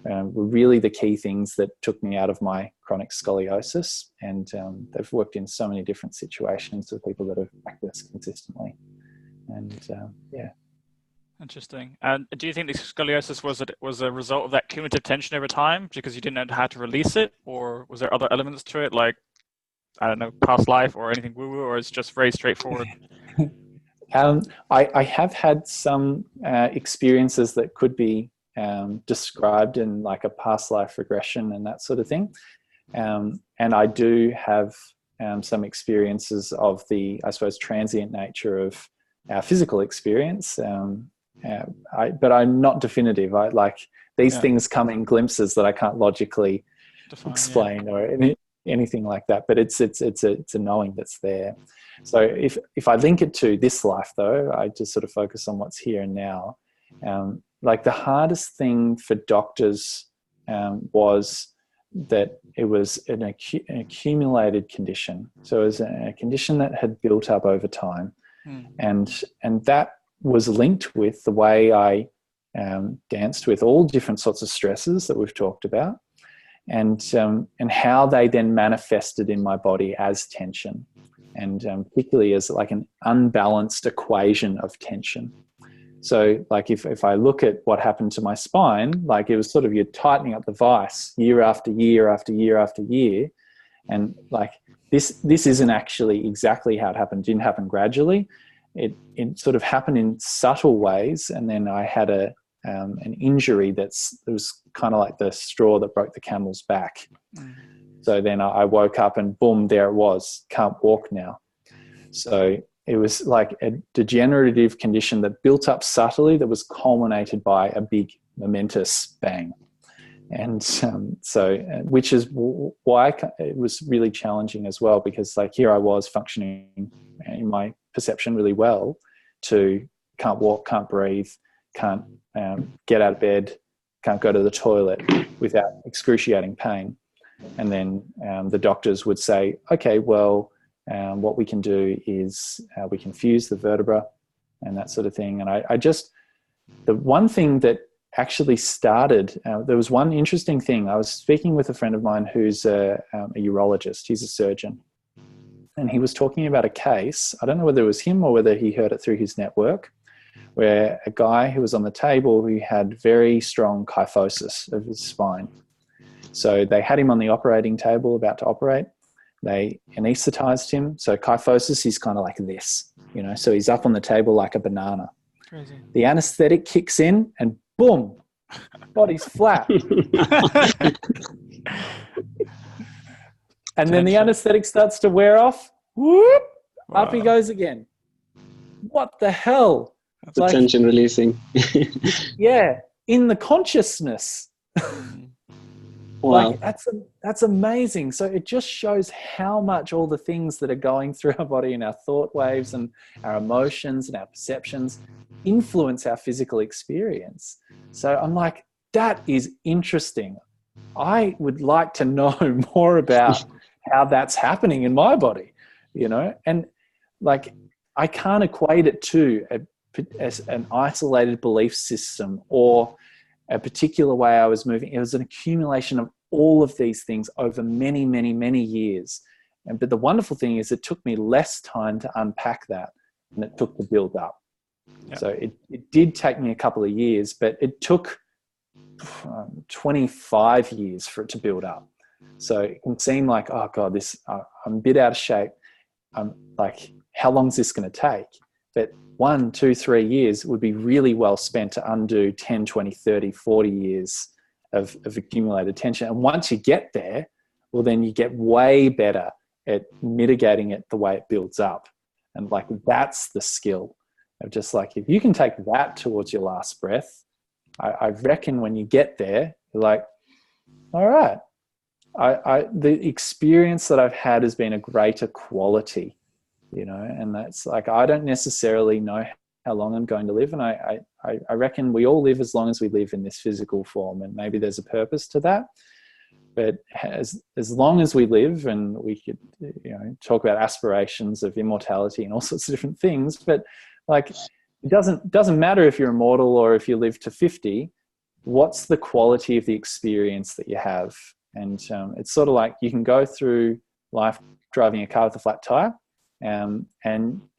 were really the key things that took me out of my chronic scoliosis. And they've worked in so many different situations with people that have practiced consistently. And yeah. Interesting. And do you think the scoliosis was a result of that cumulative tension over time because you didn't know how to release it, or was there other elements to it, like, I don't know, past life or anything woo-woo, or it's just very straightforward? I have had some experiences that could be described in like a past life regression and that sort of thing. And I do have some experiences of the, I suppose, transient nature of our physical experience. But I'm not definitive. I like these things come in glimpses that I can't logically explain or anything like that. But it's a knowing that's there. So if I link it to this life, though, I just sort of focus on what's here and now. Like the hardest thing for doctors was that it was an accumulated condition. So it was a condition that had built up over time. And that was linked with the way I danced with all different sorts of stresses that we've talked about, and how they then manifested in my body as tension, and particularly as like an unbalanced equation of tension. So like if I look at what happened to my spine, like it was sort of you're tightening up the vice year after year after year after year. And like this isn't actually exactly how it happened. It didn't happen gradually. It sort of happened in subtle ways. And then I had an injury it was kind of like the straw that broke the camel's back. So then I woke up and boom, there it was. Can't walk now. So it was like a degenerative condition that built up subtly that was culminated by a big momentous bang. And which is why it was really challenging as well, because like here I was functioning in my perception really well to can't walk, can't breathe, can't get out of bed, can't go to the toilet without excruciating pain. And then the doctors would say, okay, well, what we can do is we can fuse the vertebra and that sort of thing. And the one thing that actually started, there was one interesting thing. I was speaking with a friend of mine who's a urologist. He's a surgeon. And he was talking about a case, I don't know whether it was him or whether he heard it through his network, where a guy who was on the table who had very strong kyphosis of his spine. So they had him on the operating table about to operate. They anesthetized him. So kyphosis is kind of like this, so he's up on the table like a banana. Crazy. The anesthetic kicks in and boom, body's flat. And then the anesthetic starts to wear off. Whoop, up he goes again. What the hell? The tension releasing. Yeah, in the consciousness. Wow. Like that's amazing. So it just shows how much all the things that are going through our body and our thought waves and our emotions and our perceptions influence our physical experience. So I'm like, that is interesting. I would like to know more about how that's happening in my body, and like I can't equate it to as an isolated belief system or a particular way I was moving. It was an accumulation of all of these things over many, many, many years. But the wonderful thing is it took me less time to unpack that than it took to build up. Yeah. So it did take me a couple of years, but it took 25 years for it to build up. So it can seem like, oh God, I'm a bit out of shape. Like, how long is this going to take? But 1, 2, 3 years would be really well spent to undo 10, 20, 30, 40 years of accumulated tension. And once you get there, well, then you get way better at mitigating it the way it builds up. And like, that's the skill of just like, if you can take that towards your last breath, I reckon when you get there, you're like, all right, the experience that I've had has been a greater quality, and that's like, I don't necessarily know how long I'm going to live. And I reckon we all live as long as we live in this physical form, and maybe there's a purpose to that. But as long as we live, and we could, talk about aspirations of immortality and all sorts of different things, but like, it doesn't matter if you're immortal or if you live to 50, what's the quality of the experience that you have? And it's sort of like you can go through life driving a car with a flat tire, and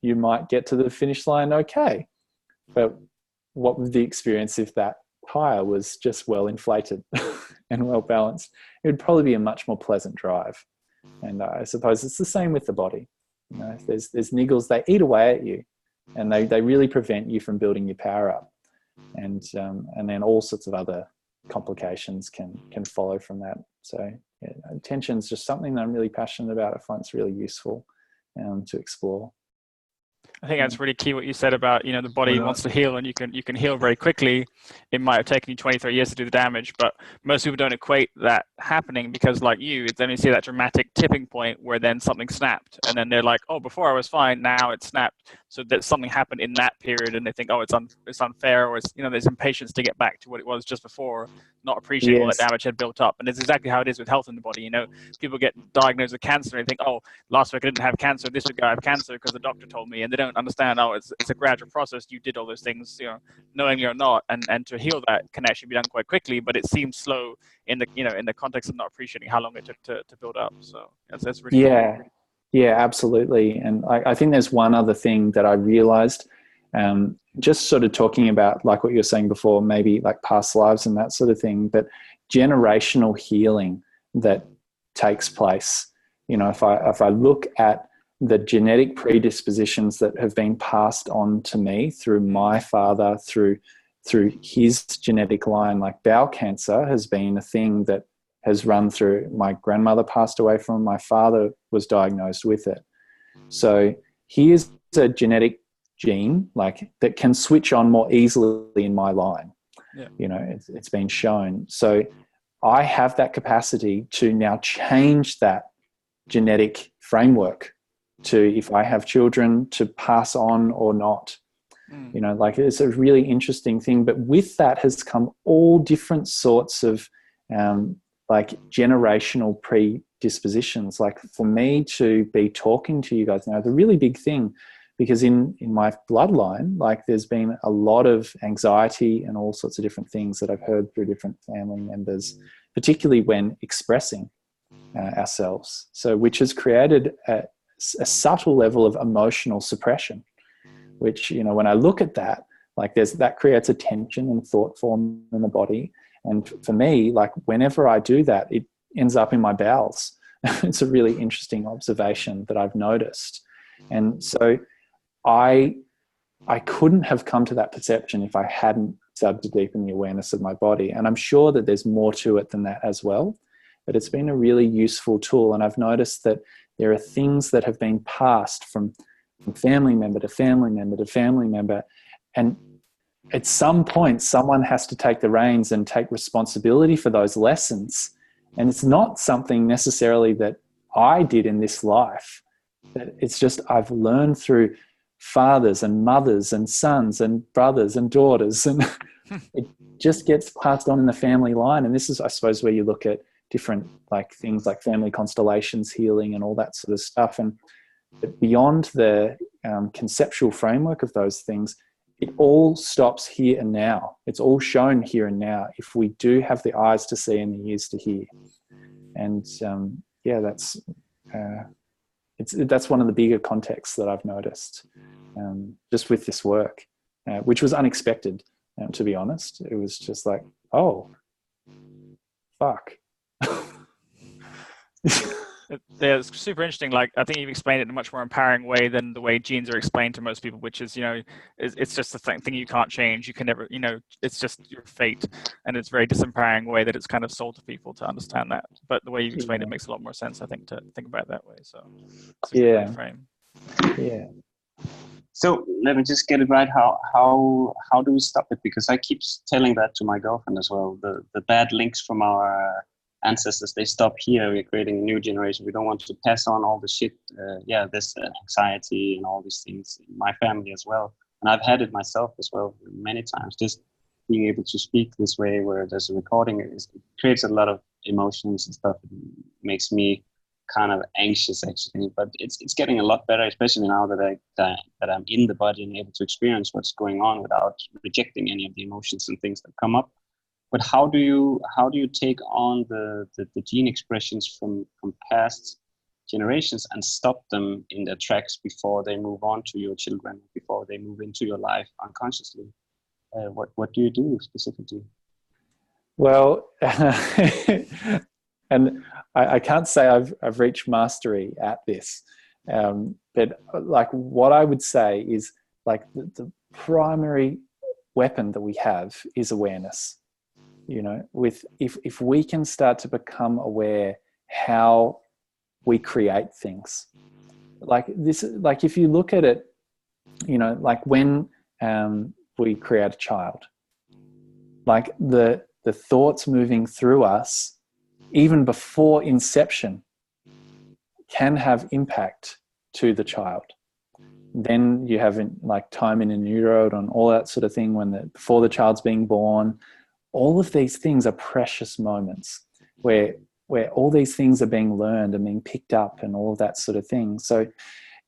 you might get to the finish line okay. But what would the experience if that tire was just well inflated and well balanced? It would probably be a much more pleasant drive. And I suppose it's the same with the body. If there's niggles, they eat away at you, and they really prevent you from building your power up. And then all sorts of other complications can follow from that. So yeah, tension is just something that I'm really passionate about. I find it's really useful to explore. I think that's really key what you said about, the body wants to heal, and you can heal very quickly. It might have taken you 23 years to do the damage, but most people don't equate that happening, because like then you see that dramatic tipping point where then something snapped, and then they're like, oh, before I was fine, now it snapped. So that something happened in that period, and they think, oh, it's unfair, or it's, there's impatience to get back to what it was just before, not appreciating all that damage had built up. And it's exactly how it is with health in the body. People get diagnosed with cancer and they think, oh, last week I didn't have cancer, this week I have cancer because the doctor told me, and they don't understand, oh, it's a gradual process. You did all those things, knowingly or not, and to heal that can actually be done quite quickly, but it seems slow in the context of not appreciating how long it took to build up. So that's really cool. Yeah, absolutely. And I think there's one other thing that I realized, just sort of talking about like what you were saying before, maybe like past lives and that sort of thing, but generational healing that takes place. If I look at the genetic predispositions that have been passed on to me through my father, through his genetic line, like bowel cancer has been a thing that has run through. My grandmother passed away from, my father was diagnosed with it. So here's a genetic gene like that can switch on more easily in my line. Yeah. It's been shown. So I have that capacity to now change that genetic framework to, if I have children, to pass on or not. You know, like, it's a really interesting thing. But with that has come all different sorts of like generational predispositions. Like, for me to be talking to you guys now is a really big thing, because in my bloodline, like, there's been a lot of anxiety and all sorts of different things that I've heard through different family members, particularly when expressing ourselves. So, which has created a subtle level of emotional suppression, which, you know, when I look at that, like, that creates a tension and thought form in the body. And for me, like, whenever I do that, it ends up in my bowels. It's a really interesting observation that I've noticed. And so I couldn't have come to that perception if I hadn't started to deepen the awareness of my body. And I'm sure that there's more to it than that as well. But it's been a really useful tool. And I've noticed that there are things that have been passed from family member to family member to family member. And at some point, someone has to take the reins and take responsibility for those lessons. And it's not something necessarily that I did in this life. That it's just, I've learned through fathers and mothers and sons and brothers and daughters, and it just gets passed on in the family line. And this is, I suppose, where you look at different, like, things like family constellations, healing, and all that sort of stuff. And beyond the conceptual framework of those things, it all stops here and now. It's all shown here and now if we do have the eyes to see and the ears to hear. And yeah, that's one of the bigger contexts that I've noticed just with this work, which was unexpected, to be honest. It was just like, oh, fuck. Yeah, it's super interesting. Like, I think you've explained it in a much more empowering way than the way genes are explained to most people, which is, you know, it's just a thing you can't change. You can never, you know, it's just your fate. And it's a very disempowering way that it's kind of sold to people to understand that. But the way you've explained it makes a lot more sense, I think, to think about it that way. So it's a good frame. Yeah. So let me just get it right. How do we stop it? Because I keep telling that to my girlfriend as well. The bad links from our ancestors, they stop here. We're creating a new generation. We don't want to pass on all the shit. This anxiety and all these things in my family as well. And I've had it myself as well many times. Just being able to speak this way, where there's a recording, it creates a lot of emotions and stuff. It makes me kind of anxious, actually. But it's getting a lot better, especially now that I'm in the body and able to experience what's going on without rejecting any of the emotions and things that come up. But how do you take on the gene expressions from past generations and stop them in their tracks before they move on to your children, before they move into your life unconsciously? What do you do specifically? Well, and I can't say I've reached mastery at this, but like, what I would say is, like, the primary weapon that we have is awareness. You know, if we can start to become aware how we create things, like this, like, if you look at it, you know, like when we create a child, like the thoughts moving through us, even before inception, can have impact to the child. Then you have, like, time in utero and all that sort of thing, before the child's being born. All of these things are precious moments where all these things are being learned and being picked up and all of that sort of thing. So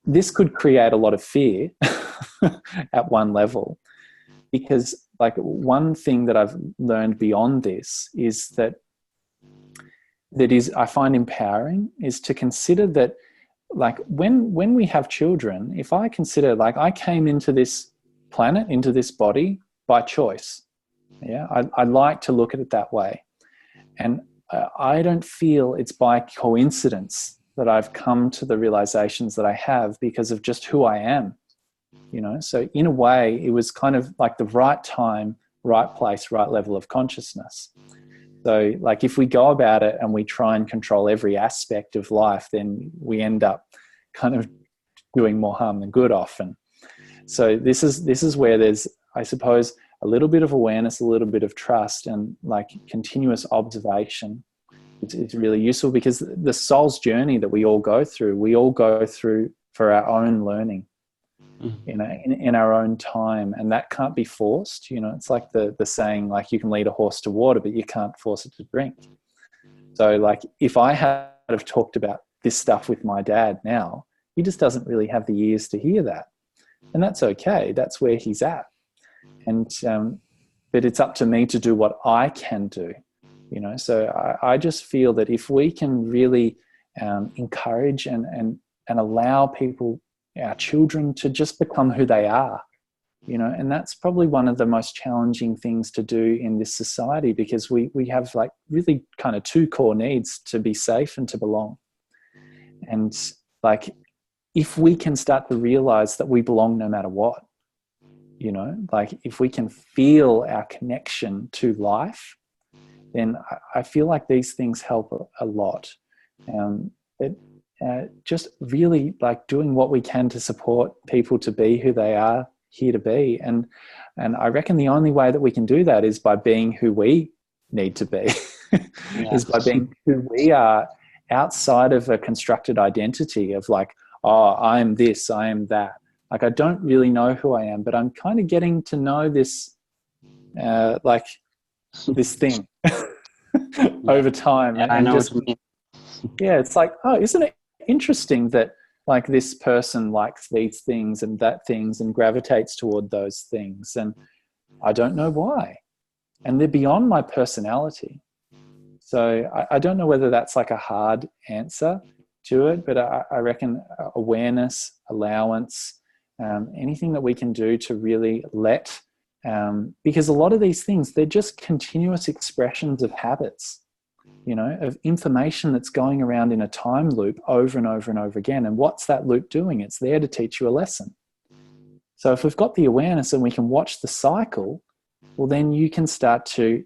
this could create a lot of fear at one level, because, like, one thing that I've learned beyond this is that is, I find empowering, is to consider that, like, when we have children, if I consider, like, I came into this planet, into this body by choice. Yeah, I like to look at it that way. And I don't feel it's by coincidence that I've come to the realizations that I have because of just who I am, you know. So in a way, it was kind of like the right time, right place, right level of consciousness. So, like, if we go about it and we try and control every aspect of life, then we end up kind of doing more harm than good often. So this is where there's, I suppose, a little bit of awareness, a little bit of trust, and like continuous observation. It's really useful, because the soul's journey that we all go through for our own learning, in our own time, and that can't be forced. It's like the saying, like, you can lead a horse to water, but you can't force it to drink. So like, if I had have talked about this stuff with my dad now, he just doesn't really have the ears to hear that, and that's okay. That's where he's at, and but it's up to me to do what I can do. So I just feel that if we can really encourage and allow people, our children, to just become who they are, and that's probably one of the most challenging things to do in this society, because we have like really kind of two core needs: to be safe and to belong. And like, if we can start to realize that we belong no matter what, like if we can feel our connection to life, then I feel like these things help a lot. Just really like doing what we can to support people to be who they are here to be. And I reckon the only way that we can do that is by being who we need to be, is by being who we are, outside of a constructed identity of like, oh, I am this, I am that. Like, I don't really know who I am, but I'm kind of getting to know this, like this thing over time. Yeah, I know what you mean. Yeah, it's like, oh, isn't it interesting that like this person likes these things and that things and gravitates toward those things, and I don't know why, and they're beyond my personality. So I don't know whether that's like a hard answer to it, but I reckon awareness, allowance, anything that we can do to really let, because a lot of these things, they're just continuous expressions of habits, of information that's going around in a time loop over and over and over again. And what's that loop doing? It's there to teach you a lesson. So if we've got the awareness and we can watch the cycle, well, then you can start to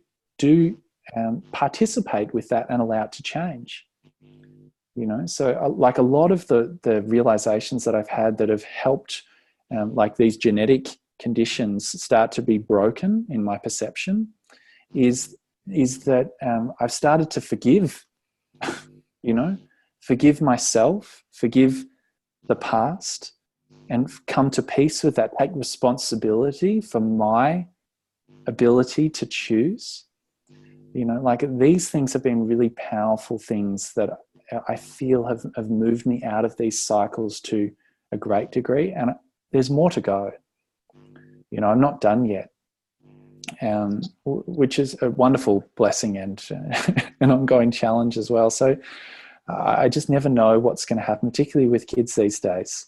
participate with that and allow it to change. So like a lot of the realizations that I've had that have helped, like these genetic conditions start to be broken in my perception, is that I've started to forgive, forgive myself, forgive the past, and come to peace with that, take responsibility for my ability to choose. Like these things have been really powerful things that I feel have moved me out of these cycles to a great degree. And there's more to go. I'm not done yet, which is a wonderful blessing and an ongoing challenge as well. So I just never know what's going to happen, particularly with kids these days.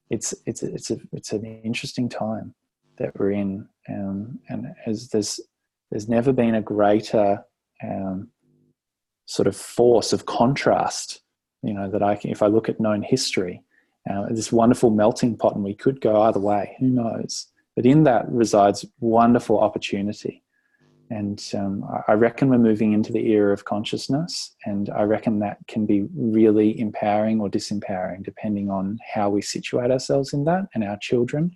It's an interesting time that we're in, and as there's never been a greater sort of force of contrast, that I can, if I look at known history, this wonderful melting pot, and we could go either way, who knows? But in that resides wonderful opportunity. And I reckon we're moving into the era of consciousness, and I reckon that can be really empowering or disempowering depending on how we situate ourselves in that, and our children.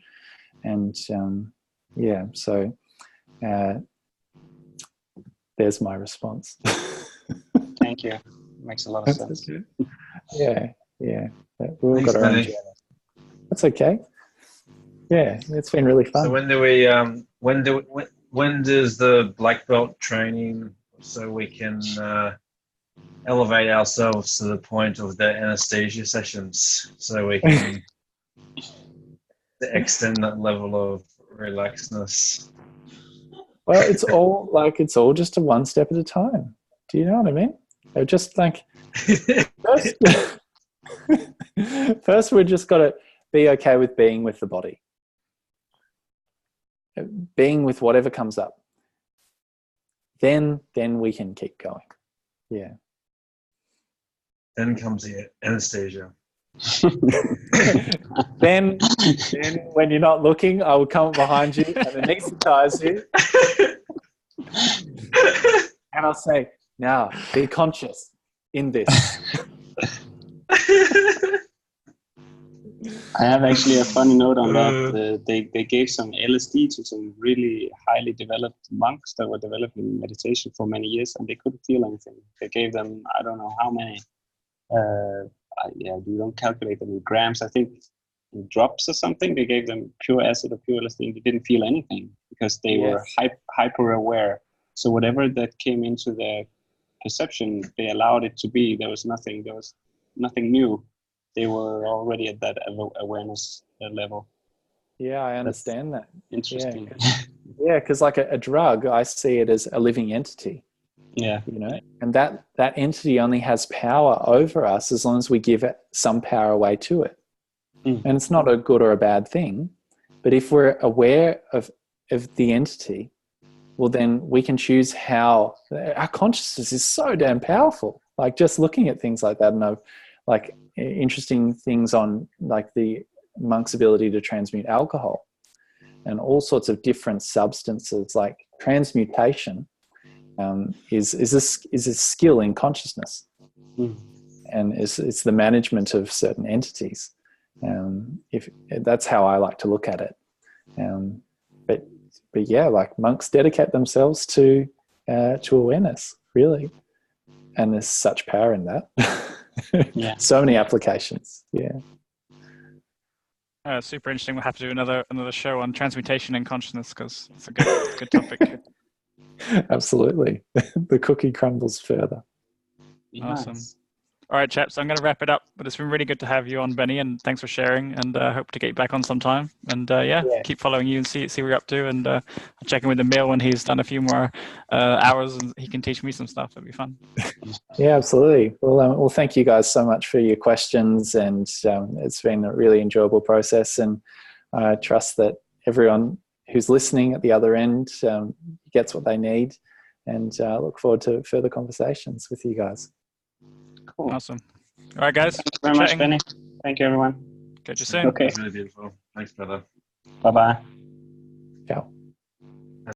And so there's my response. Thank you. Makes a lot of sense. Yeah. We've all got our own journey. That's okay. Yeah, it's been really fun. So when does the black belt training, so we can elevate ourselves to the point of the anesthesia sessions, so we can extend that level of relaxedness? Well, it's all just a one step at a time. Do you know what I mean? They're just like first we're just got to be okay with being with the body, being with whatever comes up. Then we can keep going. Yeah. Then comes the anesthesia. then when you're not looking, I will come behind you and anesthetize you. And I'll say, now be conscious in this. I have actually a funny note on that. They gave some LSD to some really highly developed monks that were developing meditation for many years, and they couldn't feel anything. They gave them, I don't know how many. You don't calculate them in grams. I think in drops or something. They gave them pure acid or pure LSD, and they didn't feel anything because they were hyper aware. So whatever that came into their perception, they allowed it to be. There was nothing new. They were already at that awareness level. Yeah, I understand that. Interesting. Yeah, because like a drug, I see it as a living entity. Yeah. You know, and that entity only has power over us as long as we give it some power away to it. And it's not a good or a bad thing. But if we're aware of the entity, well, then we can choose how. Our consciousness is so damn powerful. Like just looking at things like that, and I've like interesting things on like the monk's ability to transmute alcohol and all sorts of different substances. Like transmutation is a skill in consciousness, and it's the management of certain entities. If that's how I like to look at it. But yeah, like monks dedicate themselves to awareness, really, and there's such power in that. So many applications. Super interesting. We'll have to do another show on transmutation and consciousness because it's a good topic. Absolutely. The cookie crumbles further. Awesome. Nice. All right, chaps, I'm going to wrap it up, but it's been really good to have you on, Benny, and thanks for sharing, and hope to get you back on sometime. And keep following you and see what you're up to, and I'll check in with Emil when he's done a few more hours and he can teach me some stuff. That'd be fun. Yeah, absolutely. Well, thank you guys so much for your questions, and it's been a really enjoyable process, and I trust that everyone who's listening at the other end gets what they need, and look forward to further conversations with you guys. Cool. Awesome. All right, guys. Thank you very much, Benny. Thank you, everyone. Catch you soon. Okay. Really beautiful. Thanks, brother. Bye-bye. Ciao.